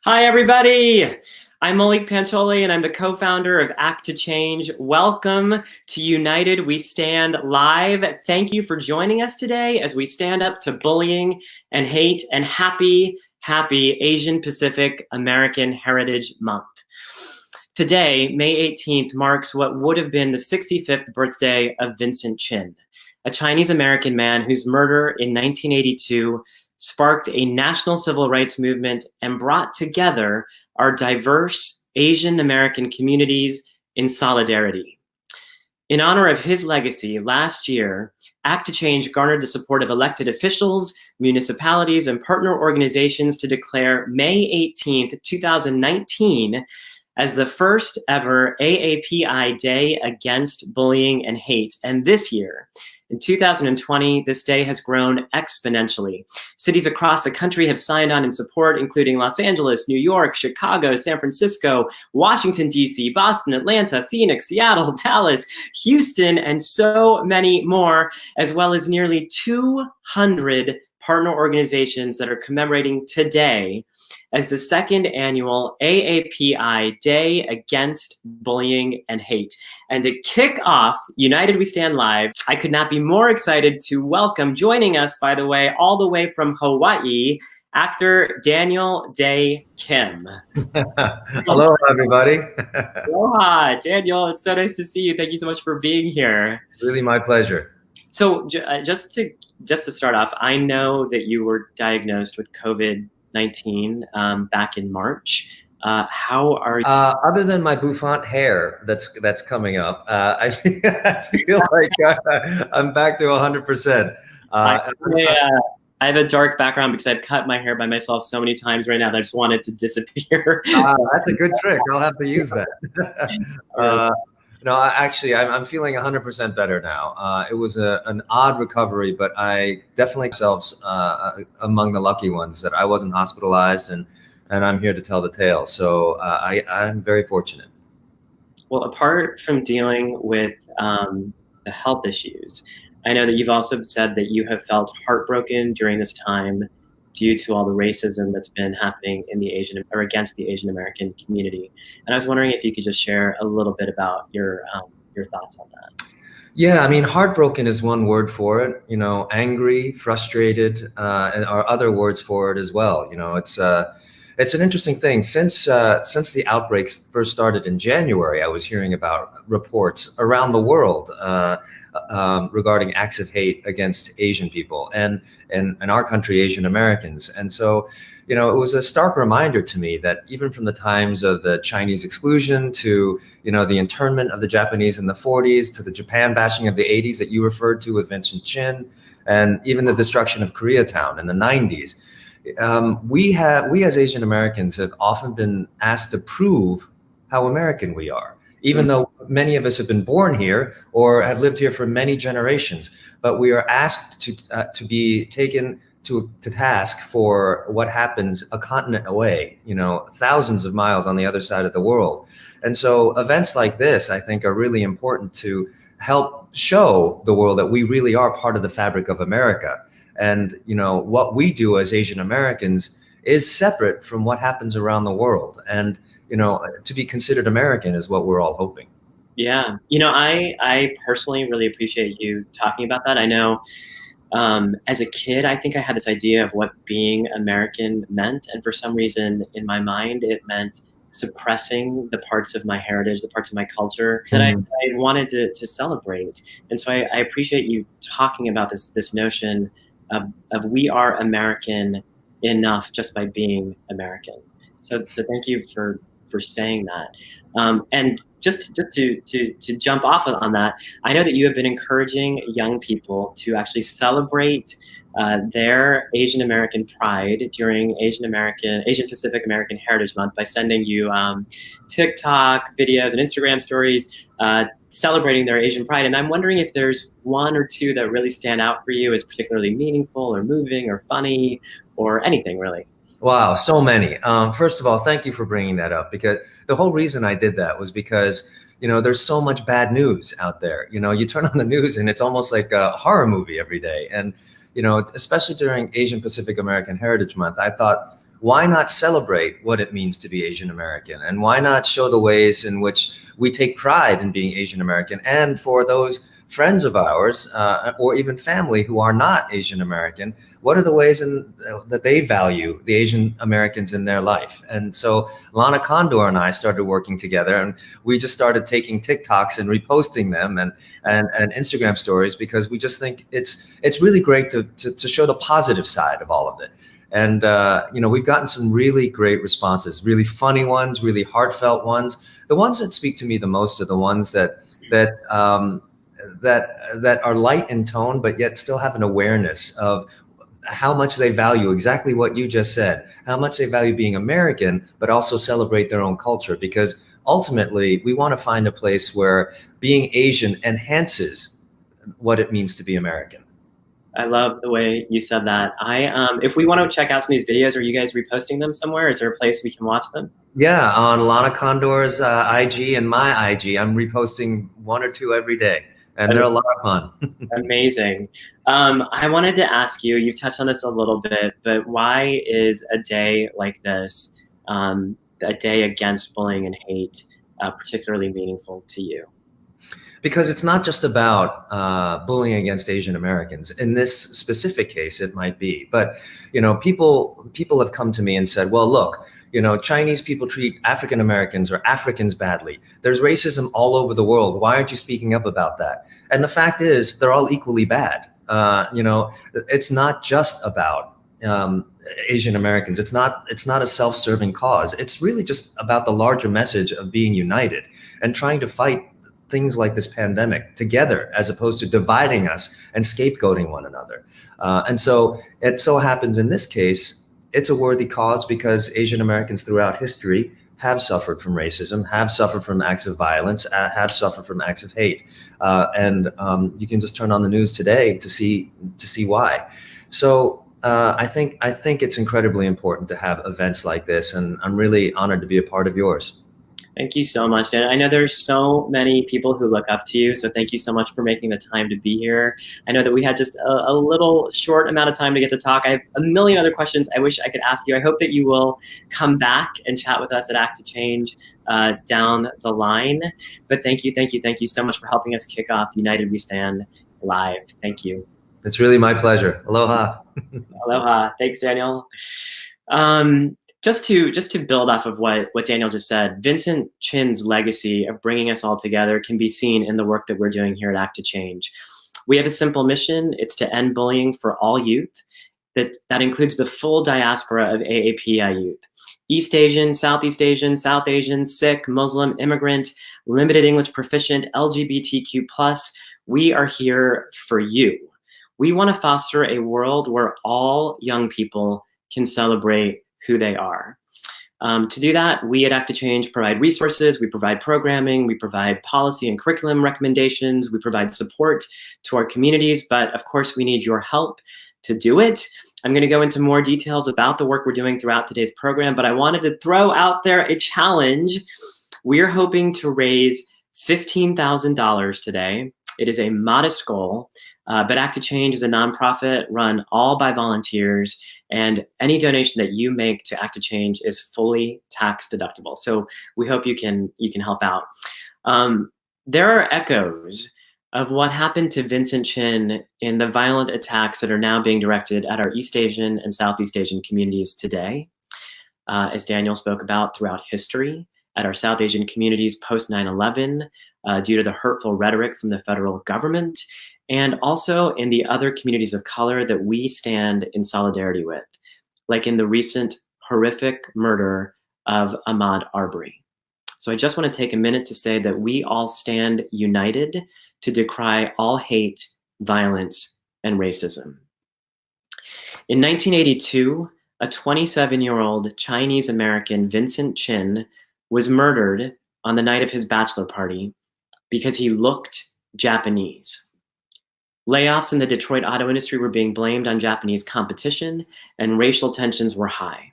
Hi, everybody. I'm Malik Pancholi, and I'm the co-founder of Act to Change. Welcome to United We Stand Live. Thank you for joining us today as we stand up to bullying and hate, and happy Asian Pacific American Heritage Month. Today, May 18th, marks what would have been the 65th birthday of Vincent Chin, a Chinese-American man whose murder in 1982 sparked a national civil rights movement and brought together our diverse Asian American communities in solidarity. In honor of his legacy, last year, Act to Change garnered the support of elected officials, municipalities, and partner organizations to declare May 18th, 2019 as the first ever AAPI Day Against Bullying and Hate. And this year, in 2020, this day has grown exponentially. Cities across the country have signed on in support, including Los Angeles, New York, Chicago, San Francisco, Washington, D.C., Boston, Atlanta, Phoenix, Seattle, Dallas, Houston, and so many more, as well as nearly 200 partner organizations that are commemorating today as the second annual AAPI Day Against Bullying and Hate. And to kick off United We Stand Live, I could not be more excited to welcome, joining us, by the way, all the way from Hawaii, actor Daniel Dae Kim. Hello, everybody. Aloha, Daniel. It's so nice to see you. Thank you so much for being here. Really my pleasure. So just to start off, I know that you were diagnosed with COVID-19 back in March. How are you? Other than my bouffant hair that's coming up, I feel like I'm back to 100%. I have a dark background because I've cut my hair by myself so many times right now that I just want it to disappear. That's a good trick. I'll have to use that. No, actually, I'm feeling 100% better now. It was an odd recovery, but I definitely myself among the lucky ones that I wasn't hospitalized, and I'm here to tell the tale. So I'm very fortunate. Well, apart from dealing with the health issues, I know that you've also said that you have felt heartbroken during this time due to all the racism that's been happening in the Asian or against the Asian American community. And I was wondering if you could just share a little bit about your thoughts on that. Yeah, I mean, heartbroken is one word for it. You know, angry, frustrated, and are other words for it as well. You know, it's an interesting thing. Since the outbreaks first started in January, I was hearing about reports around the world regarding acts of hate against Asian people and in our country, Asian Americans. And so, you know, it was a stark reminder to me that even from the times of the Chinese exclusion to, you know, the internment of the Japanese in the 40s to the Japan bashing of the 80s that you referred to with Vincent Chin, and even the destruction of Koreatown in the 90s. We as Asian Americans have often been asked to prove how American we are, even though many of us have been born here or have lived here for many generations. But we are asked to be taken to task for what happens a continent away, thousands of miles on the other side of the world. And so events like this, I think, are really important to help show the world that we really are part of the fabric of America. And, what we do as Asian Americans is separate from what happens around the world. And, to be considered American is what we're all hoping. Yeah. I personally really appreciate you talking about that. I know as a kid, I think I had this idea of what being American meant. And for some reason in my mind, it meant suppressing the parts of my heritage, the parts of my culture that I wanted to celebrate. And so I appreciate you talking about this notion of we are American enough just by being American. So thank you for saying that. And just to jump off on that, I know that you have been encouraging young people to actually celebrate their Asian American pride during Asian Pacific American Heritage Month by sending you TikTok videos and Instagram stories celebrating their Asian pride. And I'm wondering if there's one or two that really stand out for you as particularly meaningful or moving or funny or anything really. Wow, so many. First of all, thank you for bringing that up, because the whole reason I did that was because, there's so much bad news out there. You turn on the news and it's almost like a horror movie every day. And, especially during Asian Pacific American Heritage Month, I thought, why not celebrate what it means to be Asian American? And why not show the ways in which we take pride in being Asian American? And for those friends of ours or even family who are not Asian American, what are the ways that they value the Asian Americans in their life? And so Lana Condor and I started working together, and we just started taking TikToks and reposting them and Instagram stories, because we just think it's really great to show the positive side of all of it. And we've gotten some really great responses, really funny ones, really heartfelt ones. The ones that speak to me the most are the ones that are light in tone, but yet still have an awareness of how much they value exactly what you just said, how much they value being American, but also celebrate their own culture. Because ultimately, we want to find a place where being Asian enhances what it means to be American. I love the way you said that. If we want to check out some of these videos, are you guys reposting them somewhere? Is there a place we can watch them? Yeah, on Lana Condor's IG and my IG, I'm reposting one or two every day. And they're a lot of fun. Amazing. I wanted to ask you, you've touched on this a little bit, but why is a day like this, a day against bullying and hate, particularly meaningful to you? Because it's not just about bullying against Asian Americans. In this specific case, it might be. But people have come to me and said, well, look, Chinese people treat African Americans or Africans badly. There's racism all over the world. Why aren't you speaking up about that? And the fact is, they're all equally bad. It's not just about Asian Americans. It's not a self-serving cause. It's really just about the larger message of being united and trying to fight things like this pandemic together, as opposed to dividing us and scapegoating one another. And so it so happens in this case, it's a worthy cause because Asian Americans throughout history have suffered from racism, have suffered from acts of violence, have suffered from acts of hate. And you can just turn on the news today to see why. So I think it's incredibly important to have events like this, and I'm really honored to be a part of yours. Thank you so much, Dan. I know there's so many people who look up to you, so thank you so much for making the time to be here. I know that we had just a little short amount of time to get to talk. I have a million other questions I wish I could ask you. I hope that you will come back and chat with us at Act to Change down the line. But thank you so much for helping us kick off United We Stand Live. Thank you. It's really my pleasure. Aloha. Aloha. Thanks, Daniel. Just to build off of what Daniel just said, Vincent Chin's legacy of bringing us all together can be seen in the work that we're doing here at Act to Change. We have a simple mission. It's to end bullying for all youth. That includes the full diaspora of AAPI youth. East Asian, Southeast Asian, South Asian, Sikh, Muslim, immigrant, limited English proficient, LGBTQ+. We are here for you. We want to foster a world where all young people can celebrate who they are. To do that, we at Act to Change provide resources, we provide programming, we provide policy and curriculum recommendations, we provide support to our communities, but of course we need your help. to do it. I'm going to go into more details about the work we're doing throughout today's program, but I wanted to throw out there a challenge. We're hoping to raise $15,000 today. It is a modest goal, but Act to Change is a nonprofit run all by volunteers, and any donation that you make to Act to Change is fully tax deductible. So we hope you can help out. There are echoes of what happened to Vincent Chin in the violent attacks that are now being directed at our East Asian and Southeast Asian communities today, as Daniel spoke about throughout history, at our South Asian communities post 9/11, due to the hurtful rhetoric from the federal government, and also in the other communities of color that we stand in solidarity with, like in the recent horrific murder of Ahmaud Arbery. So I just want to take a minute to say that we all stand united to decry all hate, violence, and racism. In 1982, a 27-year-old Chinese American, Vincent Chin, was murdered on the night of his bachelor party because he looked Japanese. Layoffs in the Detroit auto industry were being blamed on Japanese competition, and racial tensions were high.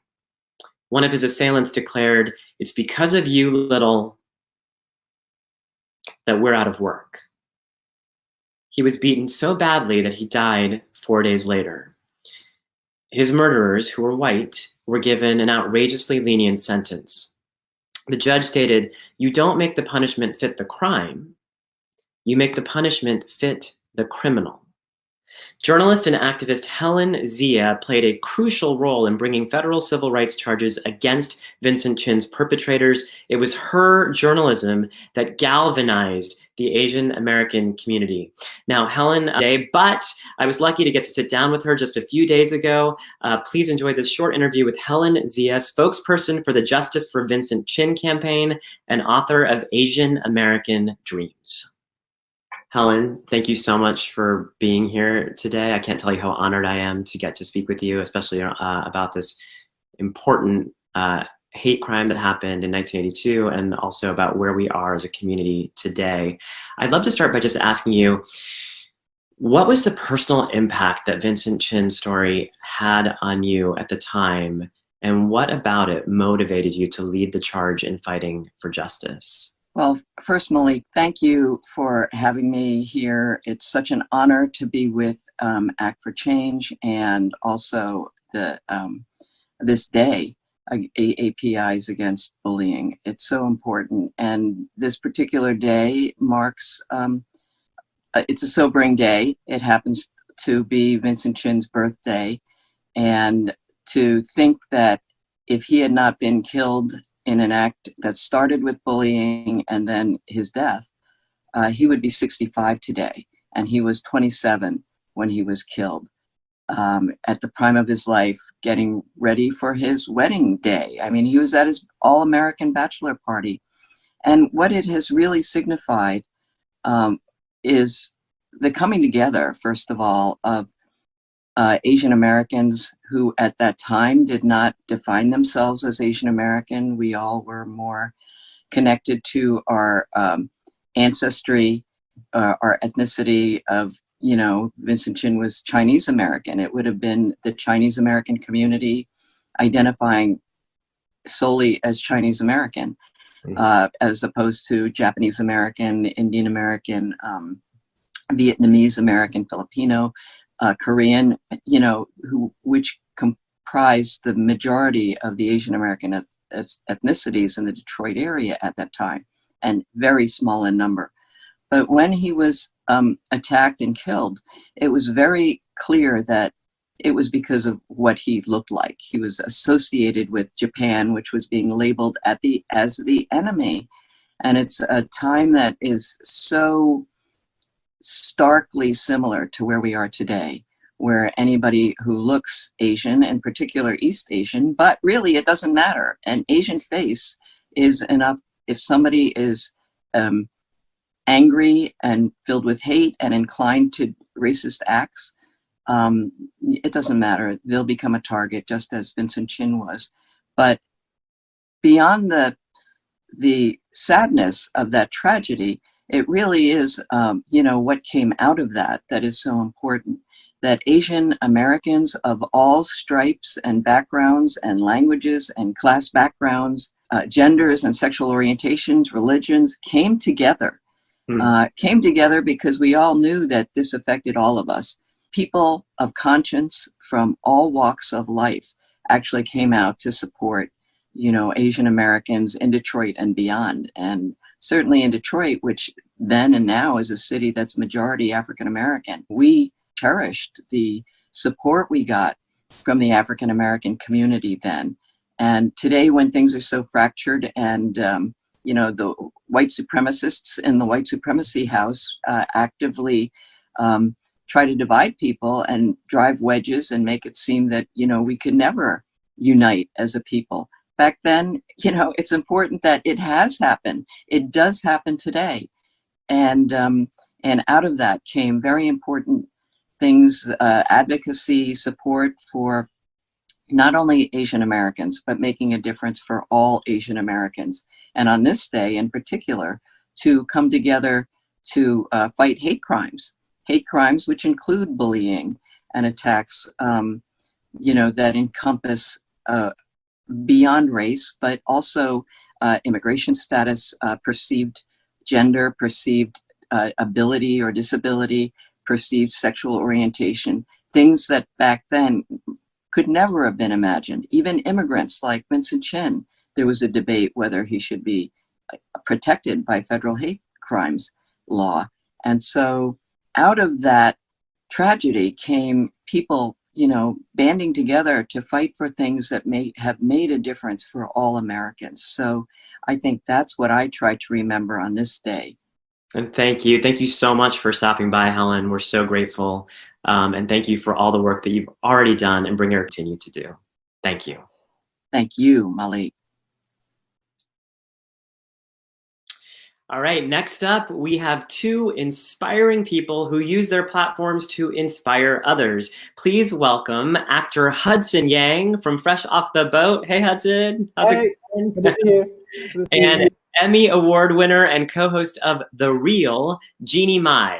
One of his assailants declared, "It's because of you, little, that we're out of work." He was beaten so badly that he died 4 days later. His murderers, who were white, were given an outrageously lenient sentence. The judge stated, "You don't make the punishment fit the crime. You make the punishment fit the criminal." Journalist and activist Helen Zia played a crucial role in bringing federal civil rights charges against Vincent Chin's perpetrators. It was her journalism that galvanized the Asian American community. Now, Helen Dae, but I was lucky to get to sit down with her just a few days ago. Please enjoy this short interview with Helen Zia, spokesperson for the Justice for Vincent Chin campaign and author of Asian American Dreams. Helen, thank you so much for being here today. I can't tell you how honored I am to get to speak with you, especially about this important hate crime that happened in 1982, and also about where we are as a community today. I'd love to start by just asking you, what was the personal impact that Vincent Chin's story had on you at the time, and what about it motivated you to lead the charge in fighting for justice? Well, first, Malik, thank you for having me here. It's such an honor to be with Act for Change, and also this day, AAPIs Against Bullying. It's so important. And this particular day marks, it's a sobering day. It happens to be Vincent Chin's birthday. And to think that if he had not been killed in an act that started with bullying and then his death, he would be 65 today. And he was 27 when he was killed, at the prime of his life, getting ready for his wedding day. I mean, he was at his all-American bachelor party. And what it has really signified is the coming together, first of all, of Asian Americans who at that time did not define themselves as Asian American. We all were more connected to our ancestry, our ethnicity of, you know, Vincent Chin was Chinese American. It would have been the Chinese American community identifying solely as Chinese American, as opposed to Japanese American, Indian American, Vietnamese American, Filipino, Korean, you know, which comprised the majority of the Asian American ethnicities in the Detroit area at that time, and very small in number. But when he was attacked and killed, it was very clear that it was because of what he looked like. He was associated with Japan, which was being labeled as the enemy. And it's a time that is so starkly similar to where we are today, where anybody who looks Asian, in particular East Asian, but really it doesn't matter. An Asian face is enough. If somebody is angry and filled with hate and inclined to racist acts, it doesn't matter. They'll become a target, just as Vincent Chin was. But beyond the sadness of that tragedy, it really is, you know, what came out of that is so important. that Asian Americans of all stripes and backgrounds and languages and class backgrounds, genders and sexual orientations, religions came together. Came together because we all knew that this affected all of us. People of conscience from all walks of life actually came out to support, Asian Americans in Detroit and beyond. And certainly in Detroit, which then and now is a city that's majority African American, we cherished the support we got from the African American community then. And today, when things are so fractured and, the white supremacists in the white supremacy house actively try to divide people and drive wedges and make it seem that, we could never unite as a people. Back then, it's important that it has happened. It does happen today. And out of that came very important things, advocacy, support for not only Asian Americans, but making a difference for all Asian Americans. And on this day in particular, to come together to fight hate crimes which include bullying and attacks, that encompass beyond race, but also immigration status, perceived gender, perceived ability or disability, perceived sexual orientation, things that back then could never have been imagined. Even immigrants like Vincent Chin, there was a debate whether he should be protected by federal hate crimes law. And so out of that tragedy came people, banding together to fight for things that may have made a difference for all Americans. So I think that's what I try to remember on this day. And thank you. Thank you so much for stopping by, Helen. We're so grateful. And thank you for all the work that you've already done and continue to do. Thank you. Thank you, Malik. All right, next up, we have two inspiring people who use their platforms to inspire others. Please welcome actor Hudson Yang from Fresh Off the Boat. Hey, Hudson. How's it going? Good to see you. And Emmy Award winner and co-host of The Real, Jeannie Mai.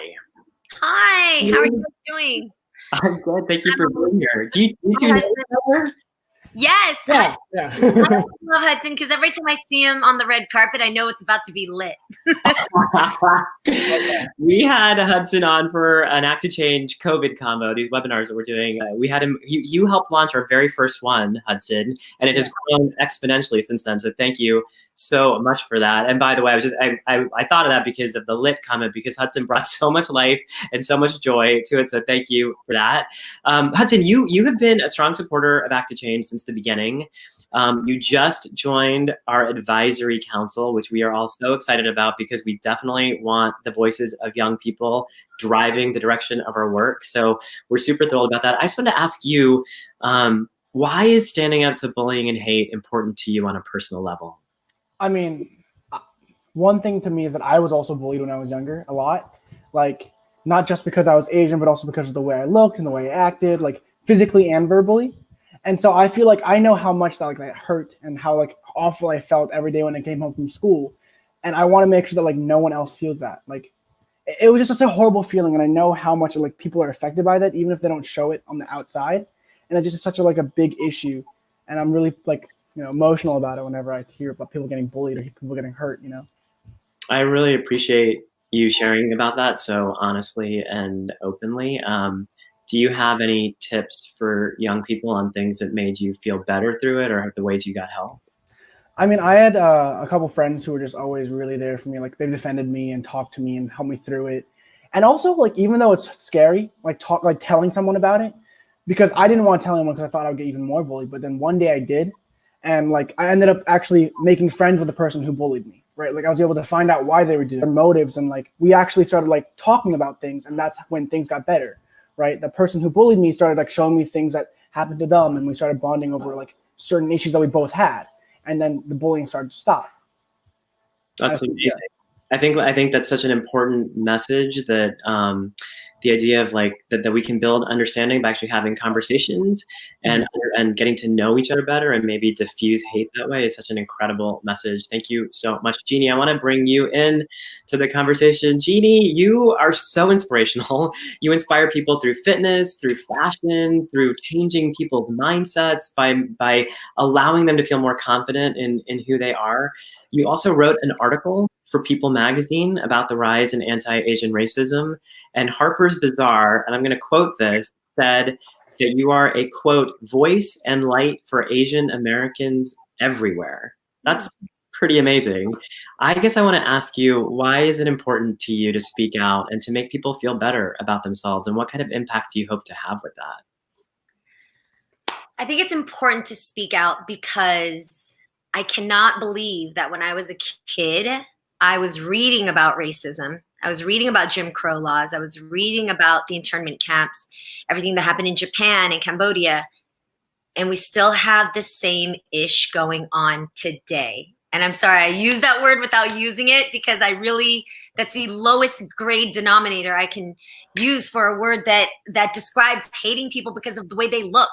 Hi, how are you doing? I'm good. Thank you for being here. Do you know each other? Yes. Yeah. I love Hudson because every time I see him on the red carpet, I know it's about to be lit. We had Hudson on for an Act to Change COVID combo, these webinars that we're doing. We had him, you helped launch our very first one, Hudson, and it has grown exponentially since then. So thank you so much for that. And by the way, I thought of that because of the lit comment, because Hudson brought so much life and so much joy to it. So thank you for that. Hudson, you have been a strong supporter of Act to Change since the beginning. You just joined our advisory council, which we are all so excited about because we definitely want the voices of young people driving the direction of our work. So we're super thrilled about that. I just wanted to ask you, why is standing up to bullying and hate important to you on a personal level? I mean, one thing to me is that I was also bullied when I was younger a lot. Like, not just because I was Asian, but also because of the way I looked and the way I acted, like physically and verbally. And so I feel like I know how much that that hurt and how awful I felt every day when I came home from school. And I want to make sure that no one else feels that. It was just such a horrible feeling, and I know how much people are affected by that, even if they don't show it on the outside. And it just is such a big issue. And I'm really emotional about it whenever I hear about people getting bullied or people getting hurt. I really appreciate you sharing about that so honestly and openly. Do you have any tips for young people on things that made you feel better through it, or the ways you got help? I mean, I had a couple friends who were just always really there for me. They defended me and talked to me and helped me through it. And also, even though it's scary, telling someone about it, because I didn't want to tell anyone because I thought I would get even more bullied. But then one day I did. And I ended up actually making friends with the person who bullied me, right? I was able to find out why they were doing their motives. And we actually started talking about things. And that's when things got better. Right, the person who bullied me started showing me things that happened to them, and we started bonding over certain issues that we both had, and then the bullying started to stop. That's amazing. I think that's such an important message that the idea of like that we can build understanding by actually having conversations and getting to know each other better and maybe diffuse hate that way is such an incredible message. Thank you so much, Jeannie. I want to bring you in to the conversation. Jeannie, you are so inspirational. You inspire people through fitness, through fashion, through changing people's mindsets by allowing them to feel more confident in who they are. You also wrote an article for People magazine about the rise in anti-Asian racism. And Harper's Bazaar, and I'm going to quote this, said that you are a, quote, voice and light for Asian Americans everywhere. That's pretty amazing. I guess I want to ask you, why is it important to you to speak out and to make people feel better about themselves? And what kind of impact do you hope to have with that? I think it's important to speak out because I cannot believe that when I was a kid, I was reading about racism. I was reading about Jim Crow laws. I was reading about the internment camps, everything that happened in Japan and Cambodia. And we still have the same ish going on today. And I'm sorry, I use that word without using it because that's the lowest grade denominator I can use for a word that describes hating people because of the way they look,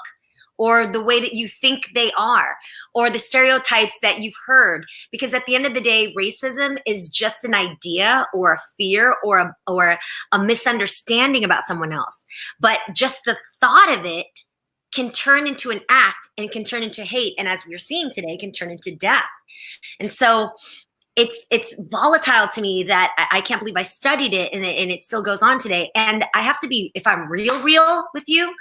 or the way that you think they are, or the stereotypes that you've heard. Because at the end of the day, racism is just an idea or a fear or a misunderstanding about someone else. But just the thought of it can turn into an act and can turn into hate. And as we're seeing today, can turn into death. And so it's volatile to me that I can't believe I studied it and it still goes on today. And I have to be, if I'm real with you,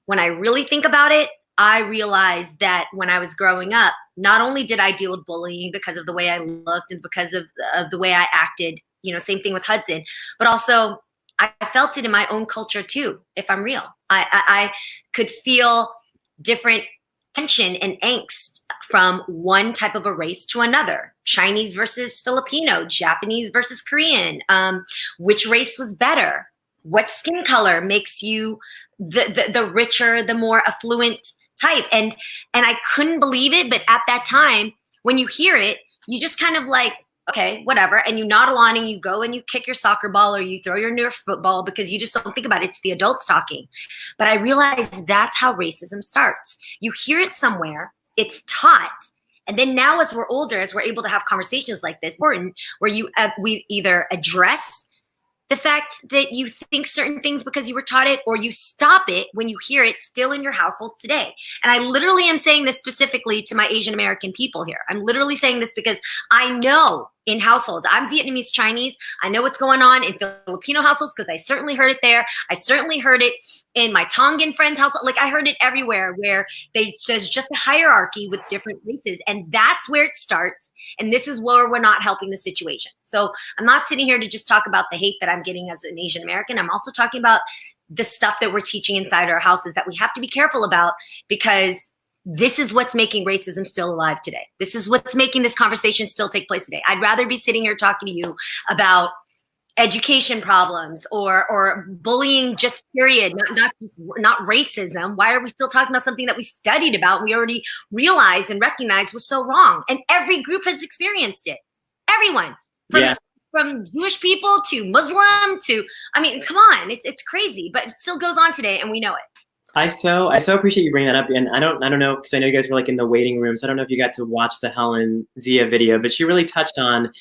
when I really think about it, I realized that when I was growing up, not only did I deal with bullying because of the way I looked and because of the way I acted, same thing with Hudson, but also I felt it in my own culture too, if I'm real. I could feel different tension and angst from one type of a race to another. Chinese versus Filipino, Japanese versus Korean, which race was better? What skin color makes you the richer, the more affluent type? And I couldn't believe it, but at that time, when you hear it, you just kind of like, okay, whatever. And you nod along and you go and you kick your soccer ball or you throw your Nerf football because you just don't think about it. It's the adults talking. But I realized that's how racism starts. You hear it somewhere, it's taught. And then now as we're older, as we're able to have conversations like this, where we either address the fact that you think certain things because you were taught it, or you stop it when you hear it still in your household today. And I literally am saying this specifically to my Asian American people here. I'm literally saying this because I know in households, I'm Vietnamese Chinese, I know what's going on in Filipino households because I certainly heard it there. I certainly heard it in my Tongan friends' household. Like I heard it everywhere where there's just a hierarchy with different races. And that's where it starts. And this is where we're not helping the situation. So I'm not sitting here to just talk about the hate that I'm getting as an Asian American. I'm also talking about the stuff that we're teaching inside our houses that we have to be careful about, because this is what's making racism still alive today. This is what's making this conversation still take place today. I'd rather be sitting here talking to you about education problems or bullying, just period, not racism. Why are we still talking about something that we studied about and we already realized and recognized was so wrong? And every group has experienced it. Everyone, from Jewish people to Muslim to, I mean, come on, it's crazy, but it still goes on today and we know it. I so appreciate you bringing that up, and I don't know, because I know you guys were like in the waiting room, so I don't know if you got to watch the Helen Zia video, but she really touched on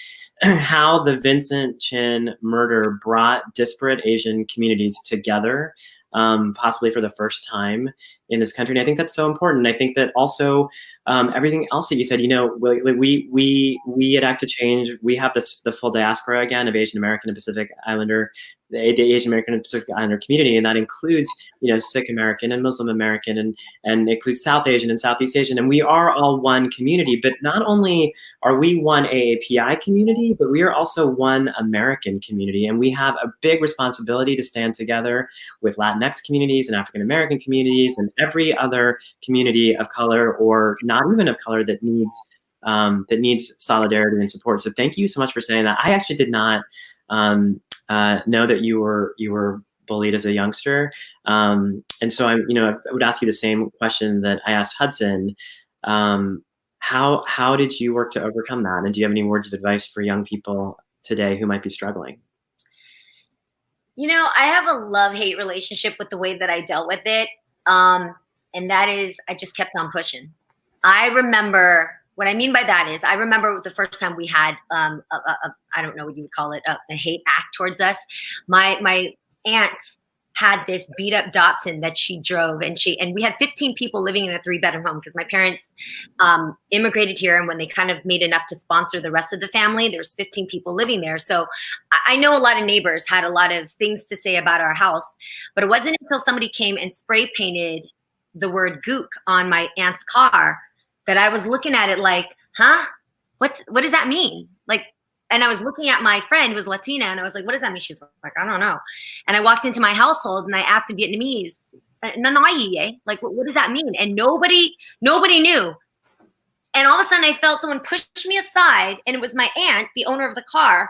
how the Vincent Chin murder brought disparate Asian communities together, possibly for the first time in this country. And I think that's so important. I think that also everything else that you said, we at Act to Change, we have the full diaspora again of Asian American and Pacific Islander, the Asian American and Pacific Islander community, and that includes Sikh American and Muslim American and includes South Asian and Southeast Asian, and we are all one community. But not only are we one AAPI community, but we are also one American community, and we have a big responsibility to stand together with Latinx communities and African American communities and every other community of color or not even of color that needs solidarity and support. So thank you so much for saying that. I actually did not know that you were bullied as a youngster, and so I would ask you the same question that I asked Hudson. How did you work to overcome that? And do you have any words of advice for young people today who might be struggling? You know, I have a love-hate relationship with the way that I dealt with it. And that is, I just kept on pushing. I remember, what I mean by that is, I remember the first time we had, I don't know what you would call it, a hate act towards us. My aunt had this beat up Datsun that she drove, and we had 15 people living in a 3-bedroom home because my parents immigrated here, and when they kind of made enough to sponsor the rest of the family, there's 15 people living there. So I know a lot of neighbors had a lot of things to say about our house, but it wasn't until somebody came and spray painted the word gook on my aunt's car that I was looking at it like, huh? What does that mean? Like, and I was looking at my friend who was Latina, and I was like, what does that mean? She's like, I don't know. And I walked into my household and I asked in Vietnamese, like, what does that mean? And nobody knew. And all of a sudden I felt someone push me aside, and it was my aunt, the owner of the car,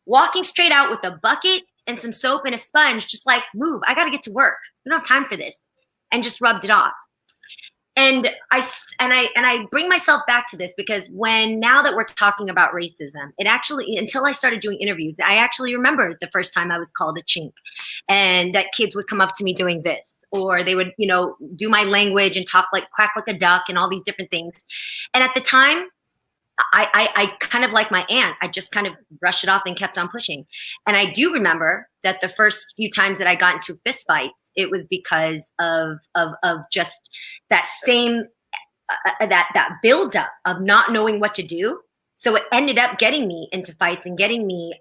walking straight out with a bucket and some soap and a sponge, just like, move, I got to get to work. We don't have time for this. And just rubbed it off. And I bring myself back to this because now that we're talking about racism, it actually, until I started doing interviews, I actually remember the first time I was called a chink, and that kids would come up to me doing this, or they would, do my language and talk like quack like a duck and all these different things. And at the time, I kind of like my aunt, I just kind of brushed it off and kept on pushing. And I do remember that the first few times that I got into fist fights, it was because of just that same that buildup of not knowing what to do. So it ended up getting me into fights and getting me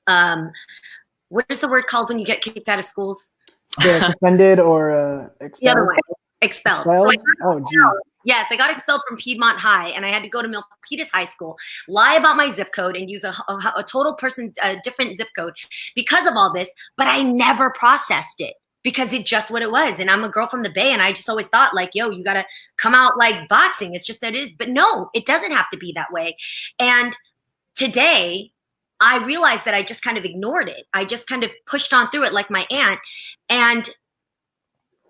what is the word called when you get kicked out of schools? Suspended or expelled? The other one, expelled. Expelled? Oh, gee. Yes, I got expelled from Piedmont High, and I had to go to Milpitas High School, lie about my zip code, and use a different zip code because of all this. But I never processed it because it's just what it was. And I'm a girl from the Bay, and I just always thought like, yo, you got to come out like boxing. It's just that it is. But no, it doesn't have to be that way. And today, I realized that I just kind of ignored it. I just kind of pushed on through it like my aunt. And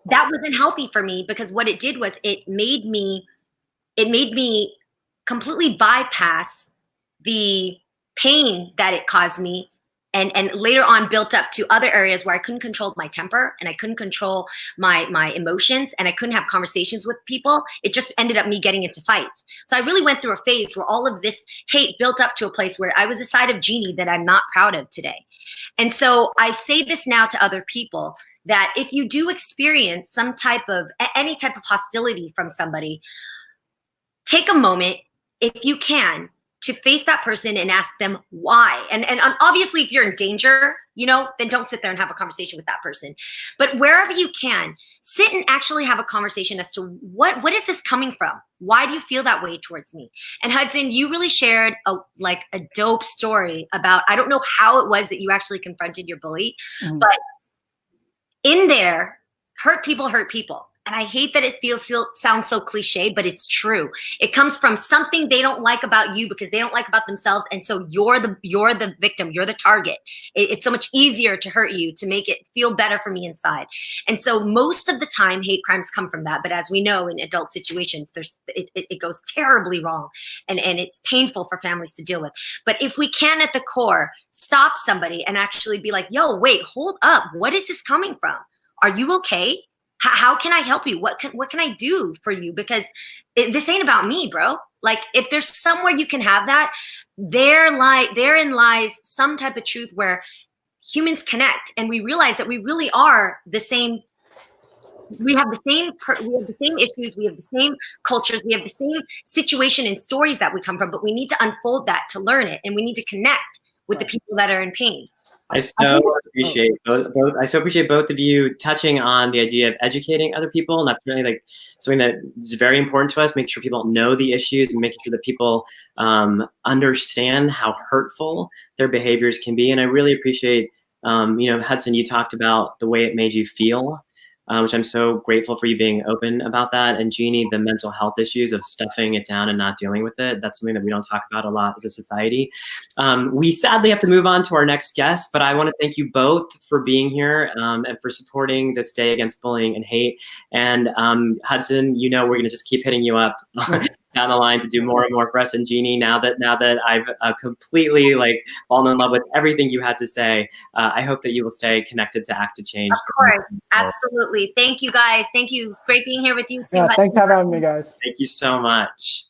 that wasn't healthy for me, because what it did was it made me completely bypass the pain that it caused me, and later on built up to other areas where I couldn't control my temper, and I couldn't control my emotions, and I couldn't have conversations with people. It just ended up me getting into fights. So I really went through a phase where all of this hate built up to a place where I was a side of Jeannie that I'm not proud of today. And so I say this now to other people, that if you do experience any type of hostility from somebody, take a moment, if you can, to face that person and ask them why. And obviously, if you're in danger, then don't sit there and have a conversation with that person. But wherever you can, sit and actually have a conversation as to what is this coming from? Why do you feel that way towards me? And Hudson, you really shared a dope story about, I don't know how it was that you actually confronted your bully, but in there, hurt people. And I hate that it sounds so cliche, but it's true. It comes from something they don't like about you because they don't like about themselves. And so you're the victim, you're the target. It's so much easier to hurt you, to make it feel better for me inside. And so most of the time, hate crimes come from that. But as we know, in adult situations, it goes terribly wrong, and it's painful for families to deal with. But if we can, at the core, stop somebody and actually be like, yo, wait, hold up. What is this coming from? Are you okay? How can I help you? What can I do for you? Because this ain't about me, bro. Like, if there's somewhere you can have that, therein lies some type of truth where humans connect, and we realize that we really are the same. We have the same issues. We have the same cultures. We have the same situation and stories that we come from. But we need to unfold that to learn it, and we need to connect with the people that are in pain. I so appreciate both of you touching on the idea of educating other people, and that's really something that is very important to us. Make sure people know the issues, and making sure that people understand how hurtful their behaviors can be. And I really appreciate, Hudson, you talked about the way it made you feel, which I'm so grateful for you being open about that. And Jeannie, the mental health issues of stuffing it down and not dealing with it. That's something that we don't talk about a lot as a society. We sadly have to move on to our next guest, but I want to thank you both for being here and for supporting this day against bullying and hate. And Hudson, we're going to just keep hitting you up down the line to do more and more for us. And Jeannie, now that I've completely like fallen in love with everything you had to say, I hope that you will stay connected to Act to Change. Of course, absolutely. Thank you, guys. Thank you. It's great being here with you too. Yeah, thanks for having me, guys. Thank you so much.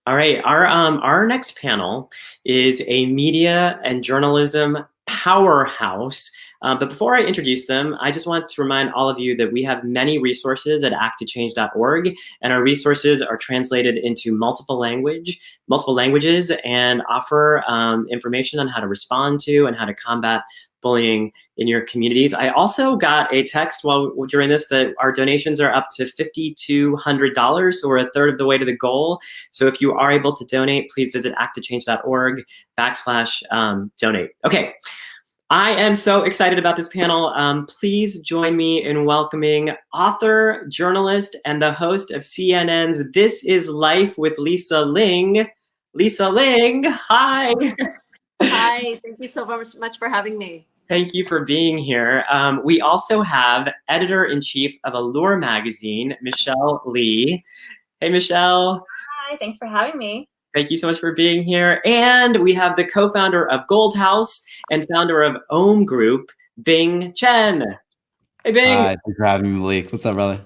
All right, our next panel is a media and journalism powerhouse. But before I introduce them, I just want to remind all of you that we have many resources at acttochange.org, and our resources are translated into multiple languages and offer information on how to respond to and how to combat bullying in your communities. I also got a text during this that our donations are up to $5,200, so we're a third of the way to the goal. So if you are able to donate, please visit acttochange.org/donate. Okay, I am so excited about this panel. Please join me in welcoming author, journalist, and the host of CNN's This Is Life with Lisa Ling. Lisa Ling, hi. Hi, thank you so much for having me. Thank you for being here. We also have editor-in-chief of Allure magazine, Michelle Lee. Hey, Michelle. Hi, thanks for having me. Thank you so much for being here. And we have the co-founder of Gold House and founder of Ohm Group, Bing Chen. Hey, Bing. Hi, thanks for having me, Malik. What's up, brother?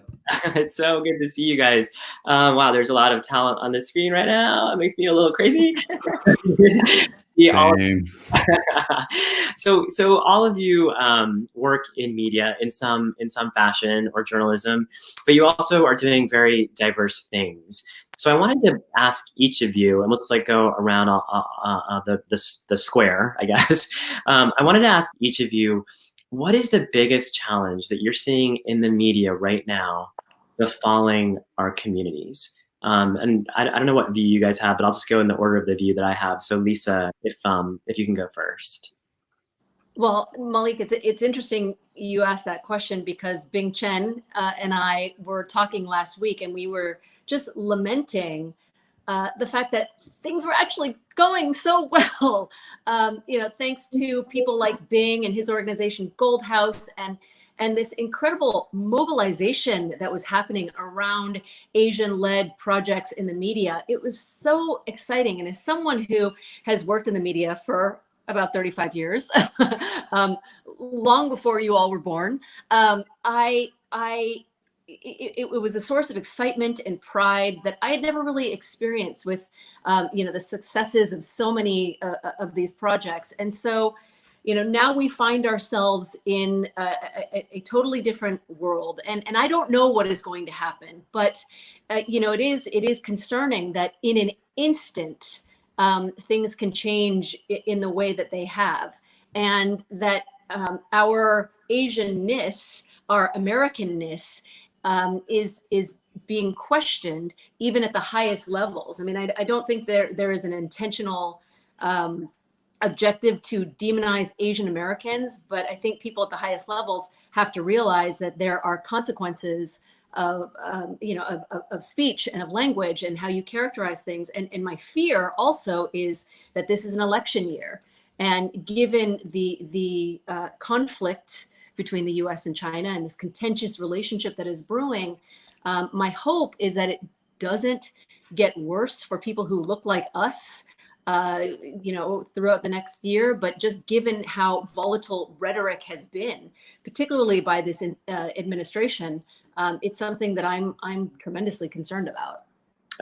It's so good to see you guys. Wow, there's a lot of talent on the screen right now. It makes me a little crazy. Same. So all of you work in media in some fashion or journalism, but you also are doing very diverse things. So I wanted to ask each of you, and let's like go around the square, I guess. I wanted to ask each of you, what is the biggest challenge that you're seeing in the media right now befalling our communities? And I don't know what view you guys have, but I'll just go in the order of the view that I have. So Lisa, if you can go first. Well, Malik, it's interesting you asked that question because Bing Chen and I were talking last week, and we were just lamenting the fact that things were actually going so well, thanks to people like Bing and his organization Gold House and this incredible mobilization that was happening around Asian-led projects in the media. It was so exciting. And as someone who has worked in the media for about 35 years, long before you all were born, it was a source of excitement and pride that I had never really experienced with, the successes of so many of these projects. And so, now we find ourselves in a totally different world, and I don't know what is going to happen, but it is concerning that in an instant things can change in the way that they have, and that our Asianness, our Americanness, is being questioned even at the highest levels. I mean, I don't think there is an intentional objective to demonize Asian Americans, but I think people at the highest levels have to realize that there are consequences of speech and of language and how you characterize things. And my fear also is that this is an election year, and given the conflict between the U.S. and China and this contentious relationship that is brewing, my hope is that it doesn't get worse for people who look like us throughout the next year, but just given how volatile rhetoric has been, particularly by this administration, it's something that I'm tremendously concerned about.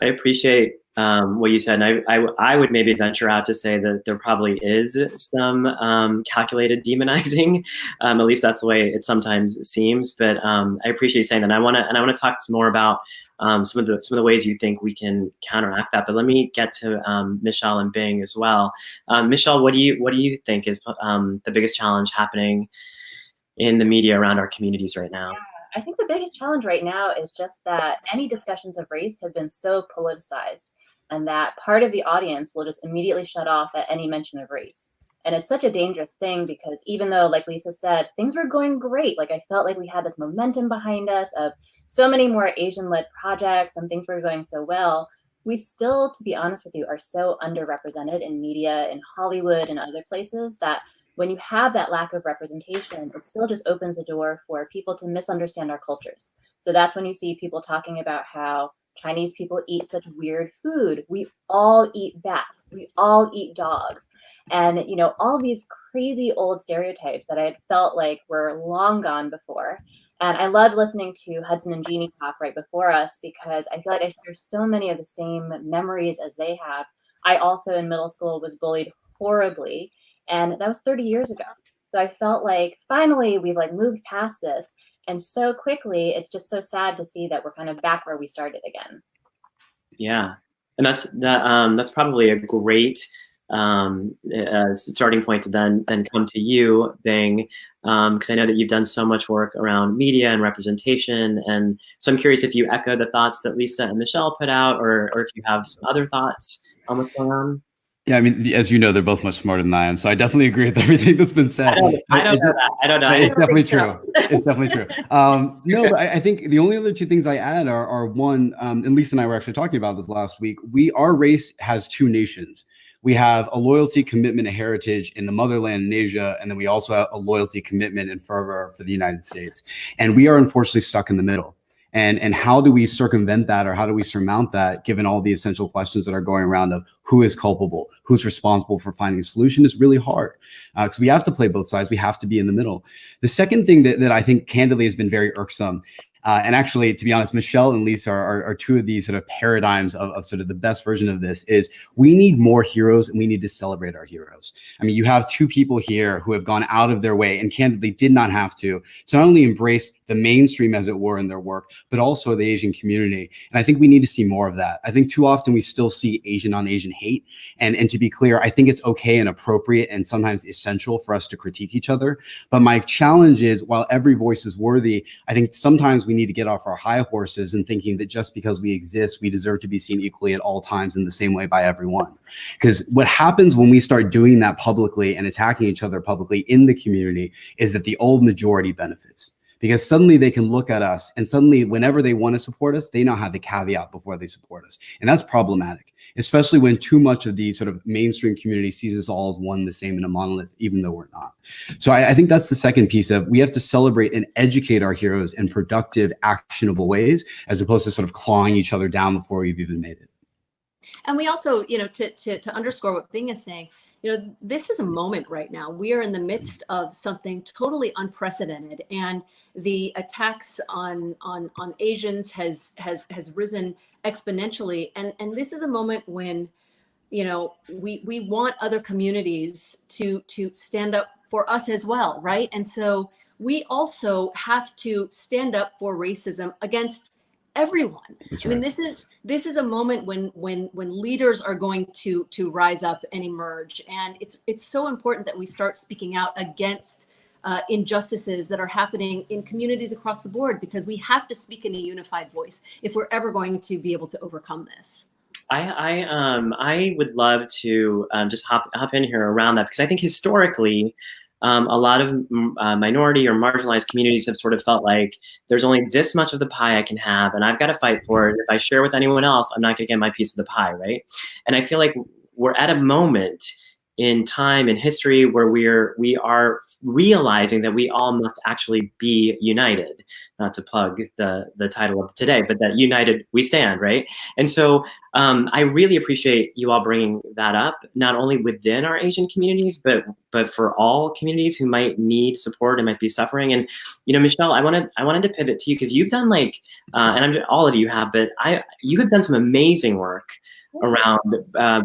I appreciate what you said, and I would maybe venture out to say that there probably is some calculated demonizing. At least that's the way it sometimes seems. But I appreciate you saying that. And I want to talk more about some of the ways you think we can counteract that. But let me get to Michelle and Bing as well. Michelle, what do you think is the biggest challenge happening in the media around our communities right now? I think the biggest challenge right now is just that any discussions of race have been so politicized, and that part of the audience will just immediately shut off at any mention of race. And it's such a dangerous thing because even though, like Lisa said, things were going great, like I felt like we had this momentum behind us of so many more Asian-led projects and things were going so well, we still, to be honest with you, are so underrepresented in media, in Hollywood and other places that when you have that lack of representation, it still just opens the door for people to misunderstand our cultures. So that's when you see people talking about how Chinese people eat such weird food. We all eat bats. We all eat dogs. And, you know, all these crazy old stereotypes that I had felt like were long gone before. And I loved listening to Hudson and Jeannie talk right before us because I feel like I share so many of the same memories as they have. I also in middle school was bullied horribly, and that was 30 years ago. So I felt like finally we've like moved past this. And so quickly, it's just so sad to see that we're kind of back where we started again. Yeah, and that's probably a great starting point to then come to you, Bing, because I know that you've done so much work around media and representation, and so I'm curious if you echo the thoughts that Lisa and Michelle put out, or if you have some other thoughts on what's going on. Yeah, I mean, as you know, they're both much smarter than I am, so I definitely agree with everything that's been said. I don't know that. I don't know. It's definitely true. It's definitely true. No, but I think the only other two things I add are one, and Lisa and I were actually talking about this last week. Our race has two nations. We have a loyalty, commitment, and heritage in the motherland in Asia, and then we also have a loyalty, commitment, and fervor for the United States. And we are unfortunately stuck in the middle. And how do we circumvent that, or how do we surmount that, given all the essential questions that are going around of who is culpable, who's responsible for finding a solution, is really hard. Because we have to play both sides. We have to be in the middle. The second thing that I think candidly has been very irksome, and actually, to be honest, Michelle and Lisa are two of these sort of paradigms of sort of the best version of this, is we need more heroes and we need to celebrate our heroes. I mean, you have two people here who have gone out of their way and candidly did not have to not only embrace the mainstream, as it were, in their work, but also the Asian community. And I think we need to see more of that. I think too often we still see Asian on Asian hate. And to be clear, I think it's okay and appropriate and sometimes essential for us to critique each other. But my challenge is, while every voice is worthy, I think sometimes we need to get off our high horses and thinking that just because we exist, we deserve to be seen equally at all times in the same way by everyone. Because what happens when we start doing that publicly and attacking each other publicly in the community is that the old majority benefits. Because suddenly they can look at us, and suddenly whenever they want to support us, they now have the caveat before they support us. And that's problematic, especially when too much of the sort of mainstream community sees us all as one, the same, in a monolith, even though we're not. So I think that's the second piece of, we have to celebrate and educate our heroes in productive, actionable ways, as opposed to sort of clawing each other down before we've even made it. And we also, you know, to underscore what Bing is saying, you know, this is a moment right now. We are in the midst of something totally unprecedented, and the attacks on Asians has risen exponentially. And this is a moment when, you know, we want other communities to stand up for us as well, right? And so we also have to stand up for racism against everyone. That's right. I mean, this is a moment when leaders are going to rise up and emerge, and it's so important that we start speaking out against injustices that are happening in communities across the board, because we have to speak in a unified voice if we're ever going to be able to overcome this. I would love to just hop in here around that, because I think historically, a lot of minority or marginalized communities have sort of felt like there's only this much of the pie I can have, and I've got to fight for it. If I share with anyone else, I'm not going to get my piece of the pie, right? And I feel like we're at a moment in time in history where we are realizing that we all must actually be united. Not to plug the title of today, but that united we stand, right? And so I really appreciate you all bringing that up, not only within our Asian communities, but for all communities who might need support and might be suffering. And you know, Michelle, I wanted to pivot to you, because you've done like, and all of you have, but you have done some amazing work around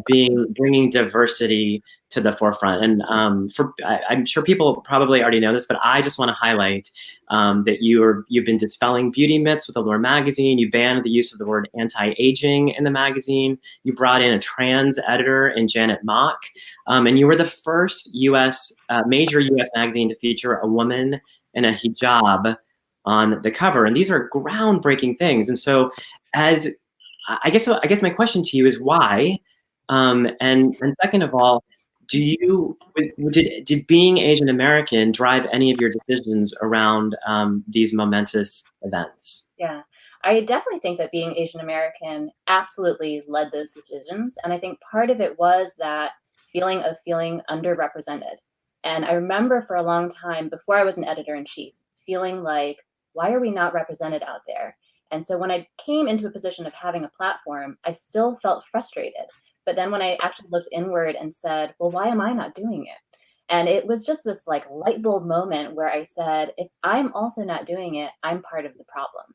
bringing diversity to the forefront. And I'm sure people probably already know this, but I just want to highlight that you've been dispelling beauty myths with Allure magazine. You banned the use of the word anti-aging in the magazine. You brought in a trans editor in Janet Mock, and you were the first major U.S. magazine to feature a woman in a hijab on the cover. And these are groundbreaking things. And so, I guess my question to you is why, and second of all, did being Asian American drive any of your decisions around these momentous events? Yeah, I definitely think that being Asian American absolutely led those decisions. And I think part of it was that feeling of feeling underrepresented. And I remember for a long time, before I was an editor-in-chief, feeling like, why are we not represented out there? And so when I came into a position of having a platform, I still felt frustrated. But then when I actually looked inward and said, well, why am I not doing it? And it was just this like light bulb moment where I said, if I'm also not doing it, I'm part of the problem.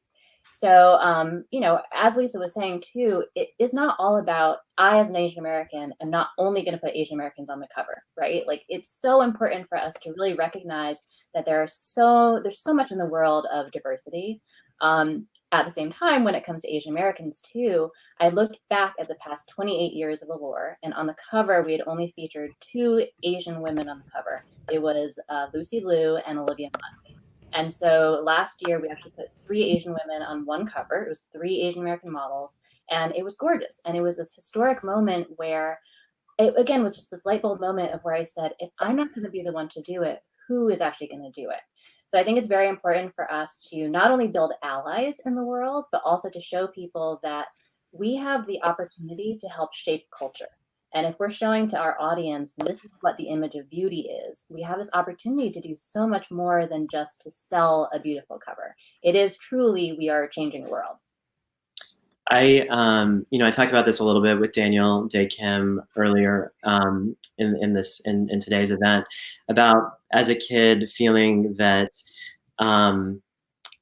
So, you know, as Lisa was saying too, it is not all about I as an Asian American am not only going to put Asian Americans on the cover, right? Like it's so important for us to really recognize that there's so much in the world of diversity. At the same time, when it comes to Asian Americans too, I looked back at the past 28 years of Allure, and on the cover, we had only featured 2 Asian women on the cover. It was Lucy Liu and Olivia Munn. And so last year, we actually put 3 Asian women on one cover. It was 3 Asian American models, and it was gorgeous. And it was this historic moment where it, again, was just this light bulb moment of where I said, if I'm not going to be the one to do it, who is actually going to do it? So I think it's very important for us to not only build allies in the world, but also to show people that we have the opportunity to help shape culture. And if we're showing to our audience, this is what the image of beauty is, we have this opportunity to do so much more than just to sell a beautiful cover. It is truly, we are changing the world. I talked about this a little bit with Daniel Dae Kim earlier in today's event about as a kid feeling that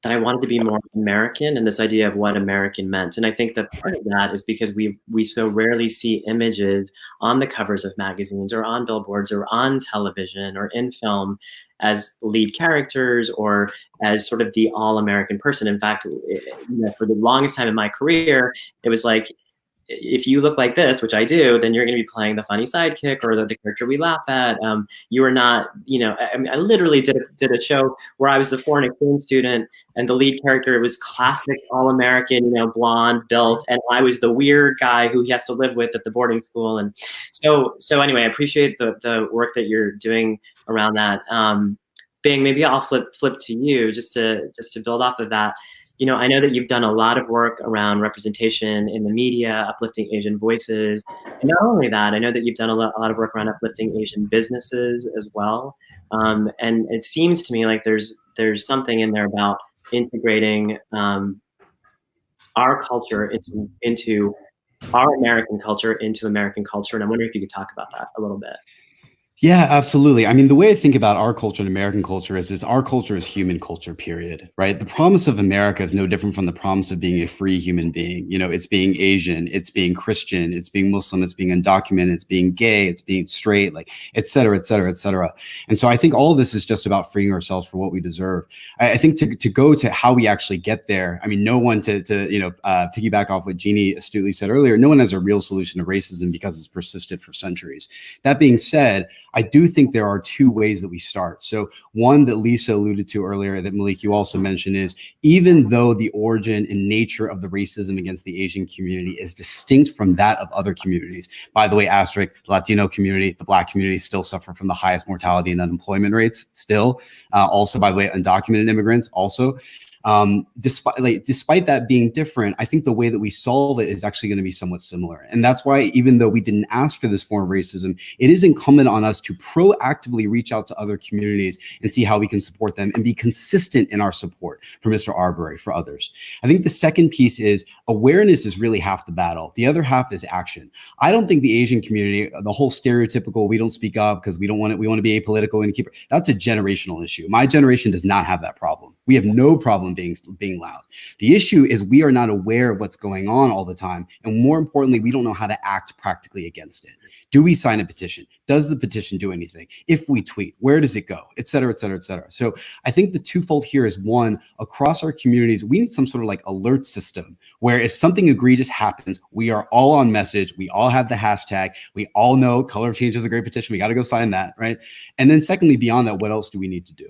that I wanted to be more American and this idea of what American meant. And I think that part of that is because we so rarely see images on the covers of magazines or on billboards or on television or in film as lead characters or as sort of the all-American person. In fact, for the longest time in my career, it was like, if you look like this, which I do, then you're going to be playing the funny sidekick or the character we laugh at. You are not, I mean, I literally did a show where I was the foreign exchange student and the lead character was classic all-American, blonde, built, and I was the weird guy who he has to live with at the boarding school. And so anyway, I appreciate the work that you're doing around that. Bing, maybe I'll flip to you just to build off of that. I know that you've done a lot of work around representation in the media, uplifting Asian voices. And not only that, I know that you've done a lot of work around uplifting Asian businesses as well. And it seems to me like there's something in there about integrating our culture into our American culture into American culture. And I wonder if you could talk about that a little bit. Yeah, absolutely. I mean, the way I think about our culture and American culture is our culture is human culture, period, right? The promise of America is no different from the promise of being a free human being. It's being Asian, it's being Christian, it's being Muslim, it's being undocumented, it's being gay, it's being straight, like, et cetera, et cetera, et cetera. And so I think all of this is just about freeing ourselves for what we deserve. I think to go to how we actually get there, I mean, no one to piggyback off what Jeannie astutely said earlier, no one has a real solution to racism because it's persisted for centuries. That being said, I do think there are 2 ways that we start. So one that Lisa alluded to earlier, that Malik, you also mentioned, is even though the origin and nature of the racism against the Asian community is distinct from that of other communities. By the way, asterisk, the Latino community, the Black community still suffer from the highest mortality and unemployment rates still. Also, by the way, undocumented immigrants also. Despite that being different, I think the way that we solve it is actually going to be somewhat similar. And that's why, even though we didn't ask for this form of racism, it is incumbent on us to proactively reach out to other communities and see how we can support them and be consistent in our support for Mr. Arbery, for others. I think the second piece is awareness is really half the battle. The other half is action. I don't think the Asian community, the whole stereotypical, we don't speak up because we want to be apolitical and keep it, that's a generational issue. My generation does not have that problem. We have no problem being loud. The issue is we are not aware of what's going on all the time. And more importantly, we don't know how to act practically against it. Do we sign a petition? Does the petition do anything? If we tweet, where does it go? Et cetera, et cetera, et cetera. So I think the twofold here is, one, across our communities, we need some sort of like alert system where if something egregious happens, we are all on message. We all have the hashtag. We all know color of change is a great petition. We got to go sign that, right? And then secondly, beyond that, what else do we need to do?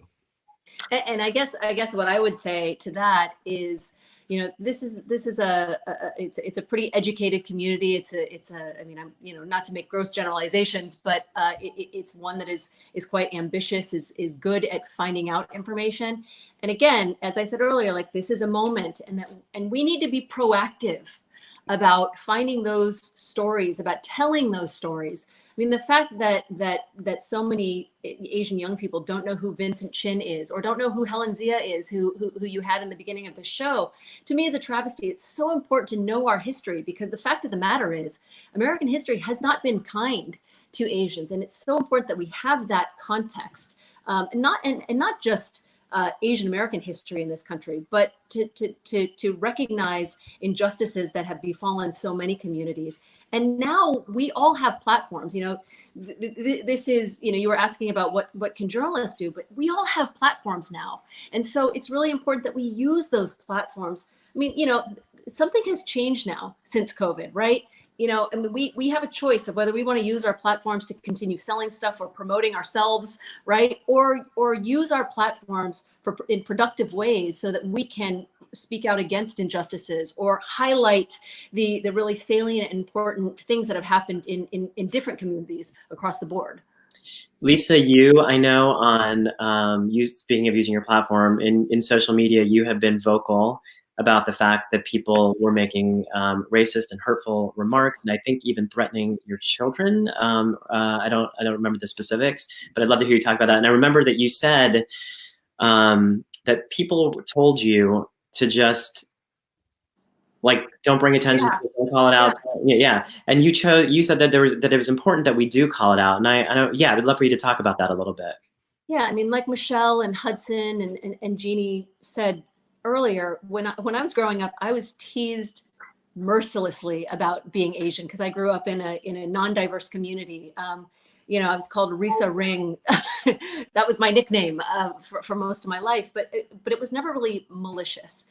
And I guess what I would say to that is, this is it's a pretty educated community. I mean, I'm not to make gross generalizations, but it's one that is quite ambitious, is good at finding out information. And again, as I said earlier, like, this is a moment, and we need to be proactive about finding those stories, about telling those stories, mean, the fact that so many Asian young people don't know who Vincent Chin is, or don't know who Helen Zia is, who you had in the beginning of the show, to me is a travesty. It's so important to know our history, because the fact of the matter is American history has not been kind to Asians. And it's so important that we have that context, and not just Asian American history in this country, but to recognize injustices that have befallen so many communities. And now we all have platforms. You know, this is, you know, you were asking about what can journalists do, but we all have platforms now. And so it's really important that we use those platforms. I mean, you know, something has changed now since COVID, right? You know, and we have a choice of whether we want to use our platforms to continue selling stuff or promoting ourselves, right? Or use our platforms in productive ways so that we can speak out against injustices or highlight the really salient and important things that have happened in different communities across the board. Lisa, I know on speaking of using your platform in social media, you have been vocal about the fact that people were making racist and hurtful remarks, and I think even threatening your children. I don't remember the specifics, but I'd love to hear you talk about that. And I remember that you said that people told you to just don't bring attention to it, don't call it out. Yeah. And you said that that it was important that we do call it out. And I would love for you to talk about that a little bit. Yeah, I mean, like Michelle and Hudson and Jeannie said earlier, when I was growing up, I was teased mercilessly about being Asian because I grew up in a non-diverse community. You know, I was called Risa Ring. That was my nickname for most of my life, but it was never really malicious.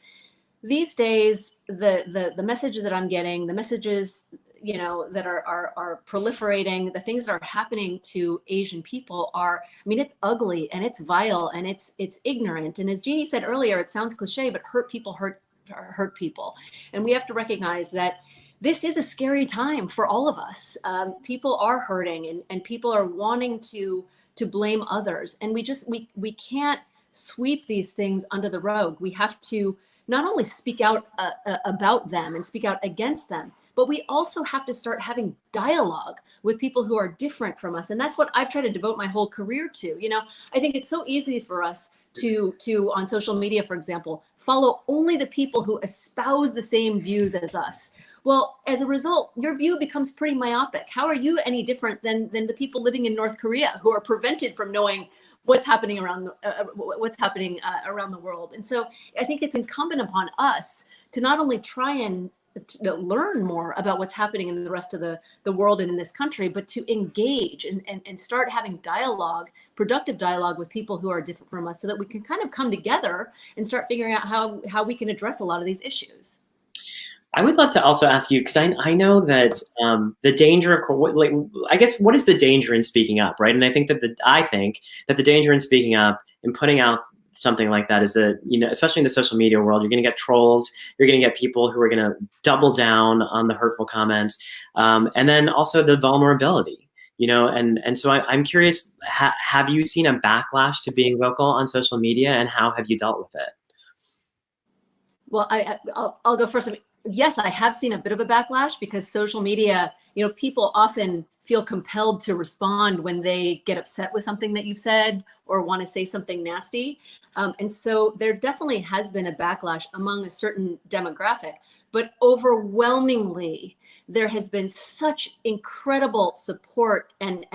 These days, the messages that I'm getting, the messages, you know, that are proliferating, the things that are happening to Asian people are, I mean, it's ugly and it's vile and it's ignorant. And as Jeannie said earlier, it sounds cliche, but hurt people hurt people. And we have to recognize that this is a scary time for all of us. People are hurting and people are wanting to blame others. And we can't sweep these things under the rug. We have to not only speak out about them and speak out against them, but we also have to start having dialogue with people who are different from us. And that's what I've tried to devote my whole career to. You know, I think it's so easy for us to on social media, for example, follow only the people who espouse the same views as us. Well, as a result, your view becomes pretty myopic. How are you any different than the people living in North Korea who are prevented from knowing what's happening around the world? And so I think it's incumbent upon us to not only try and to learn more about what's happening in the rest of the world and in this country, but to engage and start having dialogue, productive dialogue with people who are different from us so that we can kind of come together and start figuring out how we can address a lot of these issues. I would love to also ask you, because I know that the danger of, I guess, what is the danger in speaking up, right? And I think that the danger in speaking up and putting out something like that is that, you know, especially in the social media world, you're going to get trolls, you're going to get people who are going to double down on the hurtful comments, and then also the vulnerability, you know, and so I'm curious, have you seen a backlash to being vocal on social media, and how have you dealt with it? Well, I'll go first. Yes, I have seen a bit of a backlash because social media, you know, people often feel compelled to respond when they get upset with something that you've said or want to say something nasty. And so there definitely has been a backlash among a certain demographic, but overwhelmingly, there has been such incredible support and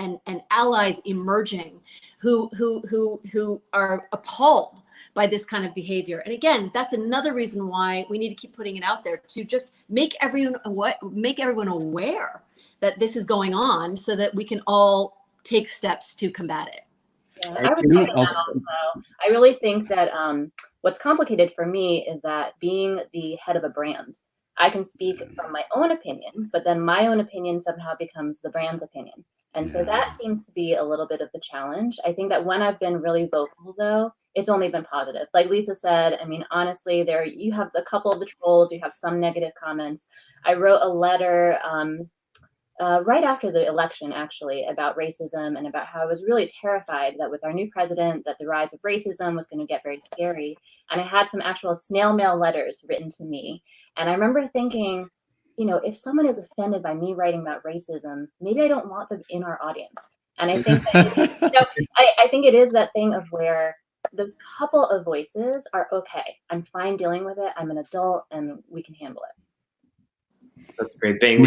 allies emerging who are appalled by this kind of behavior. And again, that's another reason why we need to keep putting it out there, to just make everyone aware that this is going on so that we can all take steps to combat it. Yeah, I would say that also. I really think that what's complicated for me is that being the head of a brand, I can speak from my own opinion, but then my own opinion somehow becomes the brand's opinion. And so that seems to be a little bit of the challenge. I think that when I've been really vocal, though, it's only been positive. Like Lisa said, I mean, honestly, you have a couple of the trolls, you have some negative comments. I wrote a letter right after the election, actually, about racism and about how I was really terrified that with our new president, that the rise of racism was going to get very scary. And I had some actual snail mail letters written to me. And I remember thinking, you know, if someone is offended by me writing about racism, maybe I don't want them in our audience. And I think that, you know, I think it is that thing of where those couple of voices are okay. I'm fine dealing with it. I'm an adult and we can handle it. That's great. Bang,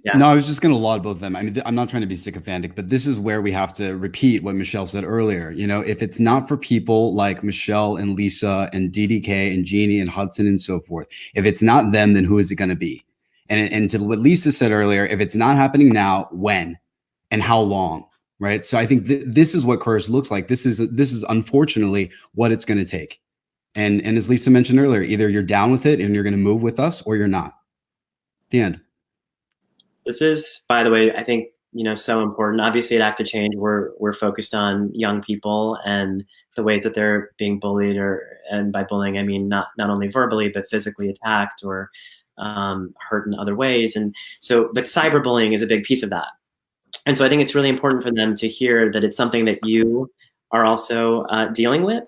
yeah. No, I was just going to laud both of them. I mean, I'm not trying to be sycophantic, but this is where we have to repeat what Michelle said earlier. You know, if it's not for people like Michelle and Lisa and DDK and Jeannie and Hudson and so forth, if it's not them, then who is it going to be? And to what Lisa said earlier, if it's not happening now, when and how long? Right. So I think this is what courage looks like. This is unfortunately what it's going to take. And as Lisa mentioned earlier, either you're down with it and you're going to move with us, or you're not. The end. This is, by the way, I think, you know, so important. Obviously at Act to Change, we're focused on young people and the ways that they're being bullied, and by bullying, I mean, not only verbally, but physically attacked or hurt in other ways. And so, but cyberbullying is a big piece of that. And so I think it's really important for them to hear that it's something that you are also dealing with,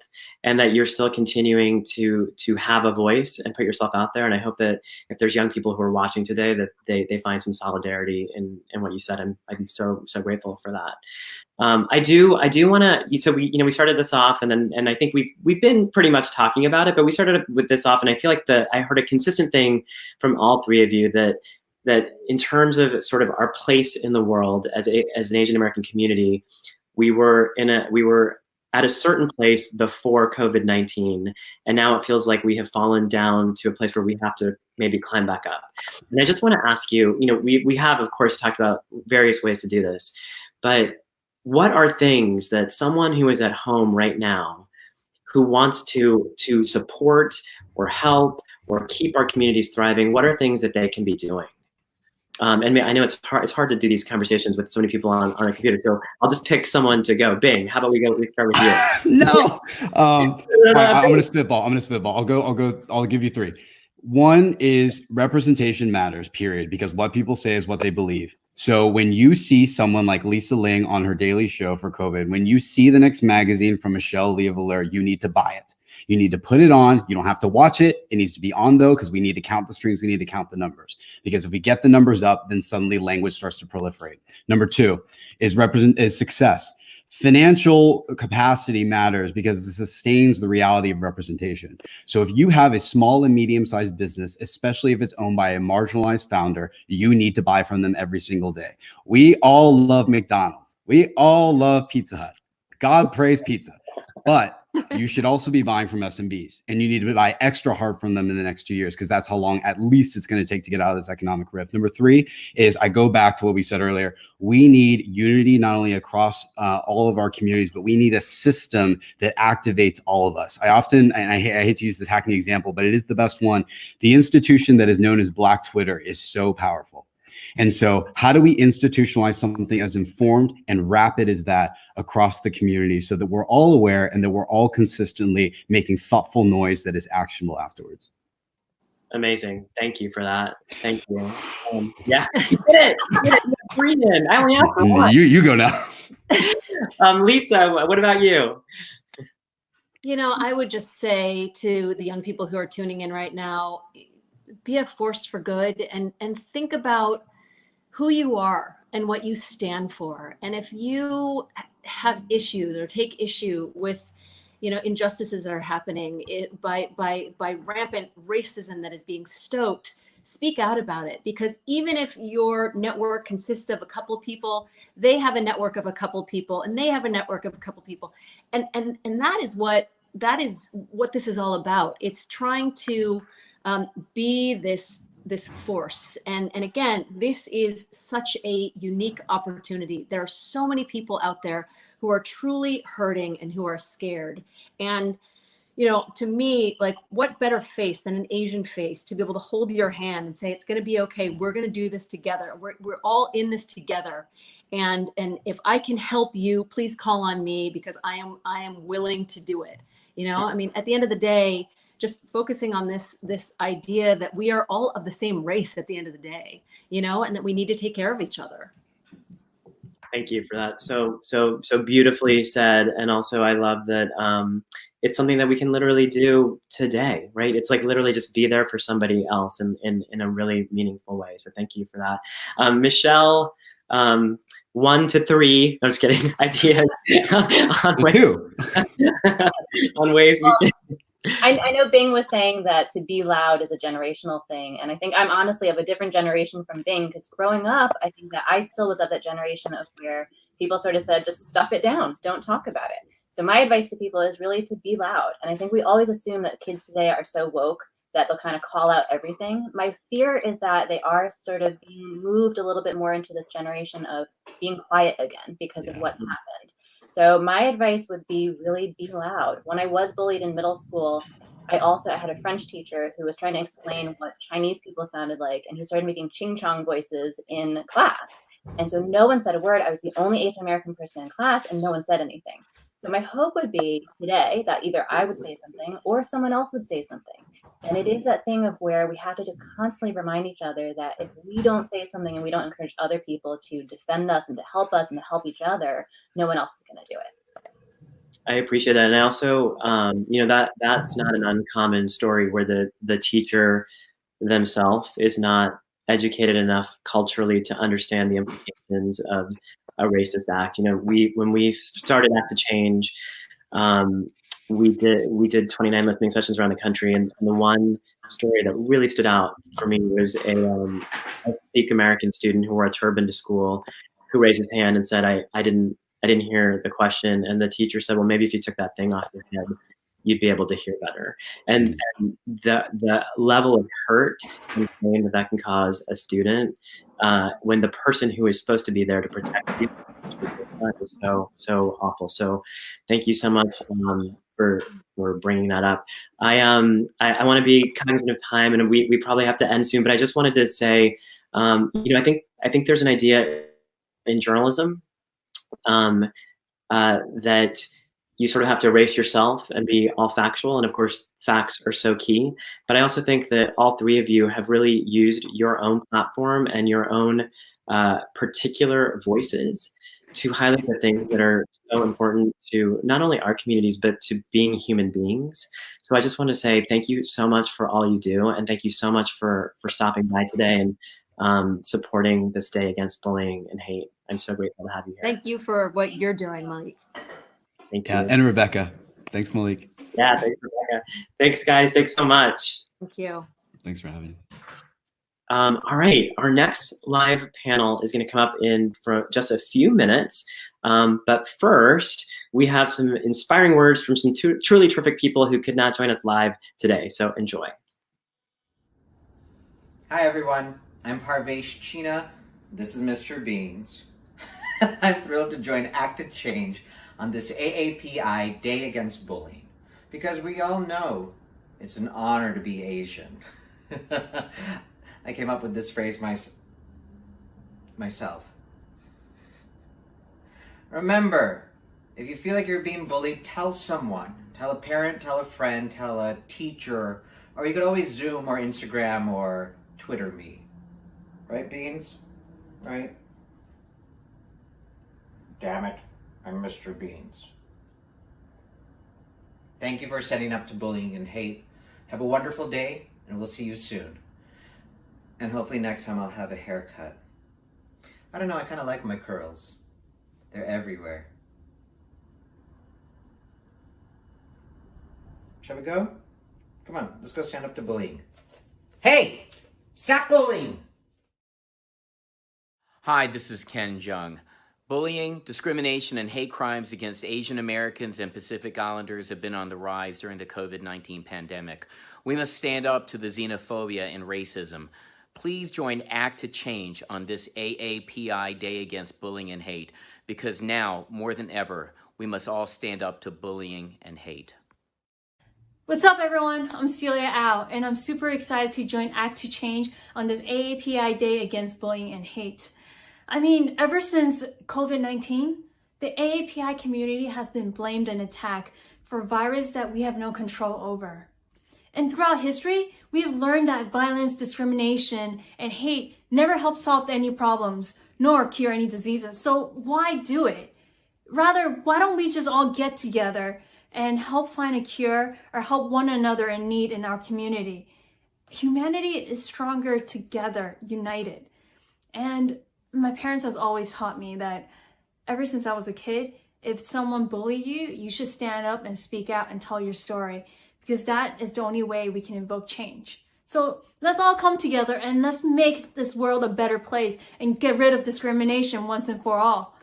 and that you're still continuing to have a voice and put yourself out there. And I hope that if there's young people who are watching today, that they find some solidarity in what you said. I'm so grateful for that. I do want to. So we started this off, and I think we've been pretty much talking about it, but we started with this off, and I feel like I heard a consistent thing from all three of you that in terms of sort of our place in the world as an Asian American community, we were at a certain place before COVID-19, and now it feels like we have fallen down to a place where we have to maybe climb back up. And I just want to ask you, you know, we have, of course, talked about various ways to do this, but what are things that someone who is at home right now who wants to support or help or keep our communities thriving, what are things that they can be doing? And I know it's hard to do these conversations with so many people on a computer, so I'll just pick someone to go. Bing, how about we start with you? No. I'm going to spitball. I'll give you three. One is representation matters, period, because what people say is what they believe. So when you see someone like Lisa Ling on her daily show for COVID, when you see the next magazine from Michelle Leavaller, you need to buy it. You need to put it on. You don't have to watch it. It needs to be on, though, because we need to count the streams. We need to count the numbers, because if we get the numbers up, then suddenly language starts to proliferate. Number two is success. Financial capacity matters because it sustains the reality of representation. So if you have a small and medium-sized business, especially if it's owned by a marginalized founder, you need to buy from them every single day. We all love McDonald's. We all love Pizza Hut. God praise pizza. But you should also be buying from SMBs, and you need to buy extra hard from them in the next 2 years, because that's how long at least it's going to take to get out of this economic rift. Number three is, I go back to what we said earlier. We need unity not only across all of our communities, but we need a system that activates all of us. I hate to use this hackney example, but it is the best one. The institution that is known as Black Twitter is so powerful. And so how do we institutionalize something as informed and rapid as that across the community, so that we're all aware and that we're all consistently making thoughtful noise that is actionable afterwards? Amazing. Thank you for that. Thank you. Yeah, you did it. Three in. I only asked for one. You go now. Lisa, what about you? You know, I would just say to the young people who are tuning in right now, be a force for good, and think about who you are and what you stand for. And if you have issues or take issue with, you know, injustices that are happening by rampant racism that is being stoked, speak out about it. Because even if your network consists of a couple people, they have a network of a couple people, and they have a network of a couple people. And that is what this is all about. It's trying to be this force. And again, this is such a unique opportunity. There are so many people out there who are truly hurting and who are scared. And, you know, to me, like, what better face than an Asian face to be able to hold your hand and say, it's going to be okay. We're going to do this together. We're all in this together. And if I can help you, please call on me, because I am willing to do it. You know, I mean, at the end of the day, just focusing on this idea that we are all of the same race at the end of the day, you know, and that we need to take care of each other. Thank you for that. So beautifully said. And also I love that it's something that we can literally do today, right? It's like literally just be there for somebody else in a really meaningful way. So thank you for that. Michelle, 1 to 3, no, just kidding, ideas on ways we can. I know Bing was saying that to be loud is a generational thing. And I think I'm honestly of a different generation from Bing, because growing up, I think that I still was of that generation of where people sort of said, just stuff it down, don't talk about it. So my advice to people is really to be loud. And I think we always assume that kids today are so woke that they'll kind of call out everything. My fear is that they are sort of being moved a little bit more into this generation of being quiet again because of what's happened. So my advice would be really be loud. When I was bullied in middle school, I had a French teacher who was trying to explain what Chinese people sounded like, and he started making ching chong voices in class. And so no one said a word. I was the only Asian American person in class, and no one said anything. So my hope would be today that either I would say something or someone else would say something. And it is that thing of where we have to just constantly remind each other that if we don't say something and we don't encourage other people to defend us and to help each other, no one else is going to do it. I appreciate that. And I also, that's not an uncommon story where the teacher themselves is not educated enough culturally to understand the implications of a racist act. When we started Act to Change, we did 29 listening sessions around the country, and the one story that really stood out for me was a Sikh American student who wore a turban to school, who raised his hand and said, "I didn't hear the question," and the teacher said, "Well, maybe if you took that thing off your head, you'd be able to hear better." And the level of hurt and pain that can cause a student when the person who is supposed to be there to protect you is so awful. So thank you so much for bringing that up. I want to be cognizant of time, and we probably have to end soon, but I just wanted to say, I think there's an idea in journalism that you sort of have to erase yourself and be all factual. And of course, facts are so key. But I also think that all three of you have really used your own platform and your own particular voices to highlight the things that are so important to not only our communities, but to being human beings. So I just want to say thank you so much for all you do. And thank you so much for stopping by today and supporting this day against bullying and hate. I'm so grateful to have you here. Thank you for what you're doing, Malik. Thank you. And Rebecca. Thanks, Malik. Yeah, thanks, Rebecca. Thanks, guys. Thanks so much. Thank you. Thanks for having me. All right, our next live panel is going to come up in for just a few minutes. But first, we have some inspiring words from some truly terrific people who could not join us live today. So enjoy. Hi, everyone. I'm Parvesh China. This is Mr. Beans. I'm thrilled to join Act to Change on this AAPI Day Against Bullying, because we all know it's an honor to be Asian. I came up with this phrase myself. Remember, if you feel like you're being bullied, tell someone. Tell a parent, tell a friend, tell a teacher, or you could always Zoom or Instagram or Twitter me. Right, Beans? Right? Damn it, I'm Mr. Beans. Thank you for setting up to bullying and hate. Have a wonderful day, and we'll see you soon. And hopefully next time I'll have a haircut. I don't know, I kind of like my curls. They're everywhere. Shall we go? Come on, let's go stand up to bullying. Hey! Stop bullying! Hi, this is Ken Jung. Bullying, discrimination, and hate crimes against Asian Americans and Pacific Islanders have been on the rise during the COVID-19 pandemic. We must stand up to the xenophobia and racism. Please join Act to Change on this AAPI Day Against Bullying and Hate, because now, more than ever, we must all stand up to bullying and hate. What's up, everyone? I'm Celia Au, and I'm super excited to join Act to Change on this AAPI Day Against Bullying and Hate. I mean, ever since COVID-19, the AAPI community has been blamed and attacked for a virus that we have no control over. And throughout history, we have learned that violence, discrimination, and hate never help solve any problems, nor cure any diseases. So why do it? Rather, why don't we just all get together and help find a cure or help one another in need in our community? Humanity is stronger together, united. And my parents have always taught me that ever since I was a kid, if someone bullied you, you should stand up and speak out and tell your story, because that is the only way we can invoke change. So let's all come together and let's make this world a better place and get rid of discrimination once and for all.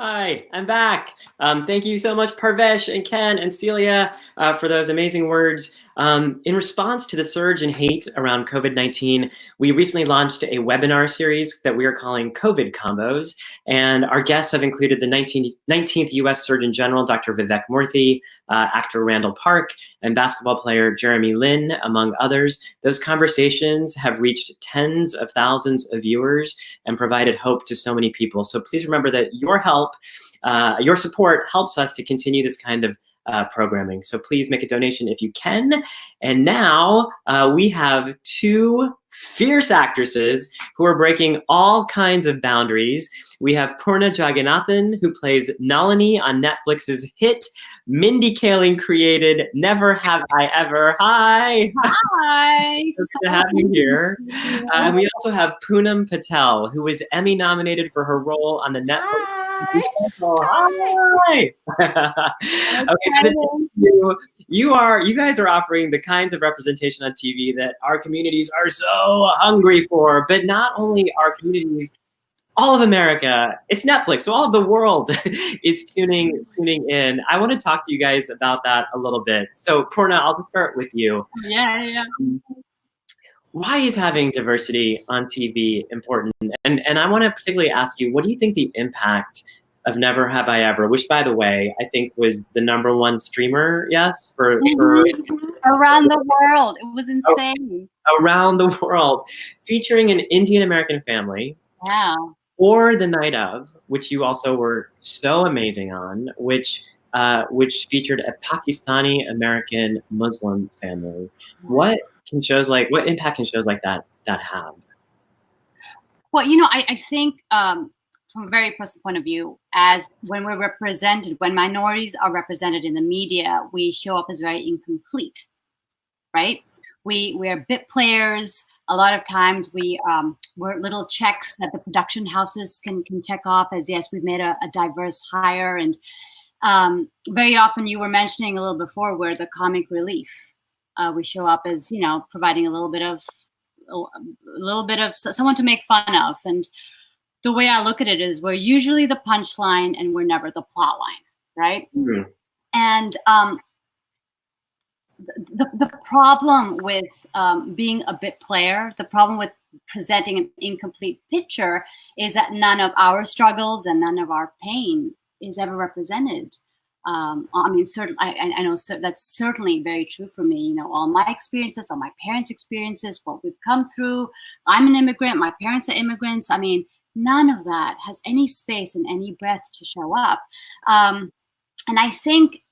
Hi, I'm back. Thank you so much, Parvesh and Ken and Celia, for those amazing words. In response to the surge in hate around COVID-19, we recently launched a webinar series that we are calling COVID Combos. And our guests have included the 19th US Surgeon General, Dr. Vivek Murthy, actor Randall Park, and basketball player Jeremy Lin, among others. Those conversations have reached tens of thousands of viewers and provided hope to so many people. So please remember that your help, your support helps us to continue this kind of programming. So please make a donation if you can. And now we have two fierce actresses who are breaking all kinds of boundaries. We have Purna Jagannathan, who plays Nalini on Netflix's hit Mindy Kaling created Never Have I Ever. Hi. Hi. Good to have you here. And we also have Poonam Patel, who was Emmy nominated for her role on the Netflix. Hi. Okay, so you guys are offering the kinds of representation on TV that our communities are so hungry for, but not only our communities, all of America, it's Netflix, so all of the world is tuning in. I want to talk to you guys about that a little bit. So Purna, I'll just start with you. Yeah. Why is having diversity on TV important? And I want to particularly ask you, what do you think the impact of Never Have I Ever, which by the way, I think was the #1 streamer, yes? For around the world. It was insane. Around the world, featuring an Indian American family. Wow. Or The Night Of, which you also were so amazing on, which featured a Pakistani American Muslim family. What impact can shows like that have? Well, I think from a very personal point of view, as when we're represented, when minorities are represented in the media, we show up as very incomplete, right? We are bit players. A lot of times we're little checks that the production houses can check off as, yes, we've made a diverse hire. And very often, you were mentioning a little before, we're the comic relief. We show up as, providing a little bit of someone to make fun of. And the way I look at it is we're usually the punchline and we're never the plot line, right? Mm-hmm. And the problem with being a bit player, the problem with presenting an incomplete picture is that none of our struggles and none of our pain is ever represented. I know that's certainly very true for me. All my experiences, all my parents' experiences, what we've come through. I'm an immigrant. My parents are immigrants. None of that has any space and any breath to show up. And I think,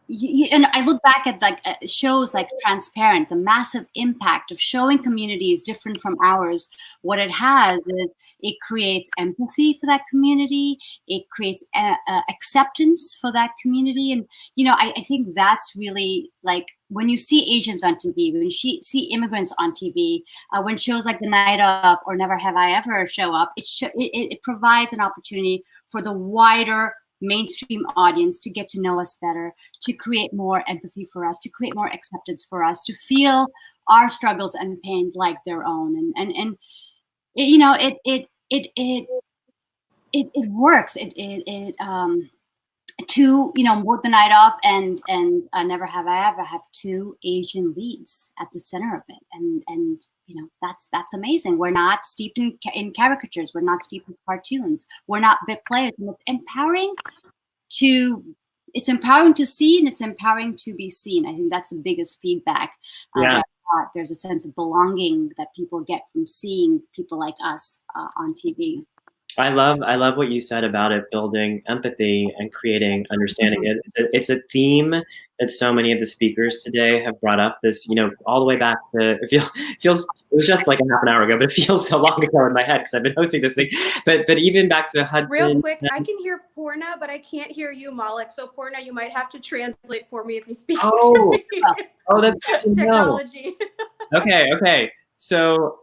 and I look back at shows like Transparent, the massive impact of showing communities different from ours. What it has is it creates empathy for that community. It creates acceptance for that community. And, I think that's really like when you see Asians on TV, when you see immigrants on TV, when shows like The Night Of or Never Have I Ever show up, it provides an opportunity for the wider mainstream audience to get to know us better, to create more empathy for us, to create more acceptance for us, to feel our struggles and pains like their own. And it works. Both The Night Off and Never Have I Ever have two Asian leads at the center of it, and that's amazing. We're not steeped in caricatures. We're not steeped in cartoons. We're not bit players. And it's empowering to see, and it's empowering to be seen. I think that's the biggest feedback. There's a sense of belonging that people get from seeing people like us on TV. I love what you said about it building empathy and creating understanding. It's a theme that so many of the speakers today have brought up. This, all the way back to it was just like a half an hour ago, but it feels so long ago in my head because I've been hosting this thing. But even back to Hudson. Real quick, I can hear Purna, but I can't hear you, Malik. So Purna, you might have to translate for me if you speak to me. Oh, that's good to know. Technology. Okay. So,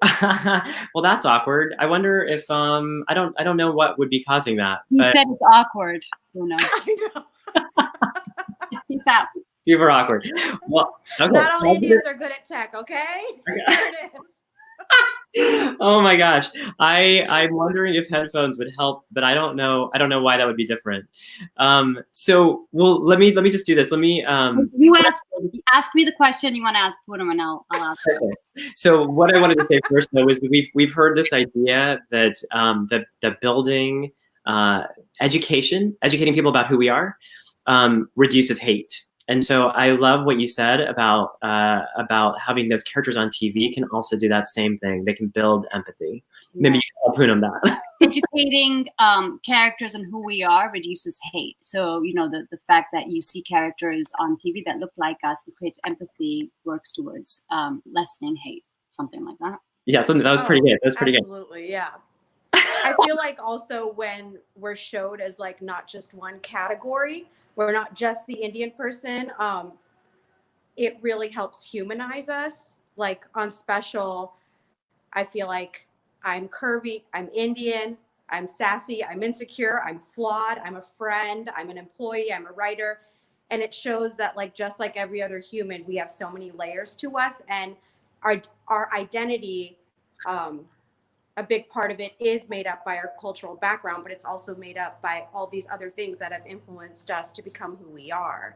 well, that's awkward. I wonder if I don't know what would be causing that. You But said it's awkward. You know. I know. Peace out. super awkward. Well, okay. Not all Indians are good at tech, okay? There it is. Oh my gosh. I'm wondering if headphones would help, but I don't know why that would be different. So well, let me just do this. Let me You ask me the question you want to ask Poonam, and I'll ask. Okay. So what I wanted to say first though is that we've heard this idea that that building educating people about who we are reduces hate. And so I love what you said about having those characters on TV can also do that same thing. They can build empathy. Maybe you can tell Poonam that. Educating characters and who we are reduces hate. So, the fact that you see characters on TV that look like us and creates empathy works towards lessening hate, something like that. Yeah, that was pretty good. That was pretty Absolutely, yeah. I feel like also when we're showed as like not just one category, we're not just the Indian person, it really helps humanize us. Like on Special, I feel like I'm curvy, I'm Indian, I'm sassy, I'm insecure, I'm flawed, I'm a friend, I'm an employee, I'm a writer. And it shows that like, just like every other human, we have so many layers to us, and our identity, a big part of it is made up by our cultural background, but it's also made up by all these other things that have influenced us to become who we are.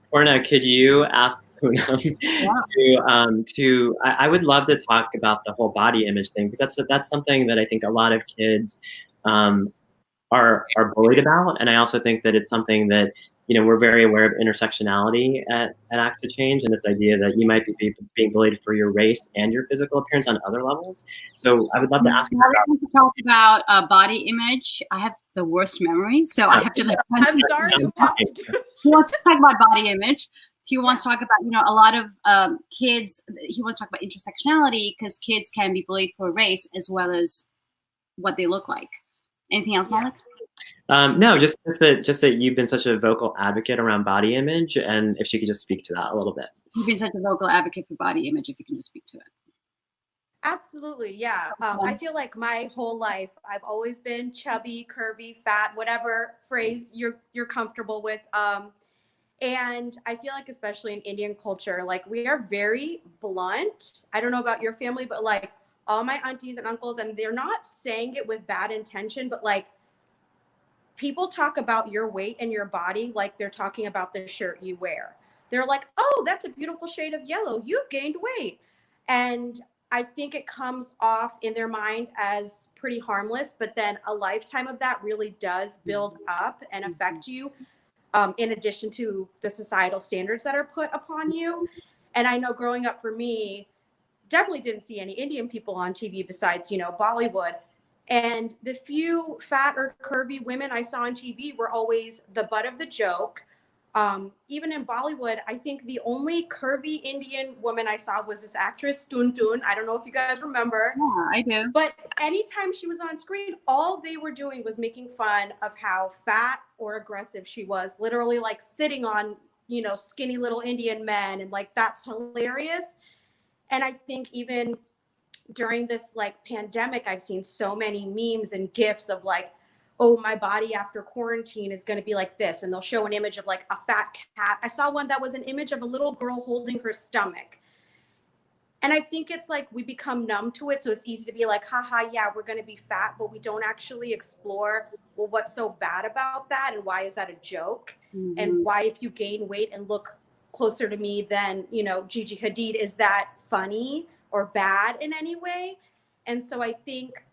Orna, could you ask Poonam to I would love to talk about the whole body image thing, because that's something that I think a lot of kids are bullied about, and I also think that it's something that we're very aware of intersectionality at Act to Change, and this idea that you might be being bullied for your race and your physical appearance on other levels. So I would love to ask you talk about body image. I have the worst memory, so I have to. I'm sorry. He wants to talk about body image. He wants to talk about, a lot of kids. He wants to talk about intersectionality because kids can be bullied for race as well as what they look like. Anything else, Malik? No, just that you've been such a vocal advocate around body image, and if you could just speak to that a little bit. You've been such a vocal advocate for body image, if you can just speak to it. Absolutely, yeah. I feel like my whole life, I've always been chubby, curvy, fat, whatever phrase you're comfortable with. And I feel like, especially in Indian culture, like we are very blunt. I don't know about your family, but like all my aunties and uncles, and they're not saying it with bad intention, but like people talk about your weight and your body like they're talking about the shirt you wear. They're like, oh, that's a beautiful shade of yellow. You've gained weight. And I think it comes off in their mind as pretty harmless, but then a lifetime of that really does build up and affect you, in addition to the societal standards that are put upon you. And I know growing up for me, definitely didn't see any Indian people on TV besides, Bollywood. And the few fat or curvy women I saw on TV were always the butt of the joke. Even in Bollywood, I think the only curvy Indian woman I saw was this actress, Tuntun. I don't know if you guys remember. Yeah, I do. But anytime she was on screen, all they were doing was making fun of how fat or aggressive she was, literally like sitting on, skinny little Indian men. And like, that's hilarious. And I think even during this like pandemic, I've seen so many memes and GIFs of like, oh, my body after quarantine is going to be like this. And they'll show an image of like a fat cat. I saw one that was an image of a little girl holding her stomach. And I think it's like we become numb to it. So it's easy to be like, haha, yeah, we're going to be fat, but we don't actually explore, well, what's so bad about that? And why is that a joke? Mm-hmm. And why, if you gain weight and look closer to me than, Gigi Hadid, is that funny or bad in any way? And so I think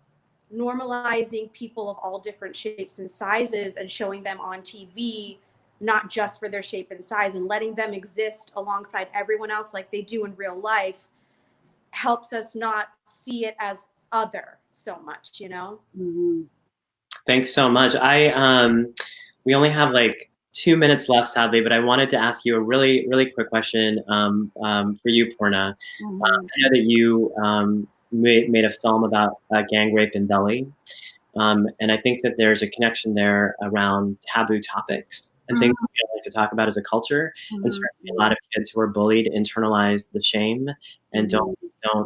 normalizing people of all different shapes and sizes and showing them on TV, not just for their shape and size, and letting them exist alongside everyone else like they do in real life, helps us not see it as other. so much, you know? Mm-hmm. Thanks so much. We only have like 2 minutes left, sadly, but I wanted to ask you a really, really quick question for you, Purna. Mm-hmm. I know that you made a film about gang rape in Delhi. And I think that there's a connection there around taboo topics and things we don't like to talk about as a culture. And certainly a lot of kids who are bullied internalize the shame and don't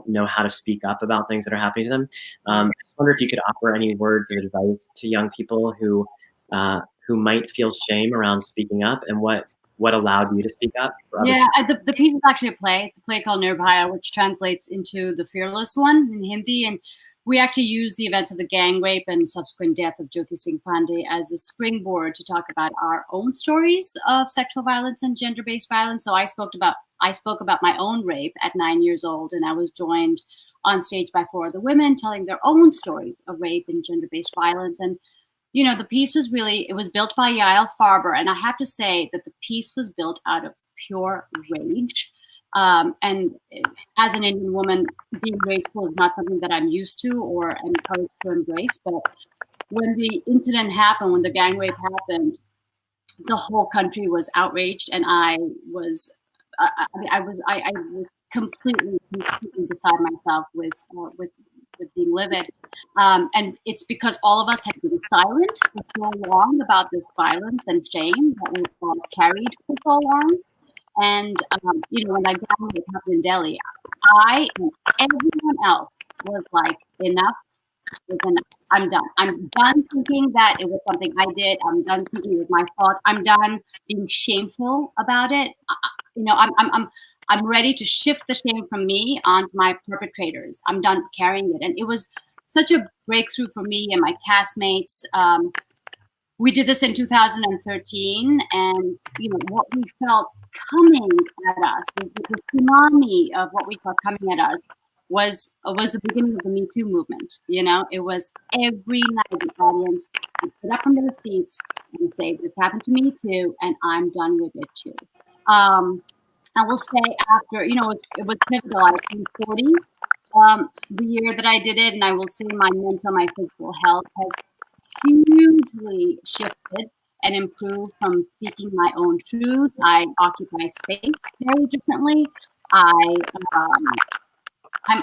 know how to speak up about things that are happening to them. I just wonder if you could offer any words of advice to young people who might feel shame around speaking up, and what allowed you to speak up for other people. The piece is actually a play. It's a play called Nirbhaya, which translates into The Fearless One in Hindi. And we actually use the events of the gang rape and subsequent death of Jyoti Singh Pandey as a springboard to talk about our own stories of sexual violence and gender-based violence. So I spoke about my own rape at 9 years old, and I was joined on stage by 4 other women telling their own stories of rape and gender-based violence. And you know, the piece was it was built by Yael Farber, and I have to say that the piece was built out of pure rage. And as an Indian woman, being rageful is not something that I'm used to or encouraged to embrace. But when the incident happened, when the gang rape happened, the whole country was outraged, and I was completely beside myself with being livid. And it's because all of us had been silent for so long about this violence and shame that we've carried for so long. And, you know, when I got happened in Delhi, I and everyone else was like, enough is enough. I'm done. I'm done thinking that it was something I did. I'm done thinking it was my fault. I'm done being shameful about it. You know, I'm ready to shift the shame from me onto my perpetrators. I'm done carrying it. And it was such a breakthrough for me and my castmates. We did this in 2013, and you know what we felt coming at us, the tsunami of what we felt coming at us was the beginning of the Me Too movement. You know, it was every night the audience would get up from their seats and say, "This happened to me too, and I'm done with it too." I will say after, you know, it was pivotal. I turned 40 the year that I did it, and I will say my mental, my physical health has hugely shifted and improved from speaking my own truth. I occupy space very differently. I'm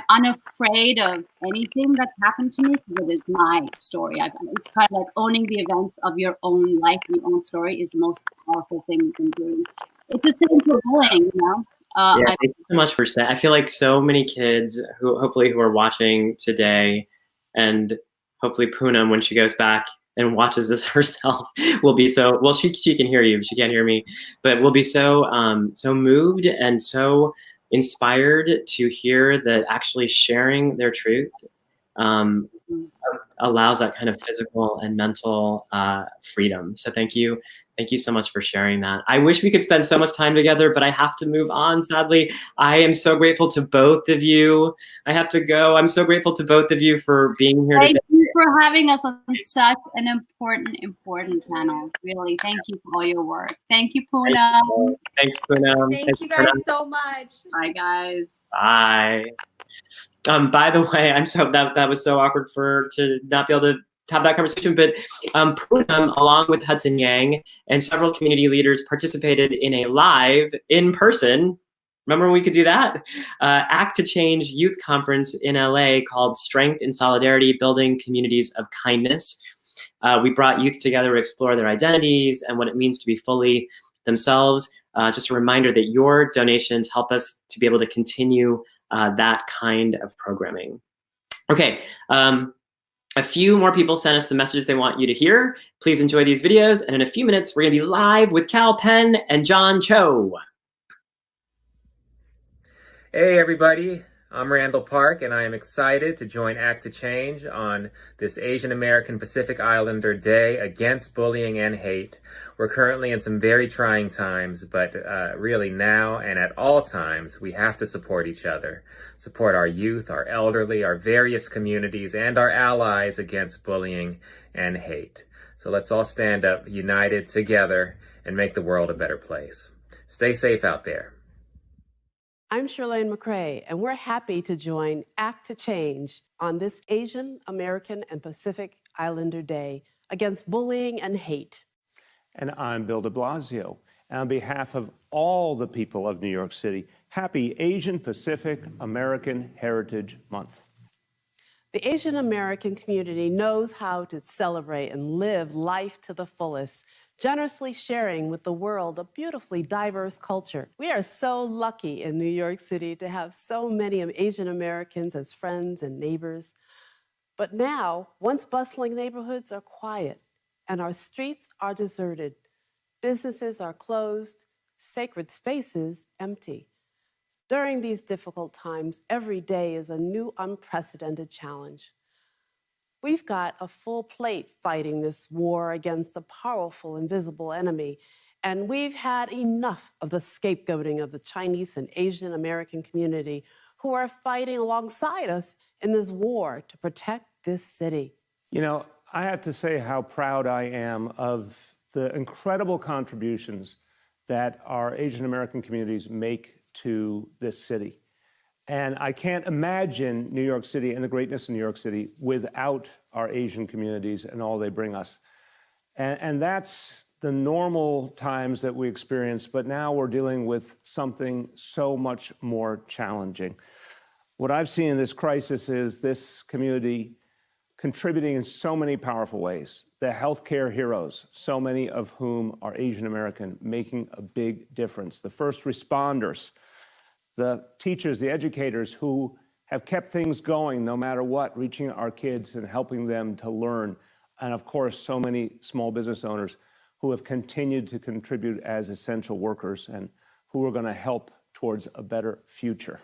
unafraid of anything that's happened to me because it is my story. It's kind of like owning the events of your own life, your own story is the most powerful thing you can do. It's the same for bullying, you know. Thank you so much for saying. I feel like so many kids who are watching today, and hopefully Poonam, when she goes back and watches this herself, will be so, well, she can hear you, but she can't hear me, but will be so so moved and so inspired to hear that actually sharing their truth allows that kind of physical and mental freedom. So thank you so much for sharing that. I wish we could spend so much time together, but I have to move on, sadly. I am so grateful to both of you. I have to go. I'm so grateful to both of you for being here today. Thank you for having us on such an important channel. Really, thank you for all your work. Thank you, Poonam. Thanks, Poonam. Thank you guys so much. Bye, guys. Bye. By the way, I'm so that was so awkward to not be able to have that conversation, but Poonam, along with Hudson Yang and several community leaders, participated in a live in-person, remember when we could do that? Act to Change youth conference in LA called Strength in Solidarity, Building Communities of Kindness. We brought youth together to explore their identities and what it means to be fully themselves. Just a reminder that your donations help us to be able to continue that kind of programming. Okay, a few more people sent us the messages they want you to hear. Please enjoy these videos, and in a few minutes, we're gonna be live with Cal Penn and John Cho. Hey everybody, I'm Randall Park, and I am excited to join Act to Change on this Asian American Pacific Islander Day against bullying and hate. We're currently in some very trying times, but really now and at all times, we have to support each other. Support our youth, our elderly, our various communities, and our allies against bullying and hate. So let's all stand up, united together, and make the world a better place. Stay safe out there. I'm Shirlane McCrae, and we're happy to join Act to Change on this Asian American and Pacific Islander Day against bullying and hate. And I'm Bill de Blasio. And on behalf of all the people of New York City, happy Asian Pacific American Heritage Month. The Asian American community knows how to celebrate and live life to the fullest, generously sharing with the world a beautifully diverse culture. We are so lucky in New York City to have so many Asian Americans as friends and neighbors. But now, once bustling neighborhoods are quiet and our streets are deserted, businesses are closed, sacred spaces empty. During these difficult times, every day is a new unprecedented challenge. We've got a full plate fighting this war against a powerful, invisible enemy, and we've had enough of the scapegoating of the Chinese and Asian American community who are fighting alongside us in this war to protect this city. You know, I have to say how proud I am of the incredible contributions that our Asian American communities make to this city. And I can't imagine New York City and the greatness of New York City without our Asian communities and all they bring us. And that's the normal times that we experience, but now we're dealing with something so much more challenging. What I've seen in this crisis is this community contributing in so many powerful ways. The healthcare heroes, so many of whom are Asian American, making a big difference. The first responders, the teachers, the educators who have kept things going no matter what, reaching our kids and helping them to learn. And of course, so many small business owners who have continued to contribute as essential workers and who are going to help towards a better future.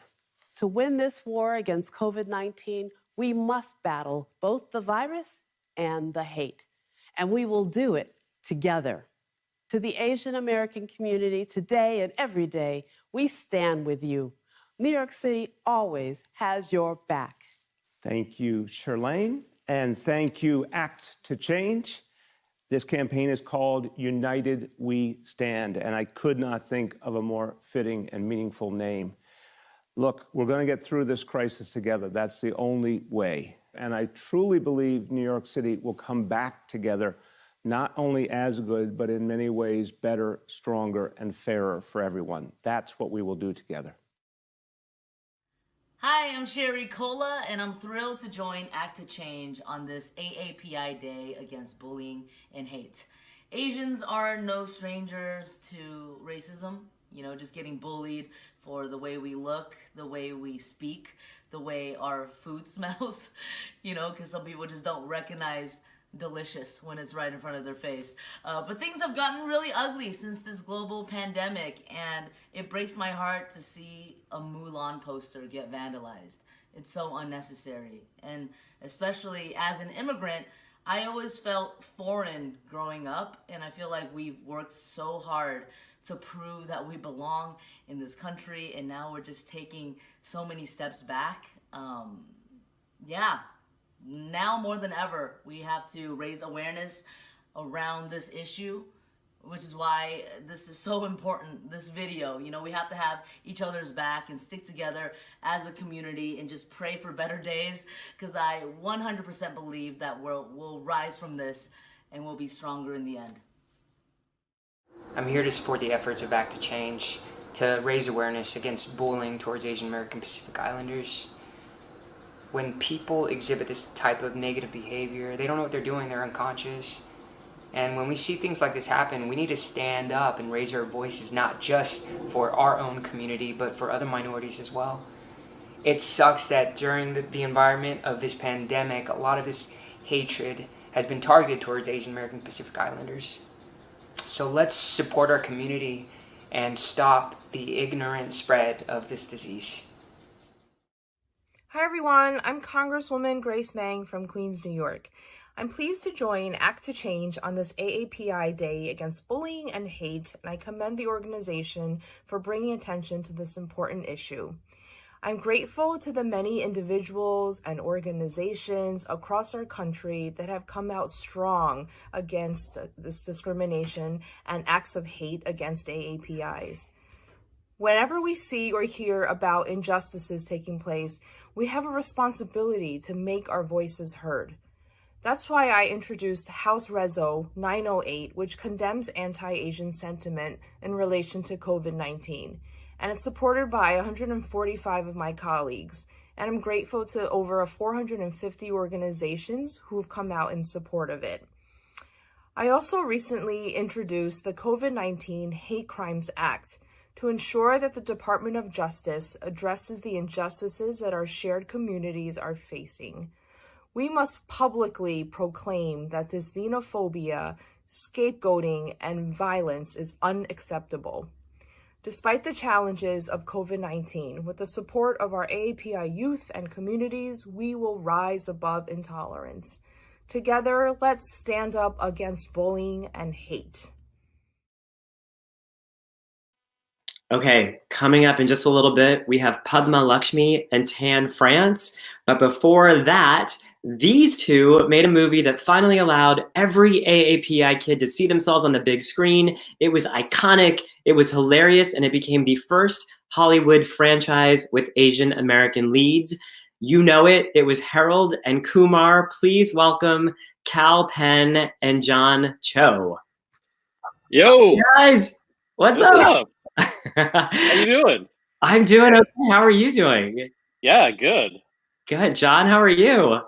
To win this war against COVID-19, we must battle both the virus and the hate, and we will do it together. To the Asian American community today and every day, we stand with you. New York City always has your back. Thank you, Shirlane, and thank you, Act to Change. This campaign is called United We Stand, and I could not think of a more fitting and meaningful name. Look, we're going to get through this crisis together. That's the only way. And I truly believe New York City will come back together, not only as good, but in many ways better, stronger, and fairer for everyone. That's what we will do together. Hi, I'm Sherry Cola, and I'm thrilled to join Act to Change on this AAPI Day against bullying and hate. Asians are no strangers to racism. You know, just getting bullied for the way we look, the way we speak, the way our food smells, you know, because some people just don't recognize delicious when it's right in front of their face. But things have gotten really ugly since this global pandemic, and it breaks my heart to see a Mulan poster get vandalized. It's so unnecessary. And especially as an immigrant, I always felt foreign growing up, and I feel like we've worked so hard to prove that we belong in this country, and now we're just taking so many steps back. Yeah, now more than ever, we have to raise awareness around this issue, which is why this is so important, this video. You know, we have to have each other's back and stick together as a community and just pray for better days, because I 100% believe that we'll rise from this and we'll be stronger in the end. I'm here to support the efforts of Act to Change to raise awareness against bullying towards Asian American Pacific Islanders. When people exhibit this type of negative behavior, they don't know what they're doing, they're unconscious. And when we see things like this happen, we need to stand up and raise our voices, not just for our own community, but for other minorities as well. It sucks that during the environment of this pandemic, a lot of this hatred has been targeted towards Asian American Pacific Islanders. So let's support our community and stop the ignorant spread of this disease. Hi everyone, I'm Congresswoman Grace Meng from Queens, New York. I'm pleased to join Act to Change on this AAPI Day against bullying and hate, and I commend the organization for bringing attention to this important issue. I'm grateful to the many individuals and organizations across our country that have come out strong against this discrimination and acts of hate against AAPIs. Whenever we see or hear about injustices taking place, we have a responsibility to make our voices heard. That's why I introduced House Reso 908, which condemns anti-Asian sentiment in relation to COVID-19. And it's supported by 145 of my colleagues. And I'm grateful to over 450 organizations who have come out in support of it. I also recently introduced the COVID-19 Hate Crimes Act to ensure that the Department of Justice addresses the injustices that our shared communities are facing. We must publicly proclaim that this xenophobia, scapegoating, and violence is unacceptable. Despite the challenges of COVID-19, with the support of our AAPI youth and communities, we will rise above intolerance. Together, let's stand up against bullying and hate. Okay, coming up in just a little bit, we have Padma Lakshmi and Tan France. But before that, these two made a movie that finally allowed every AAPI kid to see themselves on the big screen. It was iconic, it was hilarious, and it became the first Hollywood franchise with Asian American leads. You know it, it was Harold and Kumar. Please welcome Cal Penn and John Cho. Yo! Hey guys, what's up? How you doing? I'm doing okay. How are you doing? Yeah, good. Good. John, how are you?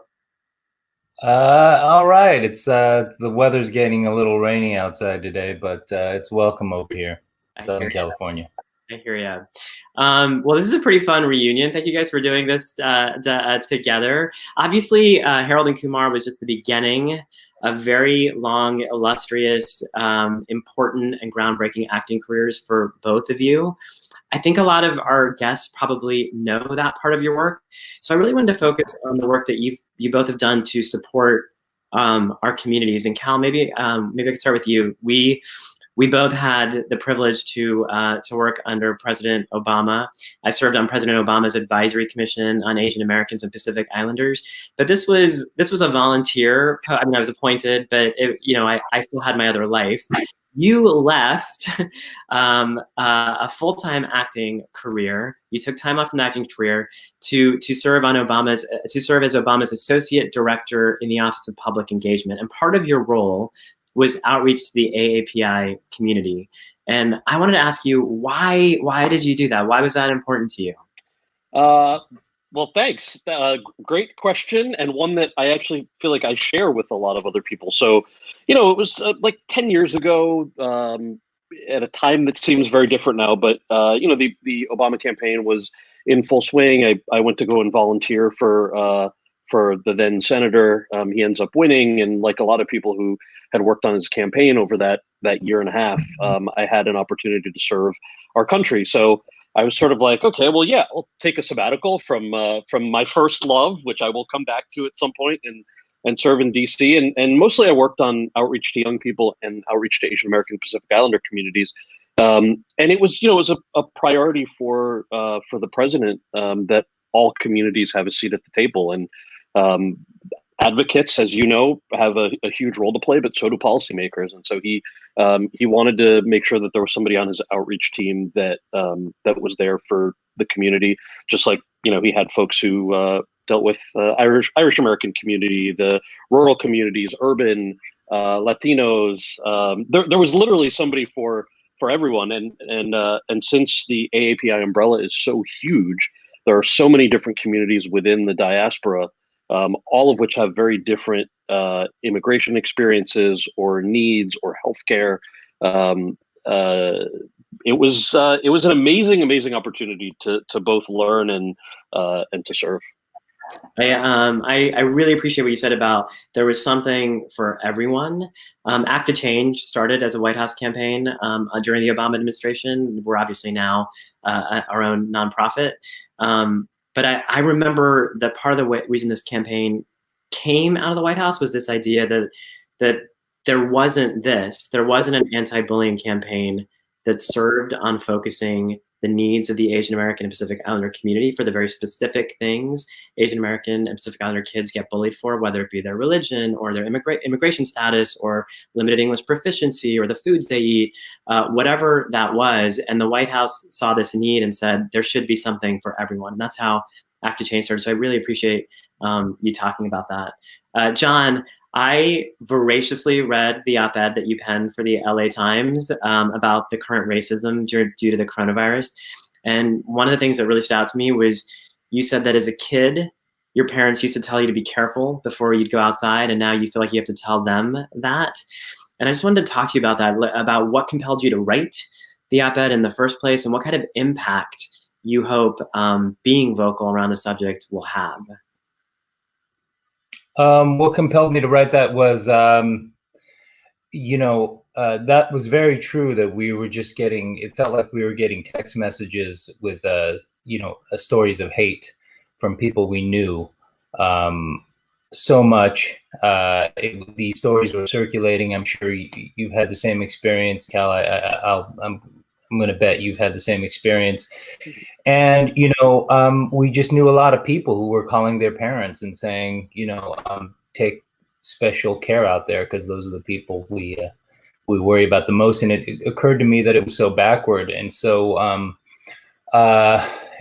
All right. It's the weather's getting a little rainy outside today, but it's welcome over here, Southern California. I hear ya. Well, this is a pretty fun reunion. Thank you guys for doing this together. Obviously, Harold and Kumar was just the beginning of very long, illustrious, important, and groundbreaking acting careers for both of you. I think a lot of our guests probably know that part of your work. So I really wanted to focus on the work that you both have done to support our communities. And Cal, maybe I could start with you. We both had the privilege to work under President Obama. I served on President Obama's Advisory Commission on Asian Americans and Pacific Islanders. But this was a volunteer. I mean, I was appointed, but I still had my other life. You left a full-time acting career. You took time off from the acting career to serve as Obama's Associate Director in the Office of Public Engagement. And part of your role was outreach to the AAPI community. And I wanted to ask you, why did you do that? Why was that important to you? Well, thanks. Great question, and one that I actually feel like I share with a lot of other people. So, it was like 10 years ago, at a time that seems very different now, but, the Obama campaign was in full swing. I went to go and volunteer for the then senator. He ends up winning, and like a lot of people who had worked on his campaign over that year and a half, I had an opportunity to serve our country. So I was sort of like, okay, well, yeah, I'll take a sabbatical from my first love, which I will come back to at some point, and serve in DC. And mostly I worked on outreach to young people and outreach to Asian American Pacific Islander communities. And it was, it was a priority for the president that all communities have a seat at the table. And advocates, as you know, have a huge role to play, but so do policymakers. And so he wanted to make sure that there was somebody on his outreach team that was there for the community, just like he had folks who dealt with Irish American community, the rural communities, urban, Latinos. There was literally somebody for everyone. And since the AAPI umbrella is so huge, there are so many different communities within the diaspora, all of which have very different immigration experiences or needs or healthcare. It was an amazing opportunity to both learn and to serve. I really appreciate what you said about there was something for everyone. Act to Change started as a White House campaign during the Obama administration. We're obviously now our own nonprofit. But I remember that part of the reason this campaign came out of the White House was this idea that there wasn't an anti-bullying campaign that served on focusing the the needs of the Asian American and Pacific Islander community for the very specific things Asian American and Pacific Islander kids get bullied for, whether it be their religion or their immigration status or limited English proficiency or the foods they eat, whatever that was. And the White House saw this need and said, there should be something for everyone. And that's how Act to Change started. So I really appreciate you talking about that. John, I voraciously read the op-ed that you penned for the LA Times about the current racism due to the coronavirus. And one of the things that really stood out to me was you said that as a kid, your parents used to tell you to be careful before you'd go outside, and now you feel like you have to tell them that. And I just wanted to talk to you about that, about what compelled you to write the op-ed in the first place, and what kind of impact you hope being vocal around the subject will have. What compelled me to write that was, you know, that was very true that we were just getting, it felt like we were getting text messages with, you know, stories of hate from people we knew so much. These stories were circulating. I'm sure you've had the same experience, Cal. I'm going to bet you've had the same experience. And, you know, we just knew a lot of people who were calling their parents and saying, you know, take special care out there because those are the people we worry about the most. And it occurred to me that it was so backward and so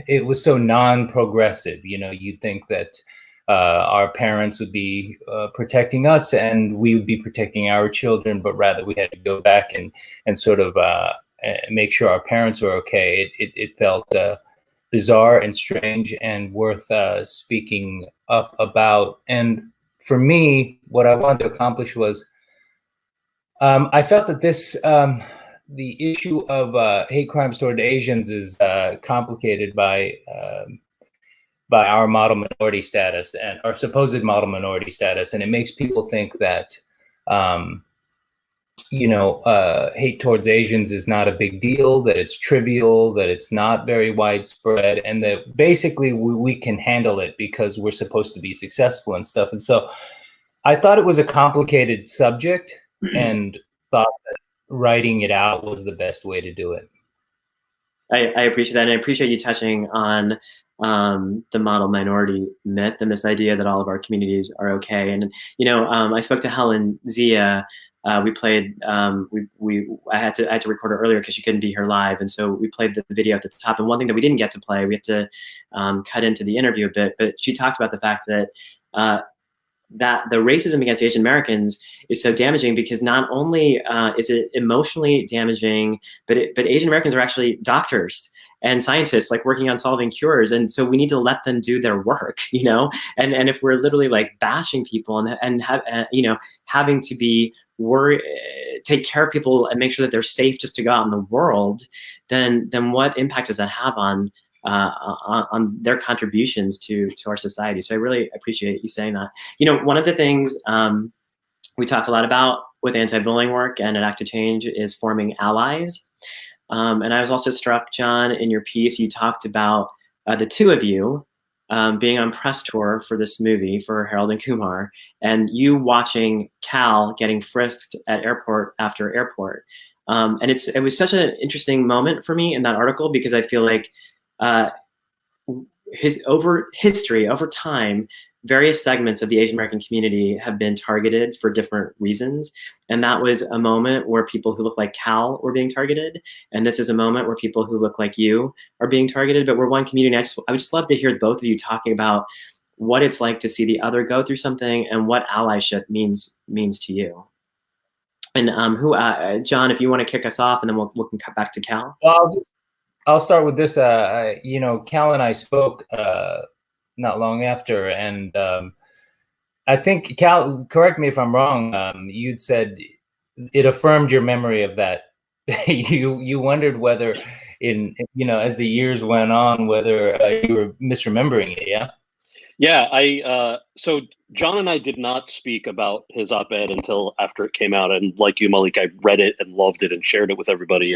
it was so non-progressive. You know, you'd think that our parents would be protecting us and we would be protecting our children, but rather we had to go back and sort of make sure our parents were okay. It felt bizarre and strange and worth speaking up about. And for me, what I wanted to accomplish was, I felt that this, the issue of hate crimes toward Asians is complicated by our model minority status and our supposed model minority status. And it makes people think that, you know, hate towards Asians is not a big deal, that it's trivial, that it's not very widespread, and that basically we can handle it because we're supposed to be successful and stuff. And so I thought it was a complicated subject and thought that writing it out was the best way to do it. I appreciate that. And I appreciate you touching on the model minority myth and this idea that all of our communities are okay. And, you know, I spoke to Helen Zia. We played, I had to record her earlier because she couldn't be here live. And so we played the video at the top. And one thing that we didn't get to play, we had to cut into the interview a bit, but she talked about the fact that that the racism against Asian Americans is so damaging because not only is it emotionally damaging, but Asian Americans are actually doctors and scientists, like working on solving cures. And so we need to let them do their work, you know? And if we're literally like bashing people and you know, having to be take care of people and make sure that they're safe just to go out in the world, then what impact does that have on their contributions to our society? So I really appreciate you saying that. You know, one of the things we talk a lot about with anti-bullying work and at Act to Change is forming allies. And I was also struck, John, in your piece, you talked about the two of you being on press tour for this movie for Harold and Kumar, and you watching Cal getting frisked at airport after airport. And it was such an interesting moment for me in that article because I feel like over time, various segments of the Asian American community have been targeted for different reasons. And that was a moment where people who look like Cal were being targeted. And this is a moment where people who look like you are being targeted, but we're one community. I would just love to hear both of you talking about what it's like to see the other go through something and what allyship means to you. And John, if you want to kick us off and then we can cut back to Cal. Well, I'll start with this. You know, Cal and I spoke not long after, and I think, Cal, correct me if I'm wrong, you'd said it affirmed your memory of that. you wondered whether you know, as the years went on, whether you were misremembering it, yeah? Yeah, so John and I did not speak about his op-ed until after it came out. And like you, Malik, I read it and loved it and shared it with everybody.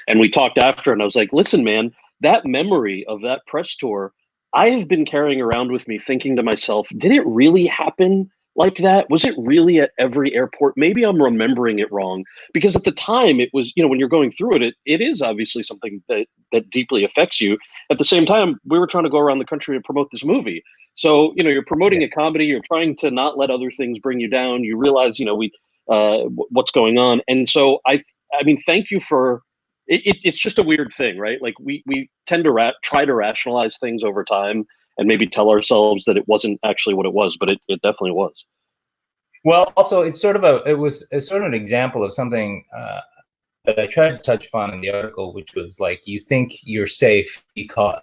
And we talked after, and I was like, listen, man, that memory of that press tour, I have been carrying around with me thinking to myself, did it really happen like that? Was it really at every airport? Maybe I'm remembering it wrong, because at the time it was, when you're going through it, it is obviously something that deeply affects you. At the same time, we were trying to go around the country to promote this movie. So, you're promoting a comedy, you're trying to not let other things bring you down. You realize, what's going on. And so I mean, thank you for it. It's just a weird thing, right? Like we tend to try to rationalize things over time and maybe tell ourselves that it wasn't actually what it was, but it definitely was. Well, also, it's sort of an example of something that I tried to touch upon in the article, which was like, you think you're safe because,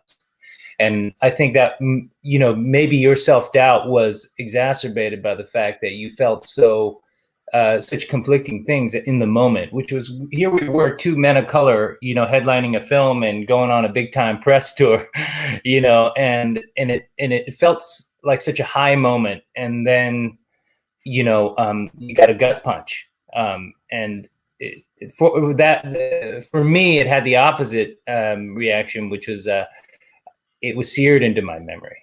and I think that, maybe your self-doubt was exacerbated by the fact that you felt such conflicting things in the moment, which was, here we were, two men of color, headlining a film and going on a big time press tour, and it felt like such a high moment. And then, you got a gut punch. And for me, it had the opposite reaction, which was, it was seared into my memory,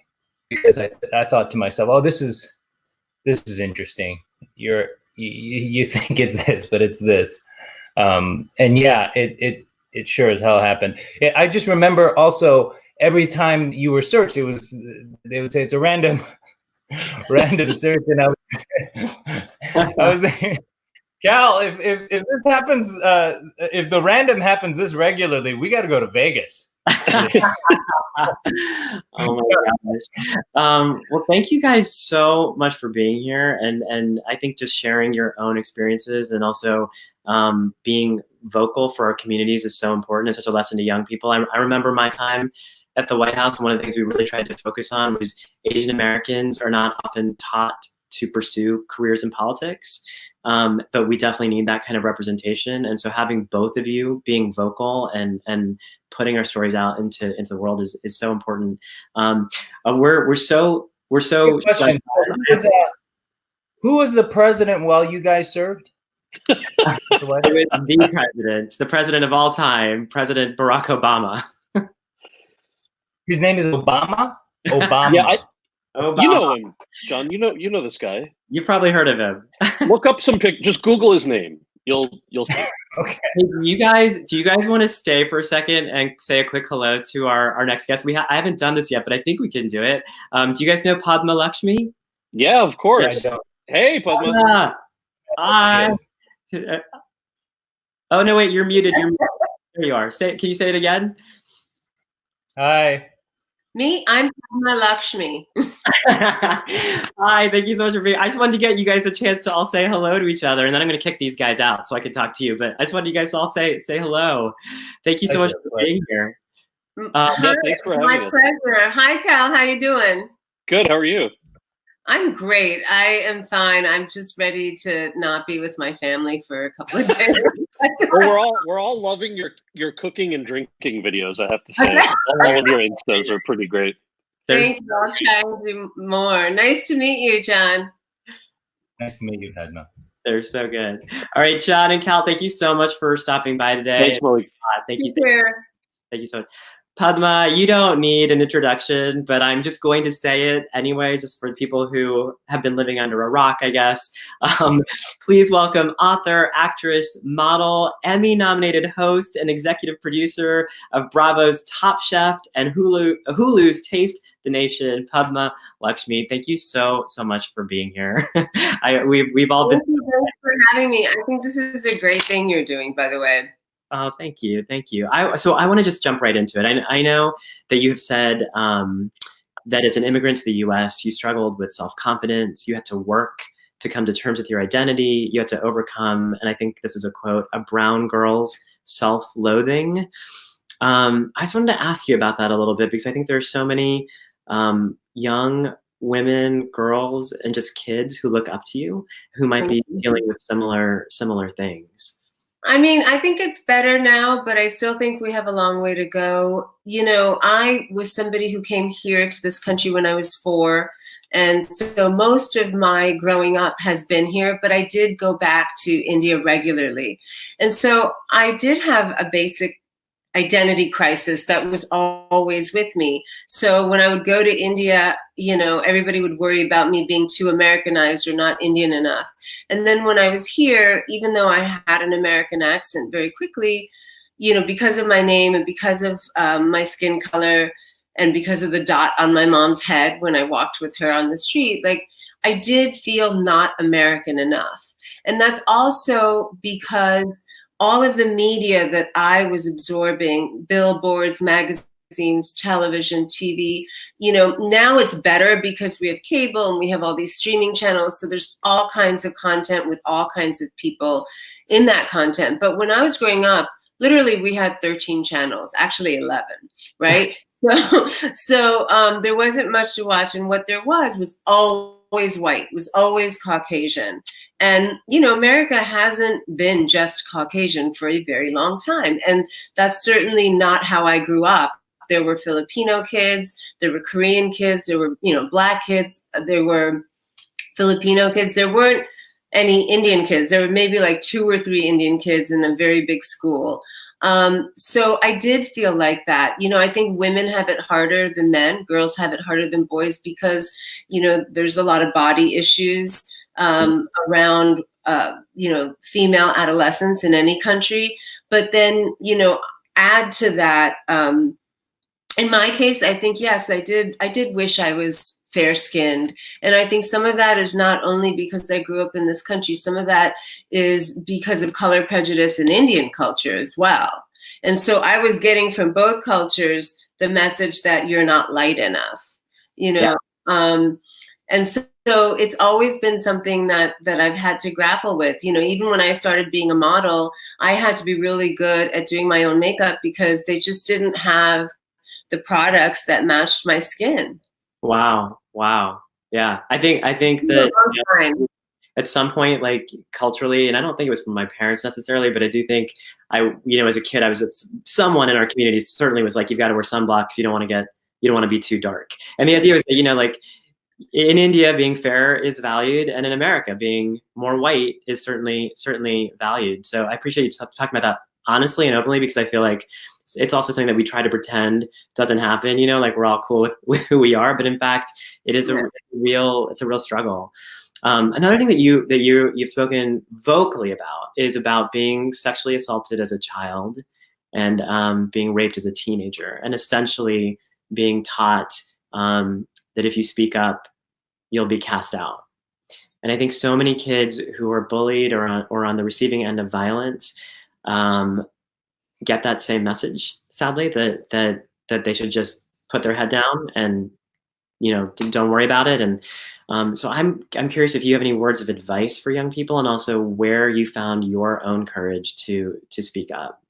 because I thought to myself, oh, this is interesting. You think it's this, but it's this. And yeah, it sure as hell happened. I just remember also, every time you were searched, they would say it's a random search, and I was thinking, Cal, if this happens, if the random happens this regularly, we got to go to Vegas. Oh my gosh. Well, thank you guys so much for being here, and I think just sharing your own experiences, and also being vocal for our communities is so important. It's such a lesson to young people. I remember my time at the White House, and one of the things we really tried to focus on was Asian Americans are not often taught to pursue careers in politics, but we definitely need that kind of representation. And so having both of you being vocal and putting our stories out into the world is so important. We're so Question. Who was the president while you guys served? The president of all time, President Barack Obama. His name is Obama? Obama. Yeah, Obama. You know him, John. You know this guy. You've probably heard of him. Look up some just Google his name. You'll see. Okay. Hey, do you guys want to stay for a second and say a quick hello to our next guest? I haven't done this yet, but I think we can do it. Do you guys know Padma Lakshmi? Yeah, of course. Yeah, hey, Padma. Hi. Oh no, wait, you're muted. There you are. Can you say it again? Hi. Me, I'm Padma Lakshmi. Hi, thank you so much for being. I just wanted to get you guys a chance to all say hello to each other, and then I'm going to kick these guys out so I can talk to you. But I just wanted you guys to all say hello. Thank you so much for being here. Yeah, thanks for having us. My pleasure. Hi, Cal. How you doing? Good. How are you? I'm great. I am fine. I'm just ready to not be with my family for a couple of days. Well, we're all loving your cooking and drinking videos, I have to say. All of your Instas are pretty great. Thank you. I'll try to do more. Nice to meet you, John. Nice to meet you, Padma. They're so good. All right, John and Cal, thank you so much for stopping by today. Thanks, Malik. Thank you so much. Padma, you don't need an introduction, but I'm just going to say it anyway, just for the people who have been living under a rock, I guess. Please welcome author, actress, model, Emmy-nominated host, and executive producer of Bravo's Top Chef and Hulu's Taste the Nation, Padma Lakshmi. Thank you so much for being here. We've all been. Thank you for having me. I think this is a great thing you're doing, by the way. Oh, thank you. So I want to just jump right into it. I know that you've said that as an immigrant to the U.S., you struggled with self-confidence. You had to work to come to terms with your identity. You had to overcome, and I think this is a quote, a brown girl's self-loathing. I just wanted to ask you about that a little bit, because I think there's so many young women, girls, and just kids who look up to you who might be dealing with similar things. I mean, I think it's better now, but I still think we have a long way to go. You know, I was somebody who came here to this country when I was 4. And so most of my growing up has been here, but I did go back to India regularly. And so I did have a basic identity crisis that was always with me. So when I would go to India, everybody would worry about me being too Americanized or not Indian enough. And then when I was here, even though I had an American accent very quickly, because of my name and because of my skin color and because of the dot on my mom's head when I walked with her on the street, like I did feel not American enough. And that's also because all of the media that I was absorbing, billboards, magazines, television, TV, now it's better because we have cable and we have all these streaming channels. So there's all kinds of content with all kinds of people in that content. But when I was growing up, literally we had 13 channels, actually 11, right? So there wasn't much to watch. And what there was always white, was always Caucasian. And, America hasn't been just Caucasian for a very long time. And that's certainly not how I grew up. There were Filipino kids, there were Korean kids, there were, Black kids, there were Filipino kids. There weren't any Indian kids. There were maybe like 2 or 3 Indian kids in a very big school. So I did feel like that. I think women have it harder than men. Girls have it harder than boys because, there's a lot of body issues around, female adolescence in any country. But then, add to that, in my case, I think, yes, I did wish I was fair-skinned. And I think some of that is not only because I grew up in this country, some of that is because of color prejudice in Indian culture as well. And so I was getting from both cultures the message that you're not light enough, Yeah. And so it's always been something that I've had to grapple with. Even when I started being a model, I had to be really good at doing my own makeup because they just didn't have the products that matched my skin. Wow. Yeah. I think that at some point, like culturally, and I don't think it was from my parents necessarily, but I do think as a kid, I was someone in our community certainly was like, you've got to wear sunblock because you don't want to be too dark. And the idea was that, like in India, being fair is valued, and in America, being more white is certainly valued. So I appreciate you talking about that honestly and openly, because I feel like it's also something that we try to pretend doesn't happen, like we're all cool with who we are, but in fact, it is a real struggle. Another thing that you've spoken vocally about is about being sexually assaulted as a child and being raped as a teenager, and essentially being taught that if you speak up, you'll be cast out. And I think so many kids who are bullied or on the receiving end of violence get that same message, sadly, that they should just put their head down and don't worry about it. And so I'm curious if you have any words of advice for young people, and also where you found your own courage to speak up.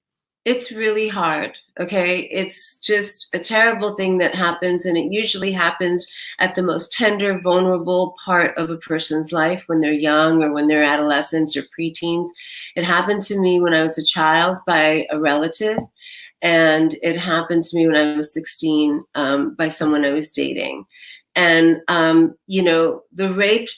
It's really hard, okay? It's just a terrible thing that happens, and it usually happens at the most tender, vulnerable part of a person's life when they're young or when they're adolescents or preteens. It happened to me when I was a child by a relative, and it happened to me when I was 16 by someone I was dating. And, the rape,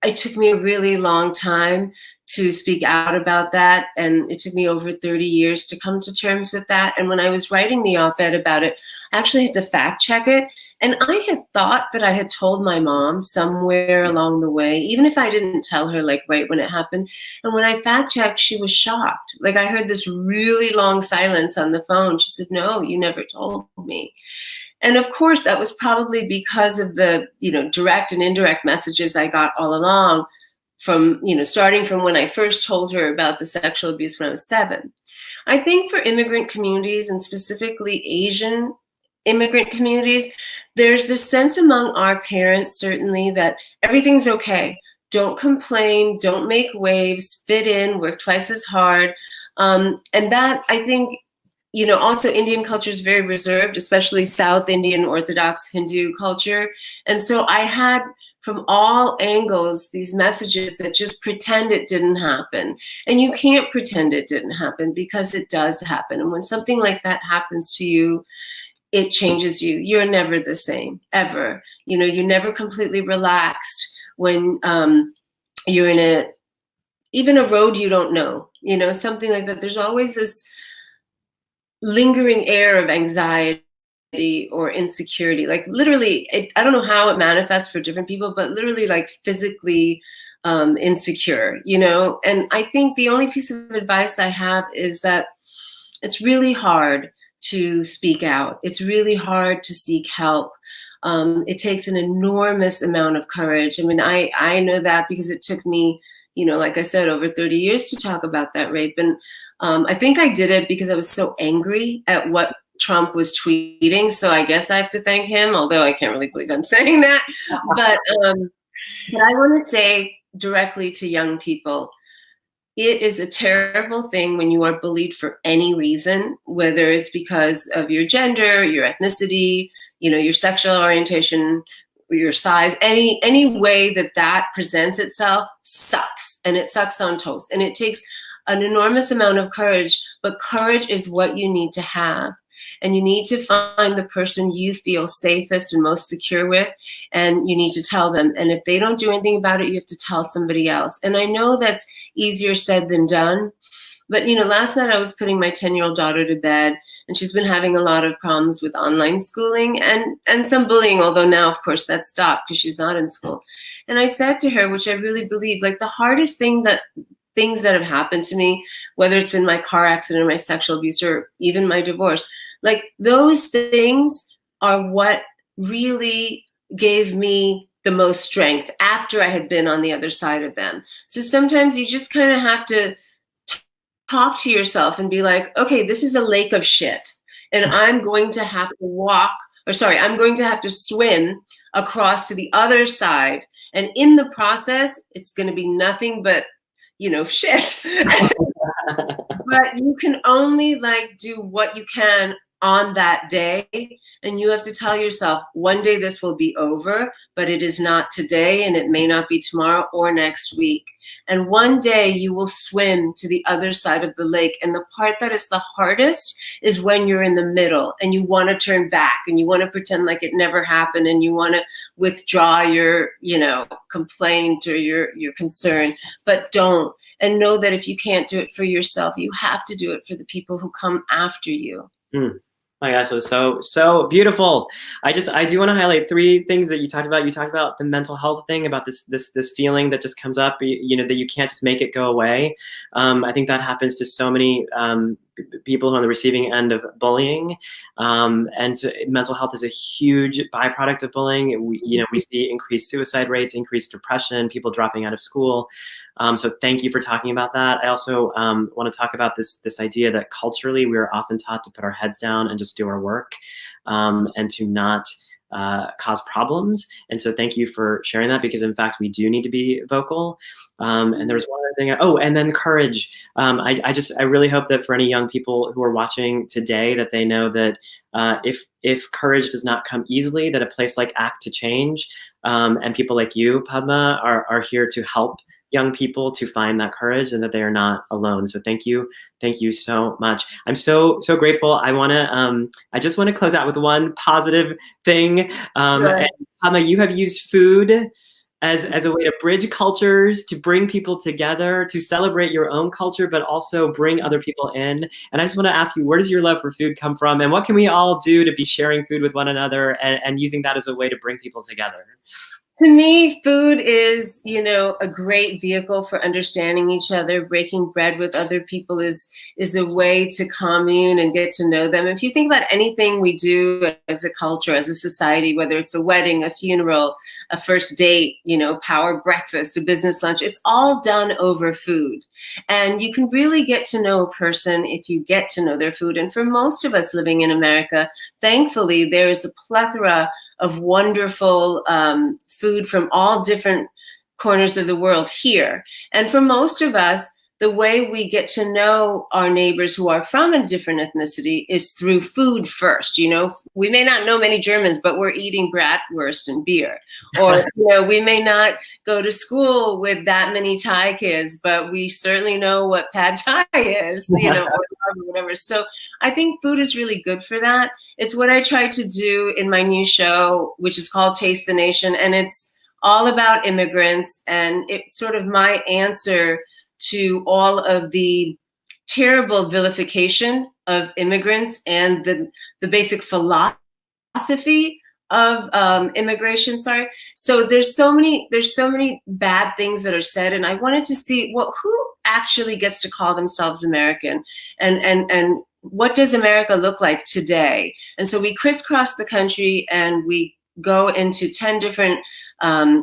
it took me a really long time to speak out about that. And it took me over 30 years to come to terms with that. And when I was writing the op-ed about it, I actually had to fact check it. And I had thought that I had told my mom somewhere along the way, even if I didn't tell her like right when it happened. And when I fact checked, she was shocked. Like I heard this really long silence on the phone. She said, "No, you never told me." And of course, that was probably because of the, direct and indirect messages I got all along from, starting from when I first told her about the sexual abuse when I was 7. I think for immigrant communities, and specifically Asian immigrant communities, there's this sense among our parents, certainly, that everything's okay. Don't complain, don't make waves, fit in, work twice as hard. And that, I think, also Indian culture is very reserved, especially South Indian Orthodox Hindu culture. And so I had from all angles these messages that just pretend it didn't happen. And you can't pretend it didn't happen because it does happen. And when something like that happens to you, it changes you. You're never the same, ever. You're never completely relaxed when you're in even a road you don't know, something like that. There's always this lingering air of anxiety or insecurity. Like literally, I don't know how it manifests for different people, but literally like physically insecure, you know? And I think the only piece of advice I have is that it's really hard to speak out. It's really hard to seek help. It takes an enormous amount of courage. I mean, I know that because it took me, you know, like I said, over 30 years to talk about that rape. And I think I did it because I was so angry at what Trump was tweeting. So I guess I have to thank him, although I can't really believe I'm saying that. But I want to say directly to young people, it is a terrible thing when you are bullied for any reason, whether it's because of your gender, your ethnicity, you know, your sexual orientation, your size, any way that presents itself sucks, and it sucks on toast. And it takes an enormous amount of courage, but courage is what you need to have. And you need to find the person you feel safest and most secure with, and you need to tell them. And if they don't do anything about it, you have to tell somebody else. And I know that's easier said than done. But, you know, last night I was putting my 10-year-old daughter to bed, and she's been having a lot of problems with online schooling and some bullying, although now, of course, that's stopped because she's not in school. And I said to her, which I really believe, like the hardest things that have happened to me, whether it's been my car accident or my sexual abuse or even my divorce, like those things are what really gave me the most strength after I had been on the other side of them. So sometimes you just kind of have to talk to yourself and be like, okay, this is a lake of shit, and I'm going to have to I'm going to have to swim across to the other side. And in the process, it's going to be nothing but, you know, shit. But you can only like do what you can on that day. And you have to tell yourself, one day this will be over, but it is not today, and it may not be tomorrow or next week. And one day you will swim to the other side of the lake. And the part that is the hardest is when you're in the middle and you want to turn back and you want to pretend like it never happened, and you want to withdraw your, you know, complaint or your concern, but don't. And know that if you can't do it for yourself, you have to do it for the people who come after you. My gosh, it was so beautiful. I do want to highlight 3 things that you talked about. You talked about the mental health thing, about this feeling that just comes up, you know, that you can't just make it go away. I think that happens to so many people who are on the receiving end of bullying. And so mental health is a huge byproduct of bullying. We see increased suicide rates, increased depression, people dropping out of school. So thank you for talking about that. I also want to talk about this idea that culturally we are often taught to put our heads down and just do our work, and to not cause problems. And so thank you for sharing that, because in fact we do need to be vocal. And there was one other thing. And then courage. I really hope that for any young people who are watching today, that they know that if courage does not come easily, that a place like Act to Change and people like you, Padma, are here to help young people to find that courage, and that they are not alone. So thank you so much. I'm so grateful. I just want to close out with one positive thing. And Padma, you have used food as a way to bridge cultures, to bring people together, to celebrate your own culture, but also bring other people in. And I just want to ask you, where does your love for food come from, and what can we all do to be sharing food with one another and using that as a way to bring people together? To me, food is, you know, a great vehicle for understanding each other. Breaking bread with other people is a way to commune and get to know them. If you think about anything we do as a culture, as a society, whether it's a wedding, a funeral, a first date, you know, power breakfast, a business lunch, it's all done over food. And you can really get to know a person if you get to know their food. And for most of us living in America, thankfully, there is a plethora of wonderful food from all different corners of the world here. And for most of us, the way we get to know our neighbors who are from a different ethnicity is through food first. You know, we may not know many Germans, but we're eating bratwurst and beer. Or, you know, we may not go to school with that many Thai kids, but we certainly know what pad Thai is, you know, or whatever. So I think food is really good for that. It's what I try to do in my new show, which is called Taste the Nation. And it's all about immigrants. And it's sort of my answer to all of the terrible vilification of immigrants and the basic philosophy of immigration. Sorry. So there's so many bad things that are said, and I wanted to see who actually gets to call themselves American, and what does America look like today? And so we crisscross the country and we go into 10 different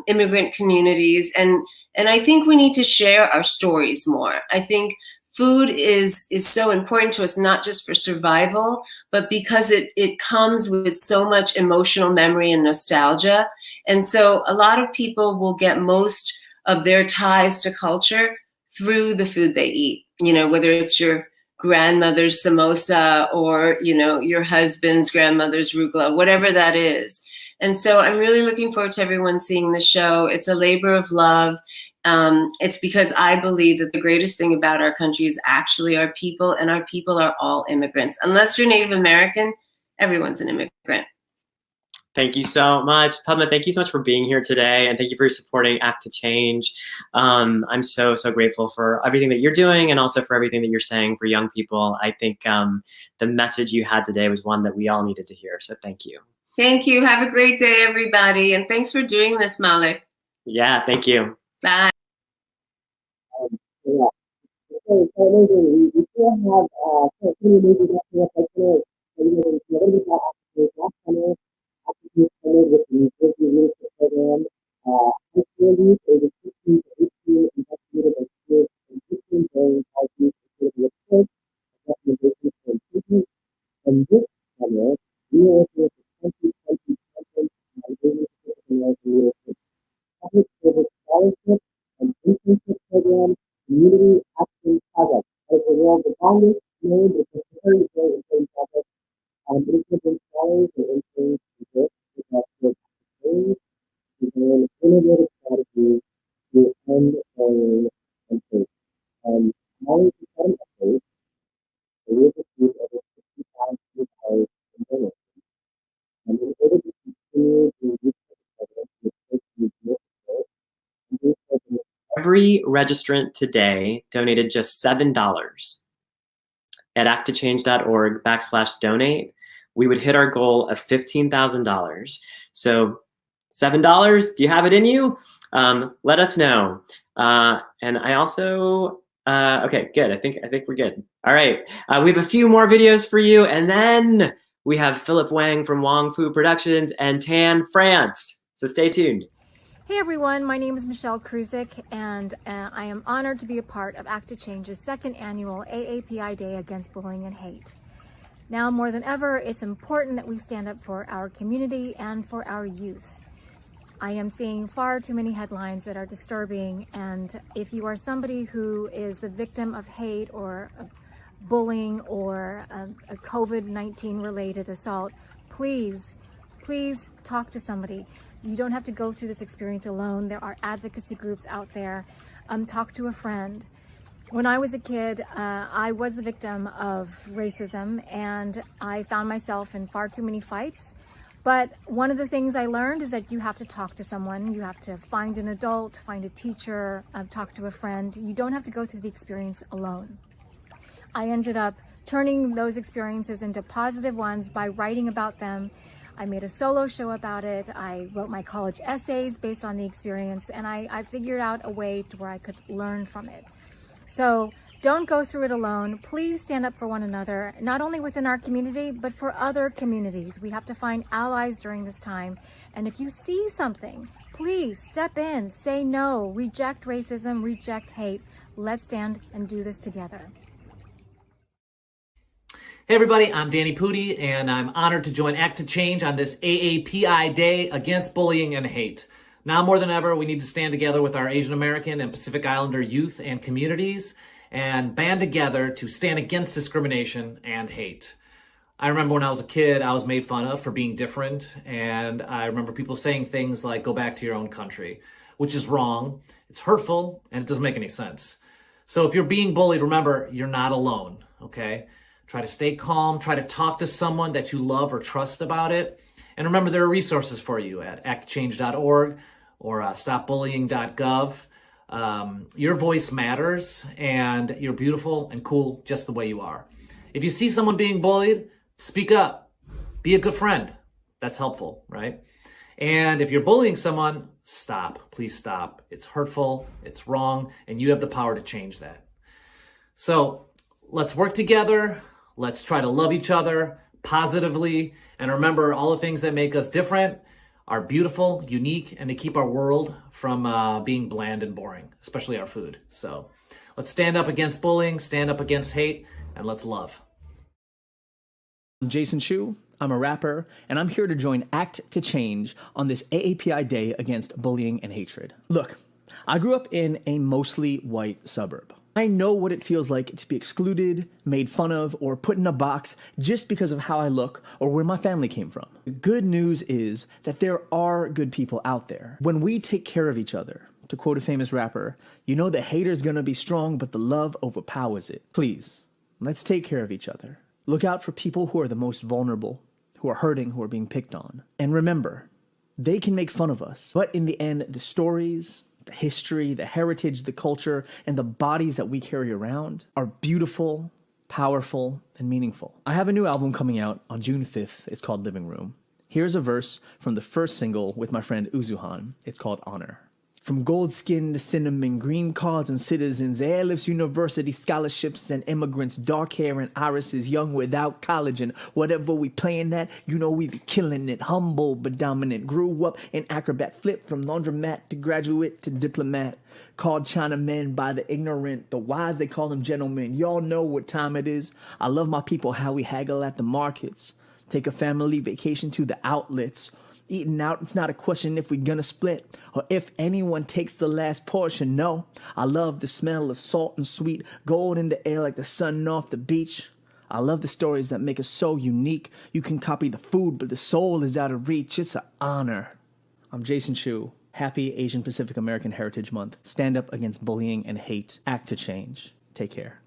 immigrant communities, and I think we need to share our stories more. I think food is so important to us, not just for survival, but because it comes with so much emotional memory and nostalgia. And so a lot of people will get most of their ties to culture through the food they eat, whether it's your grandmother's samosa or, your husband's grandmother's rugula, whatever that is. And so I'm really looking forward to everyone seeing the show. It's a labor of love. It's because I believe that the greatest thing about our country is actually our people, and our people are all immigrants. Unless you're Native American, everyone's an immigrant. Thank you so much. Padma, thank you so much for being here today, and thank you for supporting Act to Change. I'm so grateful for everything that you're doing, and also for everything that you're saying for young people. I think the message you had today was one that we all needed to hear, so thank you. Thank you. Have a great day, everybody, and thanks for doing this, Malik. Yeah, thank you. Bye. Yeah. So we still have community last summer, with the New Jersey Leadership Program. High school youth ages 16 to 18 investigated by schools and 15 during college youth critical approach, recommendations for improvement. And this summer, we are working with the 2020 Conference on Asian American Leadership Public Service Scholarship and Internship Program Community Action Project. As a world, the longest known is a very important project. Internship scholars and interns work with us to learn innovative strategies to end bullying and hate. Knowledge is not an update. We have received over $65,000 in donations. And in order to continue to reach the program, we take these support. Every registrant today donated just $7 at acttochange.org/donate. We would hit our goal of $15,000. So $7, do you have it in you? Let us know. And I also, okay, good. I think we're good. All right, we have a few more videos for you, and then we have Philip Wang from Wang Food Productions and Tan France. So stay tuned. Hey everyone, my name is Michelle Kruzik, and I am honored to be a part of Act to Change's second annual AAPI Day Against Bullying and Hate. Now more than ever, it's important that we stand up for our community and for our youth. I am seeing far too many headlines that are disturbing, and if you are somebody who is the victim of hate or bullying or a COVID-19 related assault, please talk to somebody. You don't have to go through this experience alone. There are advocacy groups out there. Talk to a friend. When I was a kid, I was the victim of racism, and I found myself in far too many fights. But one of the things I learned is that you have to talk to someone. You have to find an adult, find a teacher, talk to a friend. You don't have to go through the experience alone. I ended up turning those experiences into positive ones by writing about them. I made a solo show about it. I wrote my college essays based on the experience, and I figured out a way to where I could learn from it. So don't go through it alone. Please stand up for one another, not only within our community, but for other communities. We have to find allies during this time. And if you see something, please step in, say no, reject racism, reject hate. Let's stand and do this together. Hey everybody, I'm Danny Pudi, and I'm honored to join Act to Change on this AAPI Day Against Bullying and Hate. Now more than ever, we need to stand together with our Asian American and Pacific Islander youth and communities and band together to stand against discrimination and hate. I remember when I was a kid, I was made fun of for being different, and I remember people saying things like, go back to your own country, which is wrong, it's hurtful, and it doesn't make any sense. So if you're being bullied, remember, you're not alone, okay? Try to stay calm, try to talk to someone that you love or trust about it. And remember, there are resources for you at acttochange.org or stopbullying.gov. Your voice matters, and you're beautiful and cool just the way you are. If you see someone being bullied, speak up. Be a good friend. That's helpful, right? And if you're bullying someone, stop. Please stop. It's hurtful, it's wrong, and you have the power to change that. So let's work together. Let's try to love each other positively. And remember, all the things that make us different are beautiful, unique, and they keep our world from being bland and boring, especially our food. So let's stand up against bullying, stand up against hate, and let's love. I'm Jason Chu. I'm a rapper, and I'm here to join Act to Change on this AAPI Day against bullying and hatred. Look, I grew up in a mostly white suburb. I know what it feels like to be excluded, made fun of, or put in a box just because of how I look or where my family came from. The good news is that there are good people out there. When we take care of each other, to quote a famous rapper, you know the hater's gonna be strong, but the love overpowers it. Please, let's take care of each other. Look out for people who are the most vulnerable, who are hurting, who are being picked on. And remember, they can make fun of us, but in the end, the stories, the history, the heritage, the culture, and the bodies that we carry around are beautiful, powerful, and meaningful. I have a new album coming out on June 5th. It's called Living Room. Here's a verse from the first single with my friend Uzuhan. It's called Honor. From gold skin to cinnamon, green cards and citizens, airlifts, university scholarships, and immigrants, dark hair and irises, young without college, and whatever we playing at, you know we be killing it. Humble but dominant, grew up in acrobat, flipped from laundromat to graduate to diplomat. Called Chinamen by the ignorant, the wise they call them gentlemen. Y'all know what time it is. I love my people, how we haggle at the markets. Take a family vacation to the outlets. Eating out, it's not a question if we're gonna split or if anyone takes the last portion. No, I love the smell of salt and sweet, gold in the air like the sun off the beach. I love the stories that make us so unique. You can copy the food, but the soul is out of reach. It's an honor. I'm Jason Chu. Happy Asian Pacific American Heritage Month. Stand up against bullying and hate. Act to change. Take care.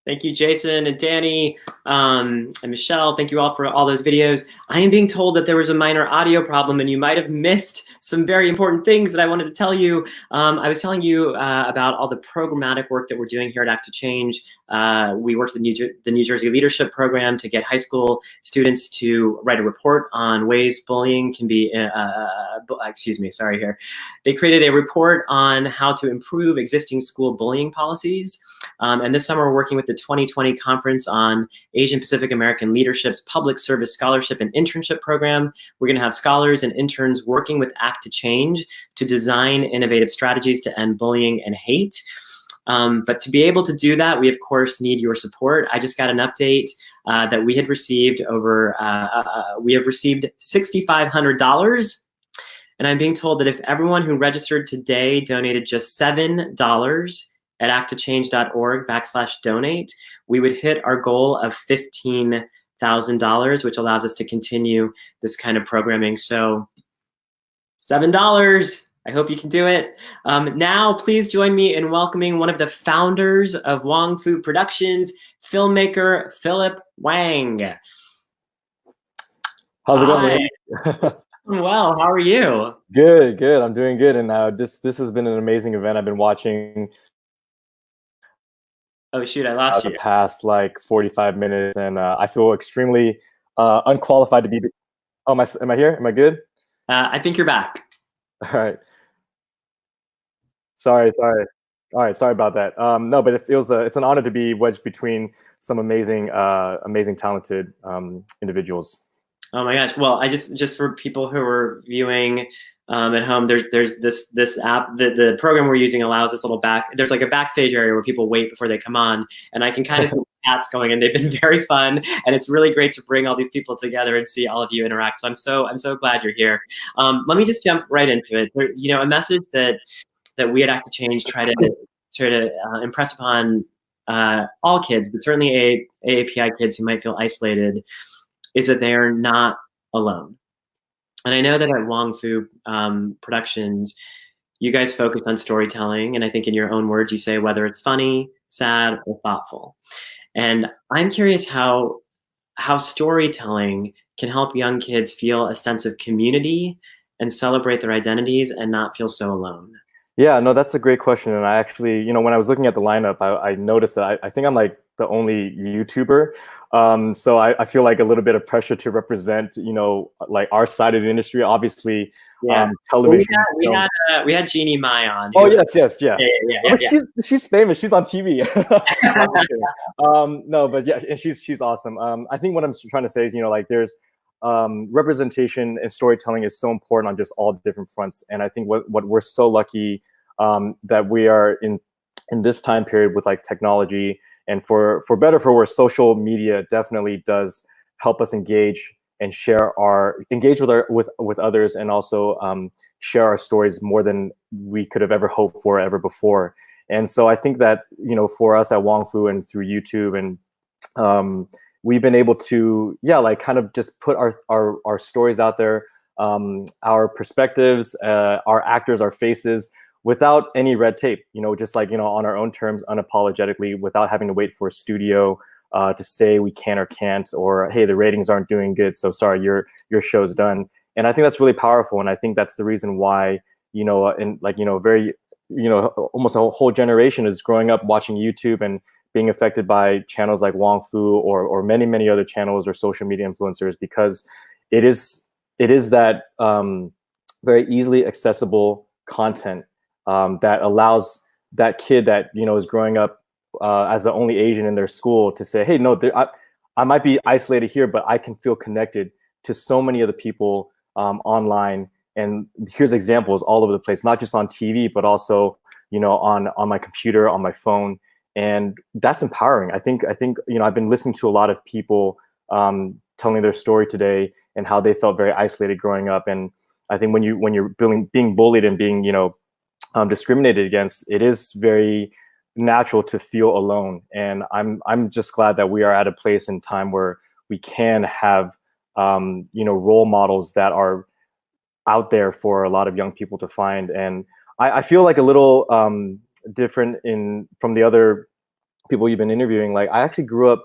Thank you, Jason and Danny and Michelle. Thank you all for all those videos. I am being told that there was a minor audio problem and you might have missed some very important things that I wanted to tell you. I was telling you about all the programmatic work that we're doing here at Act to Change. We worked with the New Jersey Leadership Program to get high school students to write a report on ways bullying can be, They created a report on how to improve existing school bullying policies. And this summer we're working with the 2020 Conference on Asian Pacific American Leadership's Public Service Scholarship and Internship Program. We're gonna have scholars and interns working with Act to Change to design innovative strategies to end bullying and hate. But to be able to do that, we of course need your support. I just got an update that we had received we have received $6,500. And I'm being told that if everyone who registered today donated just $7 at acttochange.org/donate, we would hit our goal of $15,000, which allows us to continue this kind of programming. So $7, I hope you can do it. Now, please join me in welcoming one of the founders of Wang Food Productions, filmmaker Philip Wang. How's it going? Well, how are you? Good. I'm doing good. And this has been an amazing event. I've been watching Oh shoot, I lost you. The past like 45 minutes, and I feel extremely unqualified to be. Oh, am I here? Am I good? I think you're back. All right. Sorry. All right, sorry about that. No, but it feels it's an honor to be wedged between some amazing, talented individuals. Oh my gosh! Well, I just for people who are viewing at home, there's this app. The program we're using allows this little there's like a backstage area where people wait before they come on, and I can kind of see chats going, and they've been very fun, and it's really great to bring all these people together and see all of you interact. So I'm so glad you're here. Let me just jump right into it. You know, a message that we at Act to Change try to impress upon all kids, but certainly AAPI kids who might feel isolated, is that they are not alone. And I know that at Wang Fu Productions, you guys focus on storytelling, and I think in your own words, you say whether it's funny, sad, or thoughtful. And I'm curious how storytelling can help young kids feel a sense of community and celebrate their identities and not feel so alone. Yeah, no, that's a great question. And I actually, when I was looking at the lineup, I noticed that I think I'm like the only YouTuber. So I feel like a little bit of pressure to represent, like our side of the industry. Obviously, Yeah. television. We had Jeannie Mai on. Oh yes, yeah. Yeah. She's famous. She's on TV. No, but yeah, and she's awesome. I think what I'm trying to say is, like there's representation and storytelling is so important on just all different fronts. And I think what we're so lucky that we are in this time period with like technology, and for better for worse, social media definitely does help us engage and engage with others, and also share our stories more than we could have ever hoped for ever before. And so I think that, for us at Wang Fu and through YouTube, and we've been able to, like kind of just put our stories out there, our perspectives, our actors, our faces, without any red tape, just like, on our own terms, unapologetically, without having to wait for a studio to say we can or can't, or hey, the ratings aren't doing good, so sorry, your show's done. And I think that's really powerful. And I think that's the reason why, and like, very, almost a whole generation is growing up watching YouTube and being affected by channels like Wang Fu or many other channels or social media influencers, because it is that very easily accessible content that allows that kid that is growing up as the only Asian in their school to say, hey, no, I might be isolated here, but I can feel connected to so many other people online. And here's examples all over the place, not just on TV, but also on my computer, on my phone. And that's empowering. I think I've been listening to a lot of people telling their story today and how they felt very isolated growing up. And I think when you're being bullied and being discriminated against, it is very natural to feel alone. And I'm just glad that we are at a place in time where we can have role models that are out there for a lot of young people to find. And I feel like a little different from the other people you've been interviewing. Like, I actually grew up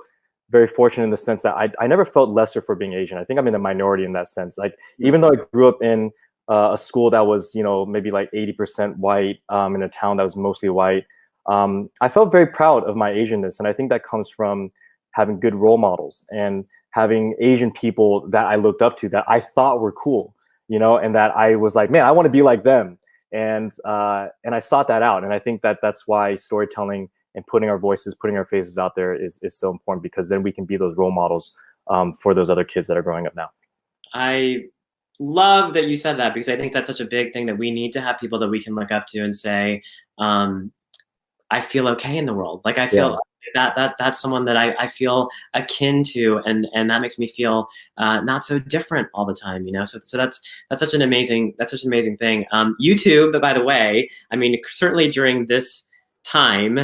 very fortunate in the sense that I never felt lesser for being Asian. I think I'm in the minority in that sense. Like, even though I grew up in a school that was, maybe like 80% white, in a town that was mostly white, I felt very proud of my Asianness. And I think that comes from having good role models and having Asian people that I looked up to, that I thought were cool, and that I was like, man, I want to be like them. And I sought that out. And I think that that's why storytelling and putting our voices, putting our faces out there is so important, because then we can be those role models for those other kids that are growing up now. I love that you said that, because I think that's such a big thing, that we need to have people that we can look up to and say, I feel okay in the world. Like, I feel that's someone that I feel akin to, and that makes me feel not so different all the time, So that's such an amazing thing. YouTube, by the way, I mean, certainly during this time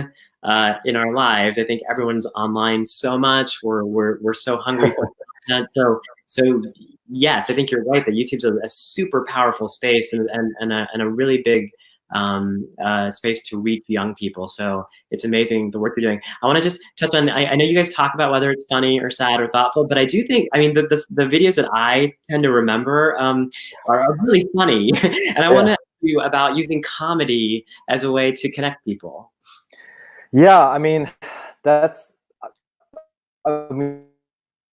in our lives, I think everyone's online so much. We're so hungry for content. So yes, I think you're right that YouTube's a super powerful space and a really big space to reach young people. So it's amazing the work you're doing. I want to just touch on, I know you guys talk about whether it's funny or sad or thoughtful, but I do think, I mean, the videos that I tend to remember are really funny. And I want to ask you about using comedy as a way to connect people. Yeah, I mean,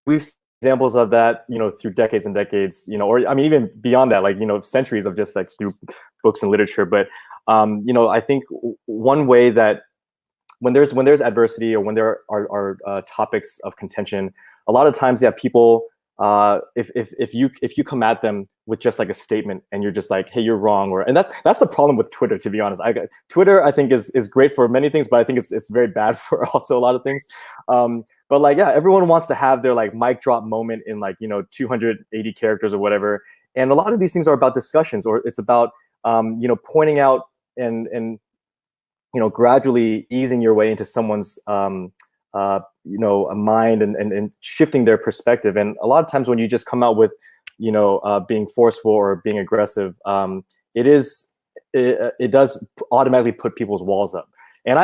we've seen examples of that, through decades and decades, or I mean, even beyond that, like, centuries of just like through books and literature. But I think one way that when there's adversity, or when there are topics of contention, a lot of times, people, if you come at them with just like a statement and you're just like, hey, you're wrong, and that's the problem with Twitter, to be honest. Twitter, I think, is great for many things, but I think it's very bad for also a lot of things. But like, everyone wants to have their like mic drop moment in like 280 characters or whatever, and a lot of these things are about discussions, or it's about pointing out and gradually easing your way into someone's a mind and shifting their perspective. And a lot of times when you just come out with being forceful or being aggressive, it does automatically put people's walls up. And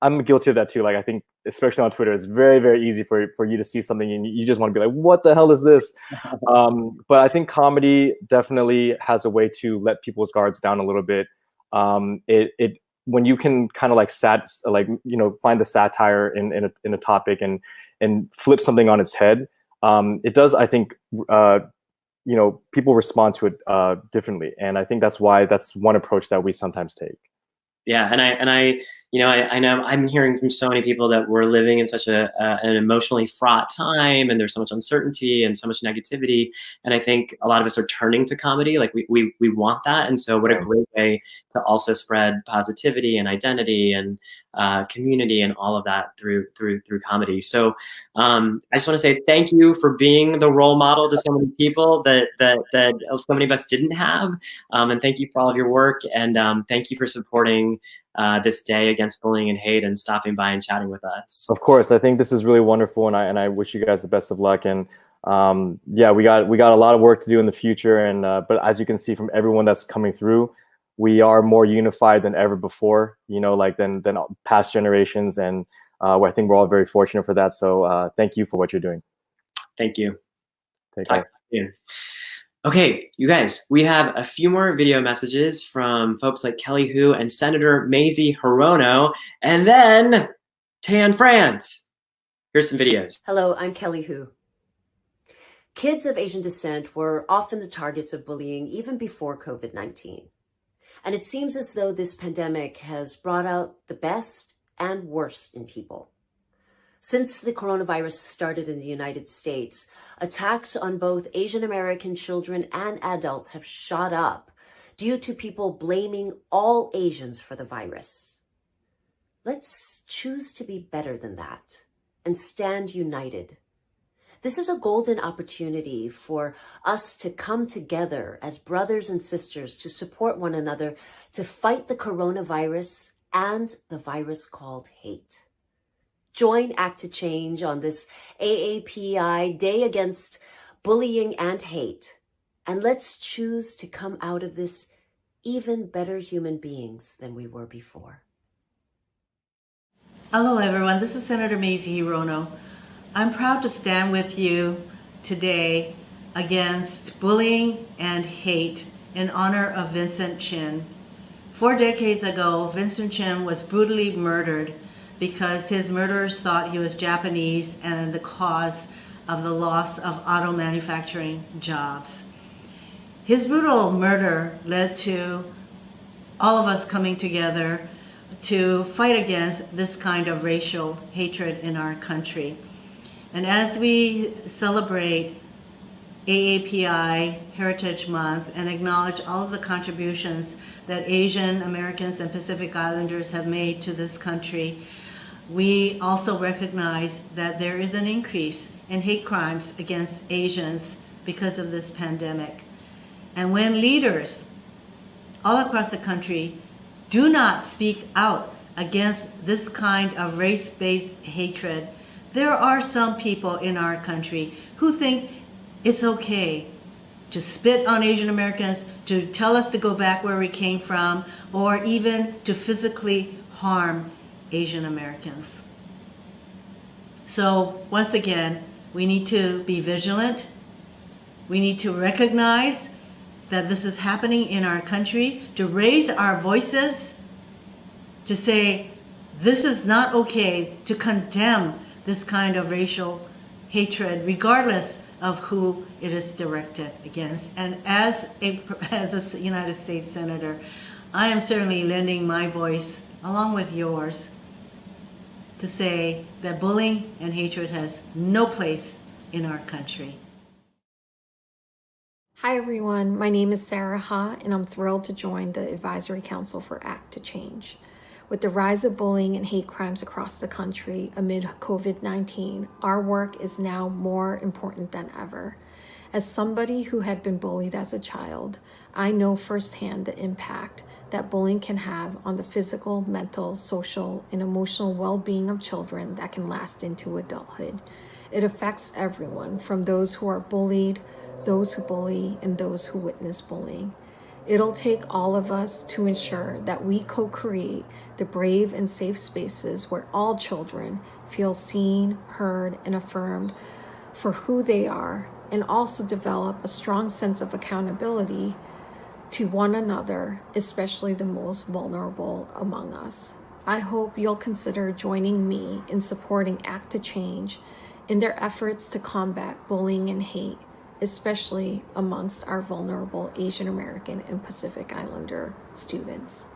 I'm guilty of that too. Like, I think especially on Twitter, it's very, very easy for you to see something and you just want to be like, what the hell is this? But I think comedy definitely has a way to let people's guards down a little bit. it when you can kind of like find the satire in a topic and flip something on its head, it does, I think, people respond to it differently, and I think that's one approach that we sometimes take. Yeah, and I know I'm hearing from so many people that we're living in such an emotionally fraught time, and there's so much uncertainty and so much negativity. And I think a lot of us are turning to comedy, like we want that. And so, what a great way to also spread positivity and identity and community and all of that through comedy. So I just want to say thank you for being the role model to so many people that so many of us didn't have, and thank you for all of your work, and thank you for supporting this day against bullying and hate and stopping by and chatting with us. Of course, I think this is really wonderful, and I wish you guys the best of luck. And yeah, we got a lot of work to do in the future, and but as you can see from everyone that's coming through, we are more unified than ever before, than past generations. And I think we're all very fortunate for that. So thank you for what you're doing. Thank you. Take care. Okay, you guys, we have a few more video messages from folks like Kelly Hu and Senator Mazie Hirono, and then Tan France. Here's some videos. Hello, I'm Kelly Hu. Kids of Asian descent were often the targets of bullying even before COVID-19. And it seems as though this pandemic has brought out the best and worst in people. Since the coronavirus started in the United States, attacks on both Asian American children and adults have shot up due to people blaming all Asians for the virus. Let's choose to be better than that and stand united. This is a golden opportunity for us to come together as brothers and sisters to support one another to fight the coronavirus and the virus called hate. Join Act to Change on this AAPI Day Against Bullying and Hate, and let's choose to come out of this even better human beings than we were before. Hello everyone, this is Senator Mazie Hirono. I'm proud to stand with you today against bullying and hate in honor of Vincent Chin. 4 decades ago, Vincent Chin was brutally murdered because his murderers thought he was Japanese and the cause of the loss of auto manufacturing jobs. His brutal murder led to all of us coming together to fight against this kind of racial hatred in our country. And as we celebrate AAPI Heritage Month and acknowledge all of the contributions that Asian Americans and Pacific Islanders have made to this country, we also recognize that there is an increase in hate crimes against Asians because of this pandemic. And when leaders all across the country do not speak out against this kind of race-based hatred, there are some people in our country who think it's okay to spit on Asian Americans, to tell us to go back where we came from, or even to physically harm Asian Americans. So once again, we need to be vigilant. We need to recognize that this is happening in our country, to raise our voices, to say this is not okay, to condemn this kind of racial hatred, regardless of who it is directed against. And as a United States Senator, I am certainly lending my voice, along with yours, to say that bullying and hatred has no place in our country. Hi everyone, my name is Sarah Ha, and I'm thrilled to join the Advisory Council for Act to Change. With the rise of bullying and hate crimes across the country amid COVID-19, our work is now more important than ever. As somebody who had been bullied as a child, I know firsthand the impact that bullying can have on the physical, mental, social, and emotional well-being of children that can last into adulthood. It affects everyone, from those who are bullied, those who bully, and those who witness bullying. It'll take all of us to ensure that we co-create the brave and safe spaces where all children feel seen, heard, and affirmed for who they are, and also develop a strong sense of accountability to one another, especially the most vulnerable among us. I hope you'll consider joining me in supporting ACT to Change in their efforts to combat bullying and hate, especially amongst our vulnerable Asian American and Pacific Islander students.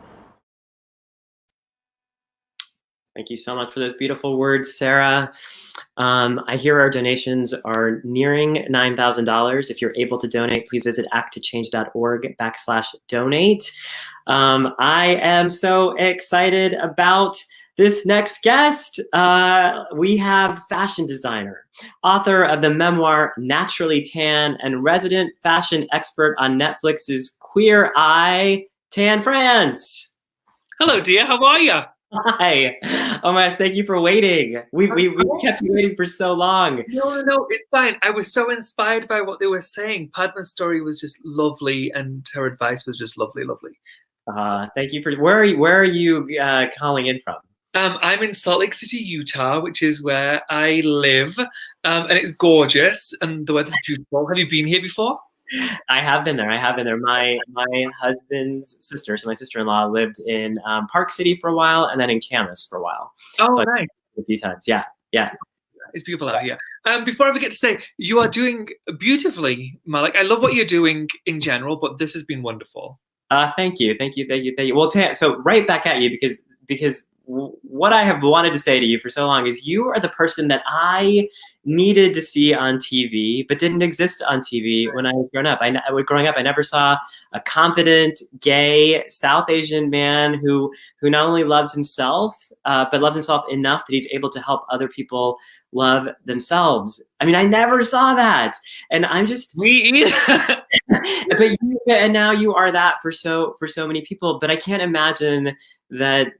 Thank you so much for those beautiful words, Sarah. I hear our donations are nearing $9,000. If you're able to donate, please visit acttochange.org/donate. I am so excited about this next guest. We have fashion designer, author of the memoir Naturally Tan, and resident fashion expert on Netflix's Queer Eye, Tan France. Hello, Diya. How are you? Hi. Oh my gosh, thank you for waiting. We kept you waiting for so long. No, it's fine. I was so inspired by what they were saying. Padma's story was just lovely, and her advice was just lovely. Thank you for. Where are you calling in from? I'm in Salt Lake City, Utah, which is where I live, and it's gorgeous, and the weather's beautiful. Have you been here before? I have been there. My husband's sister, so my sister-in-law, lived in Park City for a while, and then in Camas for a while. Oh, so nice. A few times, yeah. It's beautiful out here. Before I forget to say, you are doing beautifully, Malik. I love what you're doing in general, but this has been wonderful. Thank you. Well, so right back at you, because what I have wanted to say to you for so long is you are the person that I needed to see on TV, but didn't exist on TV when I was growing up. Growing up, I never saw a confident, gay, South Asian man who not only loves himself, but loves himself enough that he's able to help other people love themselves. I mean, I never saw that, and I'm just me either. and now you are that for so many people. But I can't imagine that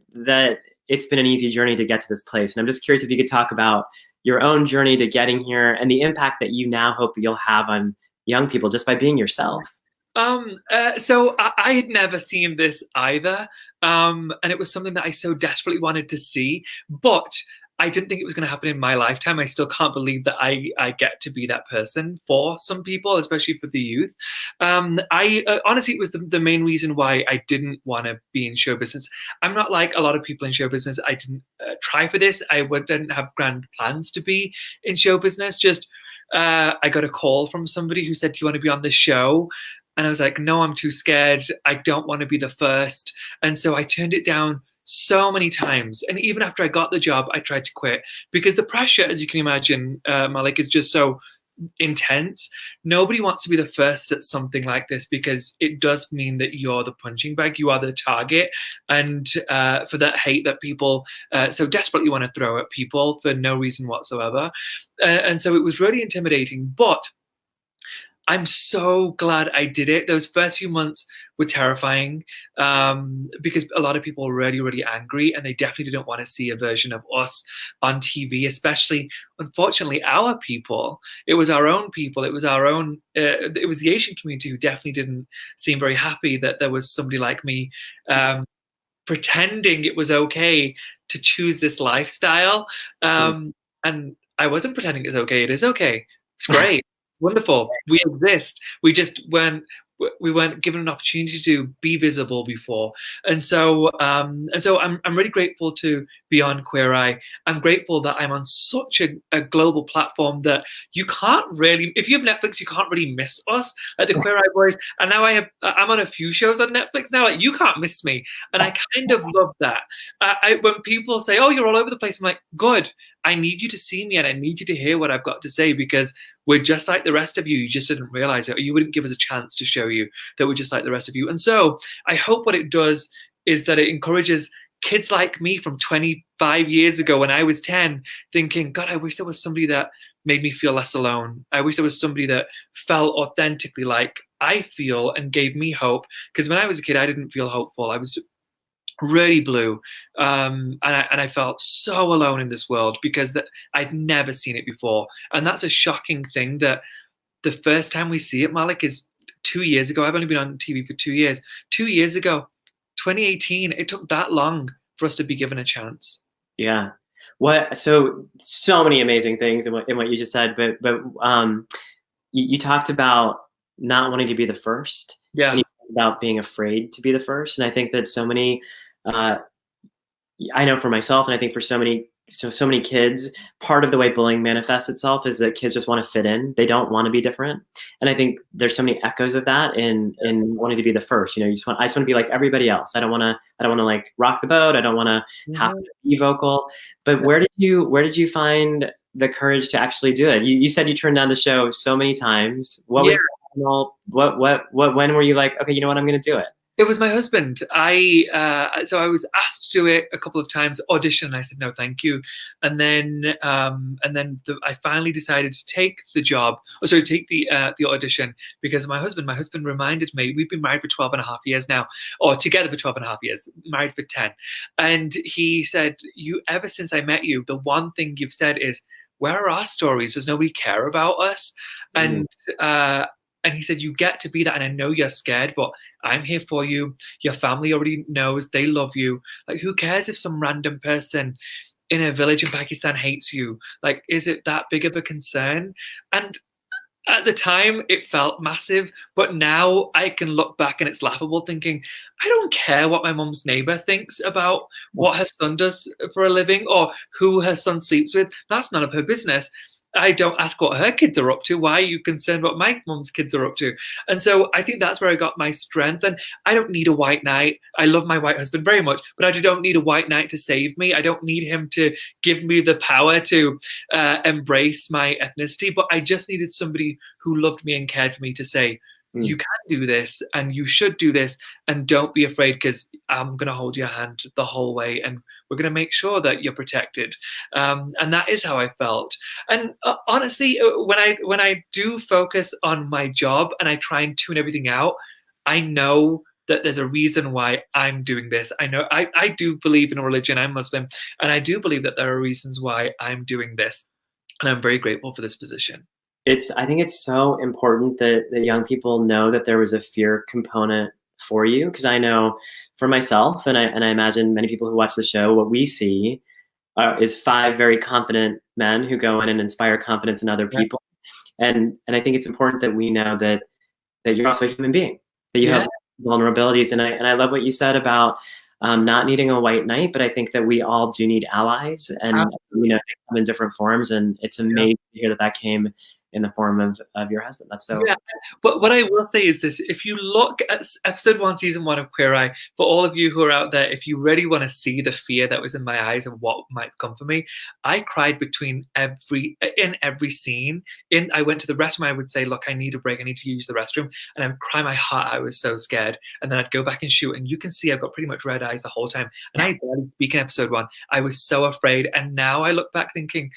it's been an easy journey to get to this place. And I'm just curious if you could talk about your own journey to getting here and the impact that you now hope you'll have on young people just by being yourself. So I had never seen this either. And it was something that I so desperately wanted to see, but I didn't think it was going to happen in my lifetime. I still can't believe that I get to be that person for some people, especially for the youth. Honestly, it was the main reason why I didn't want to be in show business. I'm not like a lot of people in show business. I didn't try for this. I didn't have grand plans to be in show business. Just I got a call from somebody who said, "Do you want to be on the show?" And I was like, "No, I'm too scared. I don't want to be the first." And so I turned it down so many times. And even after I got the job, I tried to quit because the pressure, as you can imagine, Malik, is just so intense. Nobody wants to be the first at something like this because it does mean that you're the punching bag, you are the target. And for that hate that people so desperately want to throw at people for no reason whatsoever. And so it was really intimidating, but I'm so glad I did it. Those first few months were terrifying because a lot of people were really, really angry, and they definitely didn't want to see a version of us on TV, especially, unfortunately, our people. It was our own people. It was our own, it was the Asian community who definitely didn't seem very happy that there was somebody like me pretending it was okay to choose this lifestyle. And I wasn't pretending it's okay. It is okay. It's great. Wonderful. We exist. We just weren't given an opportunity to be visible before. And so I'm really grateful to be on Queer Eye. I'm grateful that I'm on such a global platform that you can't really, if you have Netflix, you can't really miss us at the Queer Eye Boys. And now I'm on a few shows on Netflix now. Like, you can't miss me. And I kind of love that. When people say, "Oh, you're all over the place," I'm like, good. I need you to see me, and I need you to hear what I've got to say, because we're just like the rest of you. You just didn't realize it, or you wouldn't give us a chance to show you that we're just like the rest of you. And so I hope what it does is that it encourages kids like me from 25 years ago when I was 10, thinking, God, I wish there was somebody that made me feel less alone. I wish there was somebody that felt authentically like I feel and gave me hope. Because when I was a kid, I didn't feel hopeful. I was really blue, and I felt so alone in this world because I'd never seen it before. And that's a shocking thing, that the first time we see it, Malik, is 2 years ago. I've only been on TV for 2 years. 2 years ago, 2018, it took that long for us to be given a chance. Yeah. So many amazing things in what you just said, but you talked about not wanting to be the first. Yeah. And you talked about being afraid to be the first. And I think that so many, I know for myself, and I think for so many kids, part of the way bullying manifests itself is that kids just want to fit in. They don't want to be different. And I think there's so many echoes of that in wanting to be the first. I just want to be like everybody else. I don't want to like rock the boat. I don't want to have to be vocal. But where did you find the courage to actually do it? You said you turned down the show so many times. What was when were you like, okay, you know what, I'm going to do it? It was my husband. So I was asked to do it a couple of times, audition. I said no, thank you. And then I finally decided to take the job. Take the audition because my husband reminded me. We've been married for 12 and a half years now, or together for 12 and a half years, married for 10. And he said, ever since I met you, the one thing you've said is, where are our stories? Does nobody care about us? And he said, you get to be that. And I know you're scared, but I'm here for you. Your family already knows. They love you. Like, who cares if some random person in a village in Pakistan hates you? Like, is it that big of a concern? And at the time, it felt massive. But now I can look back and it's laughable, thinking, I don't care what my mum's neighbor thinks about what her son does for a living or who her son sleeps with. That's none of her business. I don't ask what her kids are up to. Why are you concerned what my mum's kids are up to? And so I think that's where I got my strength. And I don't need a white knight. I love my white husband very much, but I don't need a white knight to save me. I don't need him to give me the power to embrace my ethnicity, but I just needed somebody who loved me and cared for me to say, you can do this and you should do this, and don't be afraid, because I'm going to hold your hand the whole way and we're going to make sure that you're protected. And that is how I felt. And honestly, when I do focus on my job and I try and tune everything out, I know that there's a reason why I'm doing this. I know I do believe in a religion. I'm Muslim, and I do believe that there are reasons why I'm doing this. And I'm very grateful for this position. I think it's so important that young people know that there was a fear component for you, because I know for myself, and I imagine many people who watch the show, what we see is 5 very confident men who go in and inspire confidence in other people. And I think it's important that we know that you're also a human being, that you have vulnerabilities. And I love what you said about not needing a white knight, but I think that we all do need allies, and they come in different forms. And it's amazing to hear that came in the form of your husband. That's so. Yeah. But what I will say is this: if you look at episode 1, season 1 of Queer Eye, for all of you who are out there, if you really want to see the fear that was in my eyes and what might come for me, I cried in every scene. I went to the restroom. I would say, "Look, I need a break. I need to use the restroom," and I would cry my heart. I was so scared, and then I'd go back and shoot. And you can see I've got pretty much red eyes the whole time. And I barely speak in episode 1. I was so afraid, and now I look back thinking,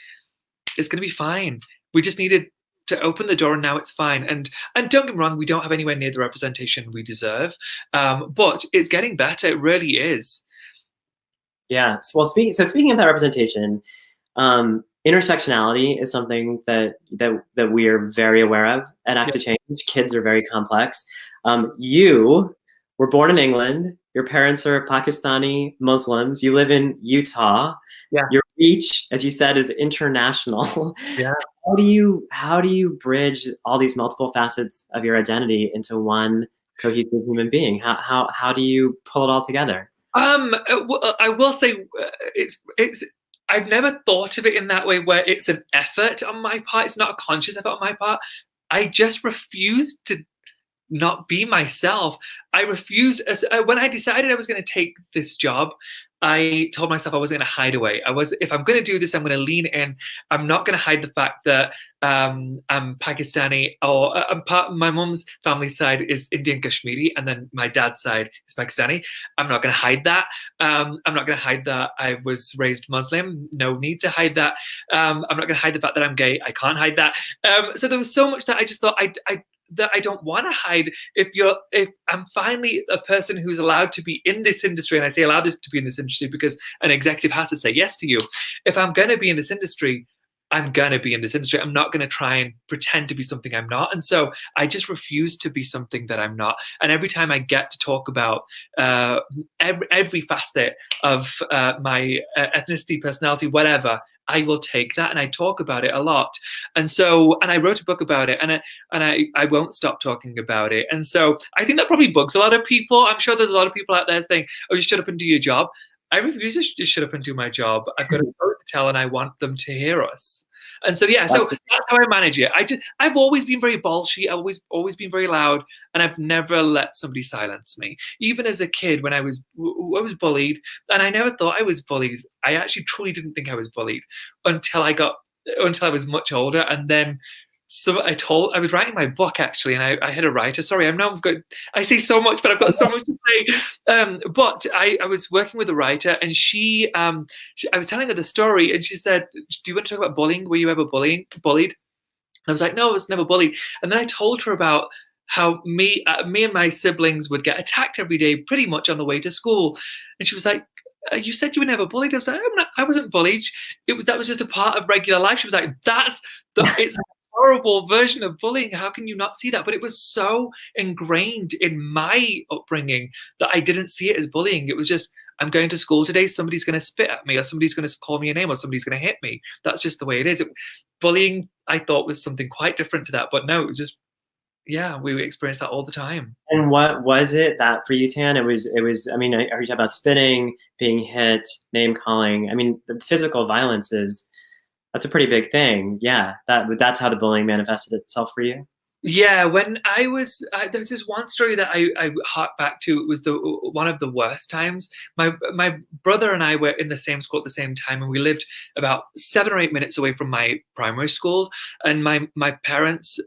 it's going to be fine. We just needed to open the door, and now it's fine. And don't get me wrong, we don't have anywhere near the representation we deserve, but it's getting better. It really is. Yeah. Well, speaking of that representation, intersectionality is something that we are very aware of at Act to Change. Kids are very complex. You were born in England. Your parents are Pakistani Muslims. You live in Utah. Yeah. Your reach, as you said, is international. Yeah. How do you bridge all these multiple facets of your identity into one cohesive human being? How do you pull it all together? I will say it's I've never thought of it in that way, where it's an effort on my part. It's not a conscious effort on my part. I just refuse to not be myself. I refuse. When I decided I was going to take this job, I told myself I wasn't going to hide away. If I'm going to do this, I'm going to lean in. I'm not going to hide the fact that I'm Pakistani, or my mom's family side is Indian Kashmiri, and then my dad's side is Pakistani. I'm not going to hide that. I'm not going to hide that I was raised Muslim. No need to hide that. I'm not going to hide the fact that I'm gay. I can't hide that. So there was so much that I just thought that I don't want to hide. If I'm finally a person who's allowed to be in this industry, and I say allowed to be in this industry because an executive has to say yes to you. If I'm going to be in this industry, I'm going to be in this industry. I'm not going to try and pretend to be something I'm not. And so I just refuse to be something that I'm not. And every time I get to talk about every facet of my ethnicity, personality, whatever, I will take that, and I talk about it a lot. And so, and I wrote a book about it, and I won't stop talking about it. And so I think that probably bugs a lot of people. I'm sure there's a lot of people out there saying, oh, you shut up and do your job. I refuse to just shut up and do my job. I've got a story to tell, and I want them to hear us. And so, yeah, so that's how I manage it. I've always been very bolshy. I've always been very loud, and I've never let somebody silence me. Even as a kid, when I was bullied, and I never thought I was bullied. I actually truly didn't think I was bullied until I was much older. And then I was writing my book, actually, and I had a writer. Sorry, I say so much, but I've got so much to say. But I was working with a writer, and I was telling her the story, and she said, do you want to talk about bullying? Were you ever bullied? And I was like, no, I was never bullied. And then I told her about how me and my siblings would get attacked every day, pretty much on the way to school. And she was like, you said you were never bullied. I was like, I wasn't bullied. That was just a part of regular life. She was like, it's a horrible version of bullying. How can you not see that? But it was so ingrained in my upbringing that I didn't see it as bullying. It was just, I'm going to school today, somebody's going to spit at me, or somebody's going to call me a name, or somebody's going to hit me. That's just the way it is. Bullying, I thought, was something quite different to that. But no, it was just, yeah, we experienced that all the time. And what was it that for you, Tan? It was, I mean, I heard you talk about spitting, being hit, name calling. I mean, the physical violence that's a pretty big thing. Yeah, that's how the bullying manifested itself for you. Yeah, when I was, there's this one story that I hark back to. It was one of the worst times. My brother and I were in the same school at the same time, and we lived about 7 or 8 minutes away from my primary school. And my parents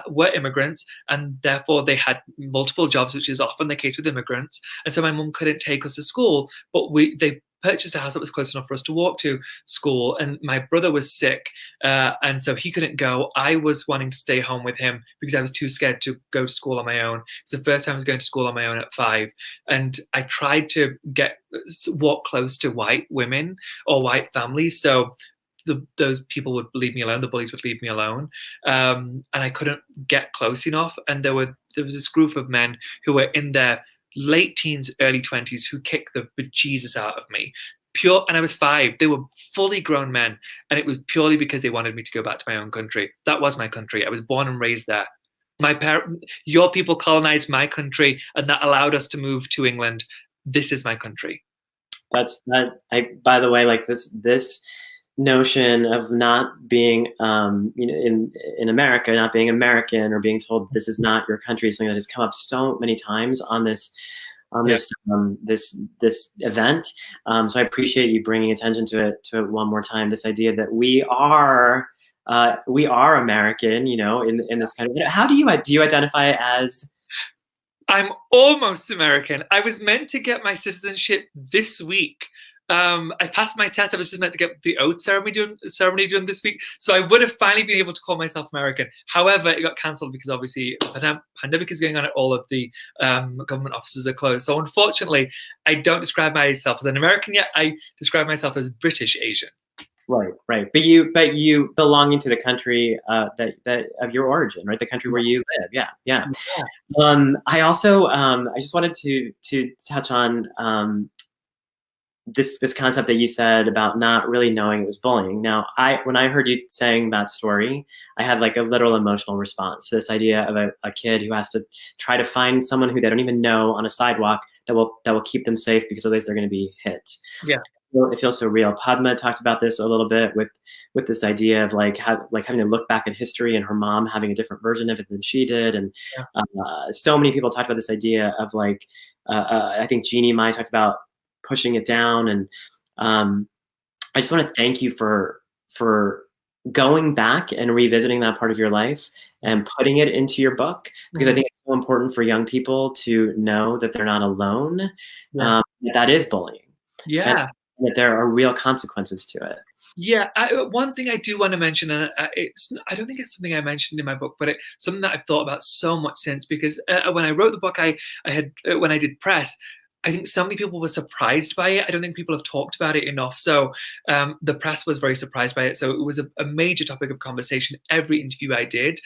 were immigrants, and therefore they had multiple jobs, which is often the case with immigrants. And so my mum couldn't take us to school, but they purchased a house that was close enough for us to walk to school. And my brother was sick, and so he couldn't go. I was wanting to stay home with him because I was too scared to go to school on my own. It was the first time I was going to school on my own at 5. And I tried to walk close to white women or white families. So those people would leave me alone. The bullies would leave me alone. And I couldn't get close enough. And there was this group of men who were in their late teens, early 20s, who kicked the bejesus out of me. And I was 5. They were fully grown men, and it was purely because they wanted me to go back to my own country. That was my country. I was born and raised there. Your people colonized my country, and that allowed us to move to England. This is my country. By the way, like this notion of not being, in America, not being American, or being told this is not your country, is something that has come up so many times on this event. So I appreciate you bringing attention to it one more time. This idea that we are American, in this kind of. How do you identify as? I'm almost American. I was meant to get my citizenship this week. I passed my test. I was just meant to get the oath ceremony done this week. So I would have finally been able to call myself American. However, it got cancelled because obviously the pandemic is going on and all of the government offices are closed. So unfortunately, I don't describe myself as an American yet. I describe myself as British Asian. Right. But you belonging to the country that of your origin, right? The country where you live. Yeah. I also I just wanted to touch on this concept that you said about not really knowing it was bullying. Now, when I heard you saying that story, I had like a literal emotional response to this idea of a kid who has to try to find someone who they don't even know on a sidewalk that will keep them safe, because otherwise they're going to be hit. Yeah. It feels so real. Padma talked about this a little bit with this idea of having to look back at history, and her mom having a different version of it than she did. And so many people talked about this idea of I think Jeannie might talked about pushing it down. And I just want to thank you for going back and revisiting that part of your life and putting it into your book, because I think it's so important for young people to know that they're not alone, that is bullying. Yeah. And that there are real consequences to it. Yeah, one thing I do want to mention, and I don't think it's something I mentioned in my book, but it's something that I've thought about so much since, because when I wrote the book, I had when I did press, I think so many people were surprised by it. I don't think people have talked about it enough. So the press was very surprised by it. So it was a major topic of conversation every interview I did.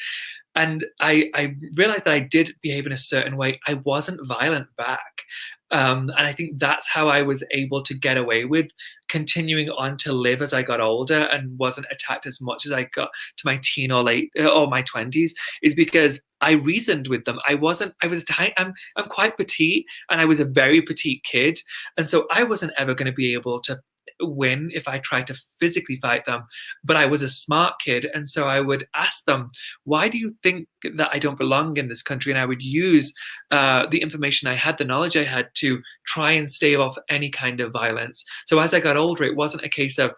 And I realized that I did behave in a certain way. I wasn't violent back. And I think that's how I was able to get away with continuing on to live as I got older and wasn't attacked as much as I got to my teen or my 20s is because I reasoned with them. I was tiny. I'm quite petite, and I was a very petite kid, and so I wasn't ever going to be able to win if I tried to physically fight them. But I was a smart kid, and so I would ask them, why do you think that I don't belong in this country? And I would use the information I had, the knowledge I had, to try and stave off any kind of violence. So as I got older, it wasn't a case of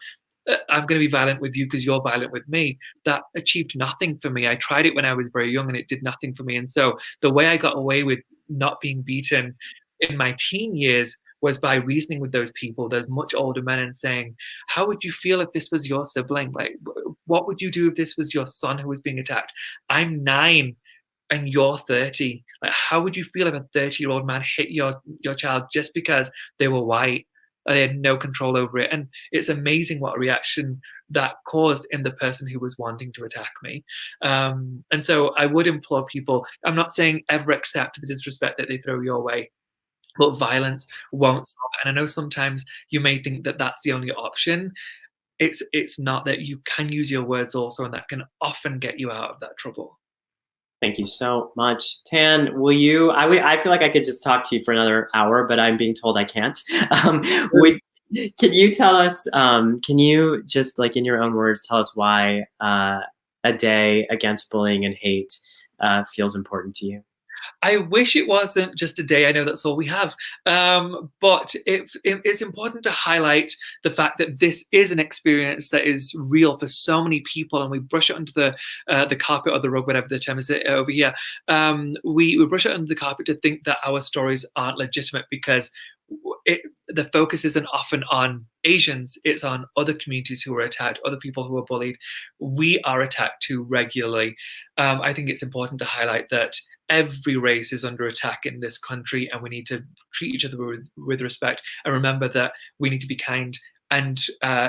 I'm going to be violent with you because you're violent with me. That achieved nothing for me. I tried it when I was very young and it did nothing for me. And so the way I got away with not being beaten in my teen years was by reasoning with those people, those much older men, and saying, how would you feel if this was your sibling? Like, what would you do if this was your son who was being attacked? I'm 9 and you're 30. Like, how would you feel if a 30-year-old man hit your child just because they were white? They had no control over it. And it's amazing what a reaction that caused in the person who was wanting to attack me. And so I would implore people, I'm not saying ever accept the disrespect that they throw your way, but violence won't solve. And I know sometimes you may think that that's the only option. It's not. That you can use your words also, and that can often get you out of that trouble. Thank you so much. Tan, will you, I feel like I could just talk to you for another hour, but I'm being told I can't. Can you tell us, can you just, like, in your own words, tell us why a day against bullying and hate feels important to you? I wish it wasn't just a day. I know that's all we have. But it's important to highlight the fact that this is an experience that is real for so many people, and we brush it under the carpet or the rug, whatever the term is over here. We brush it under the carpet to think that our stories aren't legitimate because the focus isn't often on Asians, it's on other communities who are attacked, other people who are bullied. We are attacked too regularly. I think it's important to highlight that every race is under attack in this country, and we need to treat each other with respect, and remember that we need to be kind and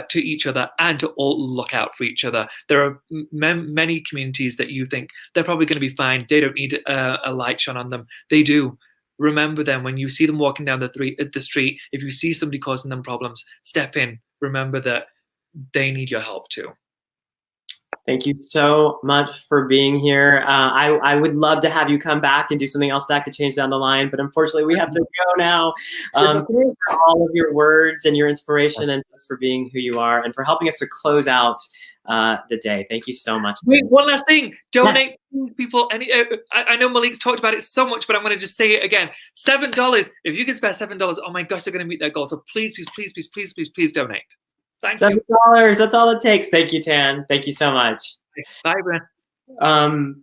to each other, and to all look out for each other. There are many communities that you think they're probably going to be fine. They don't need a light shone on them. They do. Remember them when you see them walking down the street. If you see somebody causing them problems, step in. Remember that they need your help too. Thank you so much for being here. I would love to have you come back and do something else that could change down the line, but unfortunately we have to go now. Thank you for all of your words and your inspiration, and just for being who you are, and for helping us to close out the day. Thank you so much. Wait, one last thing. Donate, people. I know Malik's talked about it so much, but I'm going to just say it again. $7. If you can spare $7, oh my gosh, they're going to meet their goal. So please, please, please, please, please, please, please donate. Thank you. $7. That's all it takes. Thank you, Tan. Thank you so much. Bye, Bren.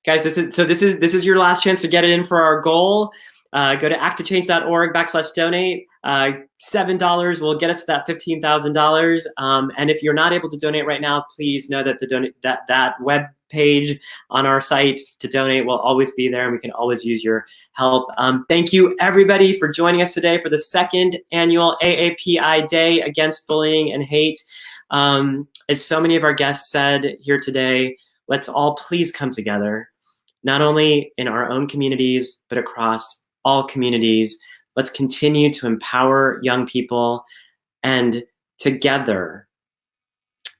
Guys, this is your last chance to get it in for our goal. Go to acttochange.org/donate. $7 will get us to that $15,000. And if you're not able to donate right now, please know that that web page on our site to donate will always be there, and we can always use your help. Thank you, everybody, for joining us today for the 2nd annual AAPI Day Against Bullying and Hate. As so many of our guests said here today, let's all please come together, not only in our own communities, but across all communities. Let's continue to empower young people, and together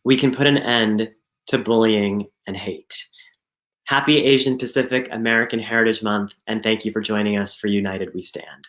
we can put an end to bullying and hate. Happy Asian Pacific American Heritage Month, and thank you for joining us for United We Stand.